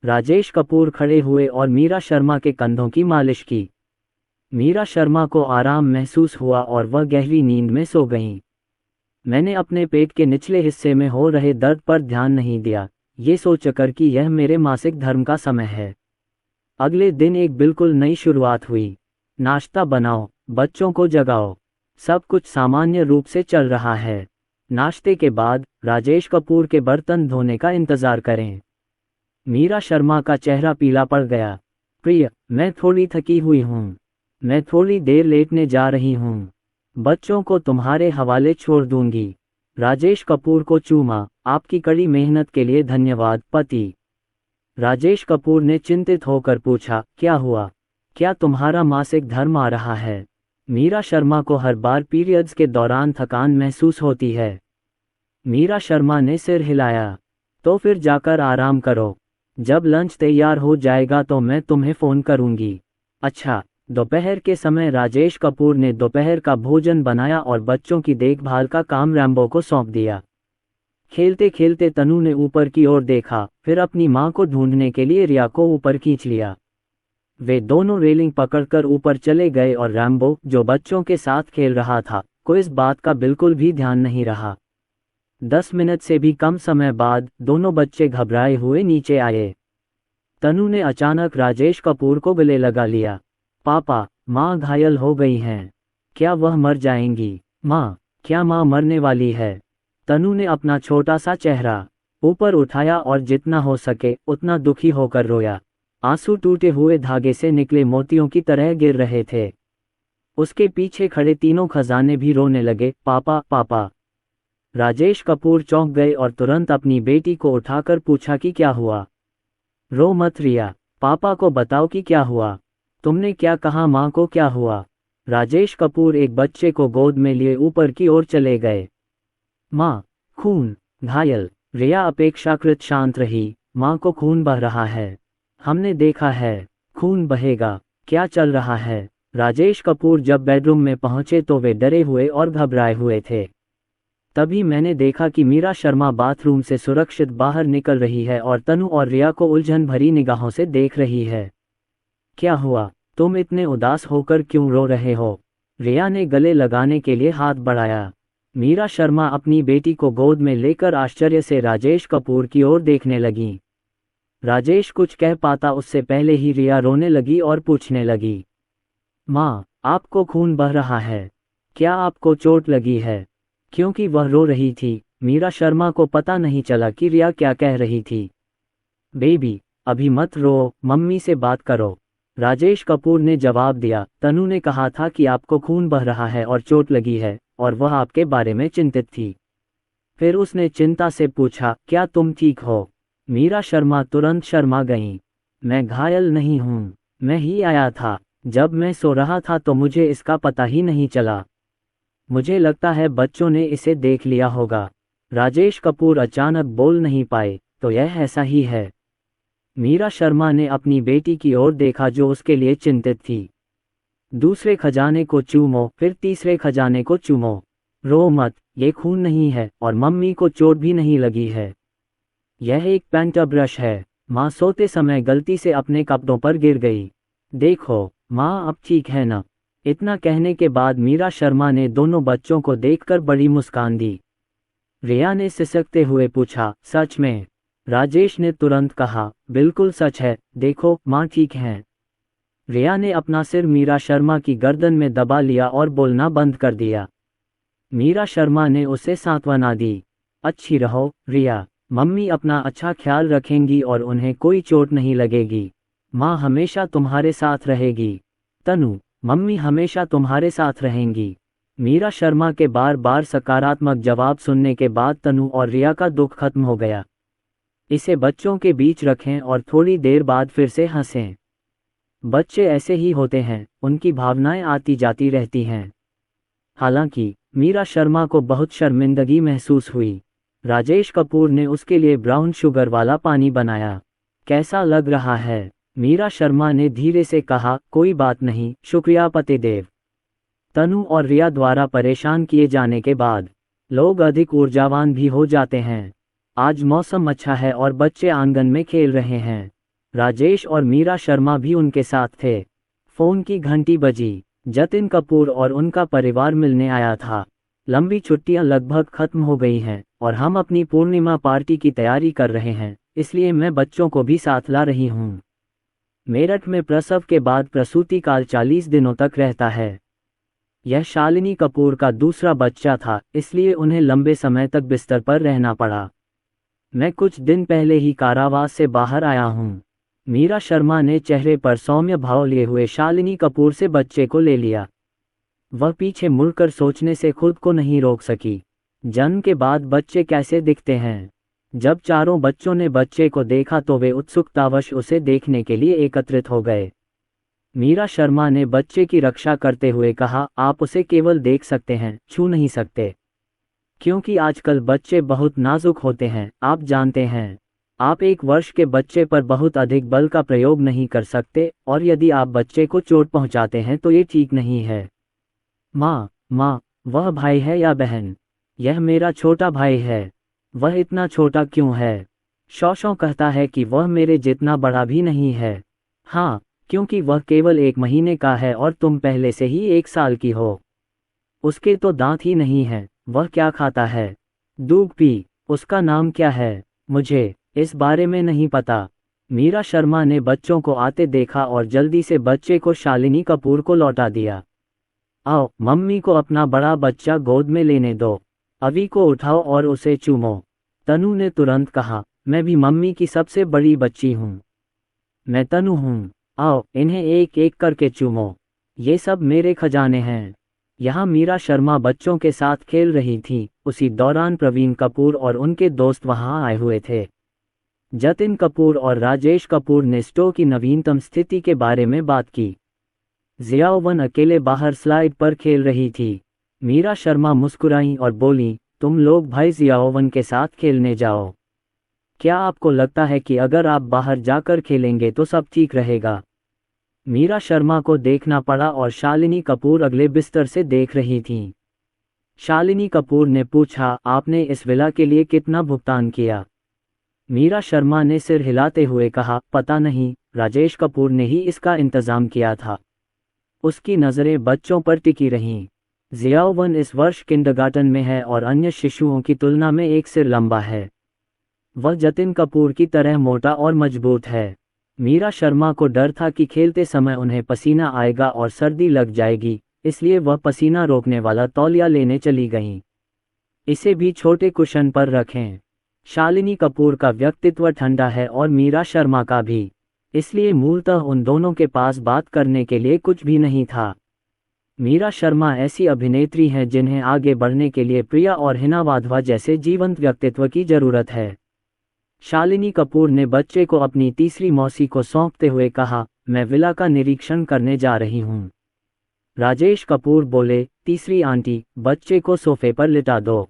राजेश कपूर खड़े हुए और मीरा शर्मा के कंधों की मालिश की। मीरा शर्मा को आराम महसूस हुआ और वह गहरी नींद में सो गईं। मैंने अपने पेट के निचले हिस्से में हो रहे दर्द पर ध्यान नहीं दिया, ये सोचकर कि यह मेरे मासिक धर्म का समय है। अगले दिन एक बिल्कुल नई शुरुआत हुई। नाश्ता बनाओ, बच्चों को जगाओ। सब कुछ सामान्य रूप से चल रहा है। नाश्ते के बाद राजेश कपूर के बर्तन धोने का इंतजार करें। मीरा शर्मा का चेहरा पीला पड़ गया। प्रिय, मैं थोड़ी थकी हुई हूँ। मैं थोड़ी देर लेटने जा रही हूँ। बच्चों को तुम्हारे हवाले छोड़ दूंगी। राजेश कपूर को चूमा। आपकी कड़ी मेहनत के लिए धन्यवाद पति। राजेश कपूर ने चिंतित होकर पूछा, क्या हुआ? क्या तुम्हारा मासिक धर्म आ रहा है? मीरा शर्मा को हर बार पीरियड्स के दौरान थकान महसूस होती है। मीरा शर्मा ने सिर हिलाया। तो फिर जाकर आराम करो। जब लंच तैयार हो जाएगा तो मैं तुम्हें फ़ोन करूंगी। अच्छा। दोपहर के समय राजेश कपूर ने दोपहर का भोजन बनाया और बच्चों की देखभाल का काम रैम्बो को सौंप दिया। खेलते खेलते तनु ने ऊपर की ओर देखा, फिर अपनी मां को ढूंढने के लिए रिया को ऊपर खींच लिया। वे दोनों रेलिंग पकड़कर ऊपर चले गए और रैम्बो, जो बच्चों के साथ खेल रहा था, को इस बात का बिल्कुल भी ध्यान नहीं रहा। 10 मिनट से भी कम समय बाद दोनों बच्चे घबराए हुए नीचे आए। तनु ने अचानक राजेश कपूर को गले लगा लिया। पापा, माँ घायल हो गई हैं। क्या वह मर जाएंगी? माँ, क्या माँ मरने वाली है? तनु ने अपना छोटा सा चेहरा ऊपर उठाया और जितना हो सके उतना दुखी होकर रोया। आंसू टूटे हुए धागे से निकले मोतियों की तरह गिर रहे थे। उसके पीछे खड़े तीनों खजाने भी रोने लगे, पापा पापा। राजेश कपूर चौंक गए और तुरंत अपनी बेटी को उठाकर पूछा कि क्या हुआ? रो मत रिया, पापा को बताओ कि क्या हुआ। तुमने क्या कहा? माँ को क्या हुआ? राजेश कपूर एक बच्चे को गोद में लिए ऊपर की ओर चले गए। माँ, खून, घायल। रिया अपेक्षाकृत शांत रही। माँ को खून बह रहा है। हमने देखा है, खून बहेगा। क्या चल रहा है? राजेश कपूर जब बेडरूम में पहुंचे तो वे डरे हुए और घबराए हुए थे। तभी मैंने देखा कि मीरा शर्मा बाथरूम से सुरक्षित बाहर निकल रही है और तनु और रिया को उलझन भरी निगाहों से देख रही है। क्या हुआ? तुम इतने उदास होकर क्यों रो रहे हो? रिया ने गले लगाने के लिए हाथ बढ़ाया। मीरा शर्मा अपनी बेटी को गोद में लेकर आश्चर्य से राजेश कपूर की ओर देखने लगी। राजेश कुछ कह पाता उससे पहले ही रिया रोने लगी और पूछने लगी, माँ, आपको खून बह रहा है? क्या आपको चोट लगी है? क्योंकि वह रो रही थी, मीरा शर्मा को पता नहीं चला कि रिया क्या कह रही थी। बेबी, अभी मत रो, मम्मी से बात करो। राजेश कपूर ने जवाब दिया। तनु ने कहा था कि आपको खून बह रहा है और चोट लगी है और वह आपके बारे में चिंतित थी। फिर उसने चिंता से पूछा, क्या तुम ठीक हो? मीरा शर्मा तुरंत शर्मा गईं। मैं घायल नहीं हूँ, मैं ही आया था। जब मैं सो रहा था तो मुझे इसका पता ही नहीं चला। मुझे लगता है बच्चों ने इसे देख लिया होगा। राजेश कपूर अचानक बोल नहीं पाए, तो यह ऐसा ही है। मीरा शर्मा ने अपनी बेटी की ओर देखा जो उसके लिए चिंतित थी। दूसरे खजाने को चूमो, फिर तीसरे खजाने को चूमो। रो मत, ये खून नहीं है और मम्मी को चोट भी नहीं लगी है। यह एक पेंटा ब्रश है। माँ सोते समय गलती से अपने कपड़ों पर गिर गई। देखो, माँ अब ठीक है ना? इतना कहने के बाद मीरा शर्मा ने दोनों बच्चों को देखकर बड़ी मुस्कान दी। रिया ने सिसकते हुए पूछा, सच में? राजेश ने तुरंत कहा, बिल्कुल सच है, देखो माँ ठीक हैं। रिया ने अपना सिर मीरा शर्मा की गर्दन में दबा लिया और बोलना बंद कर दिया। मीरा शर्मा ने उसे सांत्वना दी। अच्छी रहो रिया, मम्मी अपना अच्छा ख्याल रखेंगी और उन्हें कोई चोट नहीं लगेगी। माँ हमेशा तुम्हारे साथ रहेगी। तनु, मम्मी हमेशा तुम्हारे साथ रहेंगी। मीरा शर्मा के बार बार सकारात्मक जवाब सुनने के बाद तनु और रिया का दुख खत्म हो गया। इसे बच्चों के बीच रखें और थोड़ी देर बाद फिर से हंसें। बच्चे ऐसे ही होते हैं, उनकी भावनाएं आती जाती रहती हैं। हालांकि मीरा शर्मा को बहुत शर्मिंदगी महसूस हुई। राजेश कपूर ने उसके लिए ब्राउन शुगर वाला पानी बनाया। कैसा लग रहा है? मीरा शर्मा ने धीरे से कहा, कोई बात नहीं, शुक्रिया पतिदेव। तनु और रिया द्वारा परेशान किए जाने के बाद लोग अधिक ऊर्जावान भी हो जाते हैं। आज मौसम अच्छा है और बच्चे आंगन में खेल रहे हैं। राजेश और मीरा शर्मा भी उनके साथ थे। फोन की घंटी बजी। जतिन कपूर और उनका परिवार मिलने आया था। लंबी छुट्टियां लगभग खत्म हो गई हैं और हम अपनी पूर्णिमा पार्टी की तैयारी कर रहे हैं, इसलिए मैं बच्चों को भी साथ ला रही हूँ। मेरठ में प्रसव के बाद प्रसूति काल 40 दिनों तक रहता है। यह शालिनी कपूर का दूसरा बच्चा था, इसलिए उन्हें लंबे समय तक बिस्तर पर रहना पड़ा। मैं कुछ दिन पहले ही कारावास से बाहर आया हूँ। मीरा शर्मा ने चेहरे पर सौम्य भाव लिए हुए शालिनी कपूर से बच्चे को ले लिया। वह पीछे मुड़कर सोचने से खुद को नहीं रोक सकी। जन्म के बाद बच्चे कैसे दिखते हैं? जब चारों बच्चों ने बच्चे को देखा तो वे उत्सुकतावश उसे देखने के लिए एकत्रित हो गए। मीरा शर्मा ने बच्चे की रक्षा करते हुए कहा, आप उसे केवल देख सकते हैं, छू नहीं सकते। क्योंकि आजकल बच्चे बहुत नाजुक होते हैं, आप जानते हैं। आप 1 वर्ष के बच्चे पर बहुत अधिक बल का प्रयोग नहीं कर सकते, और यदि आप बच्चे को चोट पहुंचाते हैं तो ये ठीक नहीं है। माँ, वह भाई है या बहन? यह मेरा छोटा भाई है। वह इतना छोटा क्यों है? शौशौ कहता है कि वह मेरे जितना बड़ा भी नहीं है। हाँ, क्योंकि वह केवल 1 महीने का है और तुम पहले से ही 1 साल की हो। उसके तो दांत ही नहीं हैं। वह क्या खाता है? दूध पी। उसका नाम क्या है? मुझे इस बारे में नहीं पता। मीरा शर्मा ने बच्चों को आते देखा और जल्दी से बच्चे को शालिनी कपूर को लौटा दिया। आओ, मम्मी को अपना बड़ा बच्चा गोद में लेने दो। अवी को उठाओ और उसे चूमो। तनु ने तुरंत कहा, मैं भी मम्मी की सबसे बड़ी बच्ची हूँ। मैं तनु हूँ। आओ, इन्हें एक एक करके चूमो। ये सब मेरे खजाने हैं। यहाँ मीरा शर्मा बच्चों के साथ खेल रही थी। उसी दौरान प्रवीण कपूर और उनके दोस्त वहाँ आए हुए थे। जतिन कपूर और राजेश कपूर ने स्टोव की नवीनतम स्थिति के बारे में बात की। जियाओवन अकेले बाहर स्लाइड पर खेल रही थी। मीरा शर्मा मुस्कुराई और बोली, तुम लोग भाई जियाओवन के साथ खेलने जाओ। क्या आपको लगता है कि अगर आप बाहर जाकर खेलेंगे तो सब ठीक रहेगा? मीरा शर्मा को देखना पड़ा और शालिनी कपूर अगले बिस्तर से देख रही थीं। शालिनी कपूर ने पूछा, आपने इस विला के लिए कितना भुगतान किया? मीरा शर्मा ने सिर हिलाते हुए कहा, पता नहीं, राजेश कपूर ने ही इसका इंतजाम किया था। उसकी नज़रें बच्चों पर टिकी रहीं। जियाओवन इस वर्ष किंडरगार्टन में है और अन्य शिशुओं की तुलना में 1 सिर लंबा है। वह जतिन कपूर की तरह मोटा और मजबूत है। मीरा शर्मा को डर था कि खेलते समय उन्हें पसीना आएगा और सर्दी लग जाएगी, इसलिए वह पसीना रोकने वाला तौलिया लेने चली गईं। इसे भी छोटे कुशन पर रखें। शालिनी कपूर का व्यक्तित्व ठंडा है और मीरा शर्मा का भी, इसलिए मूलतः उन दोनों के पास बात करने के लिए कुछ भी नहीं था। मीरा शर्मा ऐसी अभिनेत्री हैं जिन्हें आगे बढ़ने के लिए प्रिया और हिना वाधवा जैसे जीवंत व्यक्तित्व की जरूरत है। शालिनी कपूर ने बच्चे को अपनी तीसरी मौसी को सौंपते हुए कहा, मैं विला का निरीक्षण करने जा रही हूँ। राजेश कपूर बोले, तीसरी आंटी, बच्चे को सोफे पर लिटा दो।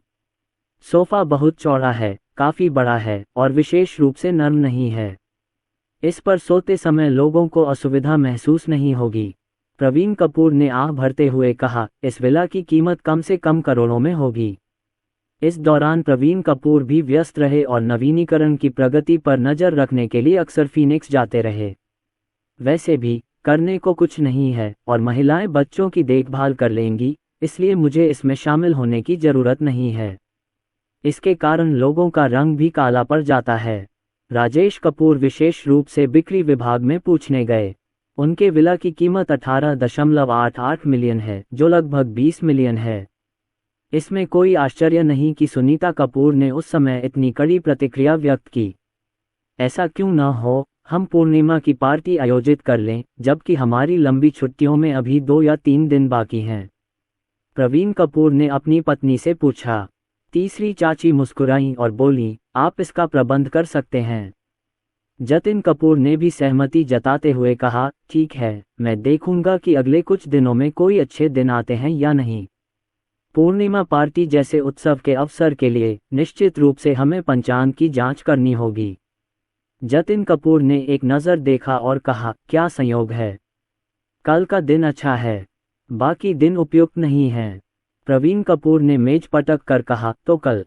सोफा बहुत चौड़ा है, काफी बड़ा है और विशेष रूप से नर्म नहीं है। इस पर सोते समय लोगों को असुविधा महसूस नहीं होगी। प्रवीण कपूर ने आह भरते हुए कहा, इस विला की कीमत कम से कम करोड़ों में होगी। इस दौरान प्रवीण कपूर भी व्यस्त रहे और नवीनीकरण की प्रगति पर नजर रखने के लिए अक्सर फीनिक्स जाते रहे। वैसे भी करने को कुछ नहीं है और महिलाएं बच्चों की देखभाल कर लेंगी, इसलिए मुझे इसमें शामिल होने की जरूरत नहीं है। इसके कारण लोगों का रंग भी काला पड़ जाता है। राजेश कपूर विशेष रूप से बिक्री विभाग में पूछने गए। उनके विला की कीमत 18.88 मिलियन है, जो लगभग 20 मिलियन है। इसमें कोई आश्चर्य नहीं कि सुनीता कपूर ने उस समय इतनी कड़ी प्रतिक्रिया व्यक्त की। ऐसा क्यों न हो, हम पूर्णिमा की पार्टी आयोजित कर लें, जबकि हमारी लंबी छुट्टियों में अभी 2 या 3 दिन बाकी हैं। प्रवीण कपूर ने अपनी पत्नी से पूछा। तीसरी चाची मुस्कुराई और बोली, आप इसका प्रबंध कर सकते हैं। जतिन कपूर ने भी सहमति जताते हुए कहा, ठीक है, मैं देखूंगा कि अगले कुछ दिनों में कोई अच्छे दिन आते हैं या नहीं। पूर्णिमा पार्टी जैसे उत्सव के अवसर के लिए निश्चित रूप से हमें पंचांग की जांच करनी होगी। जतिन कपूर ने एक नज़र देखा और कहा, क्या संयोग है, कल का दिन अच्छा है, बाकी दिन उपयुक्त नहीं है। प्रवीण कपूर ने मेज पटक कर कहा, तो कल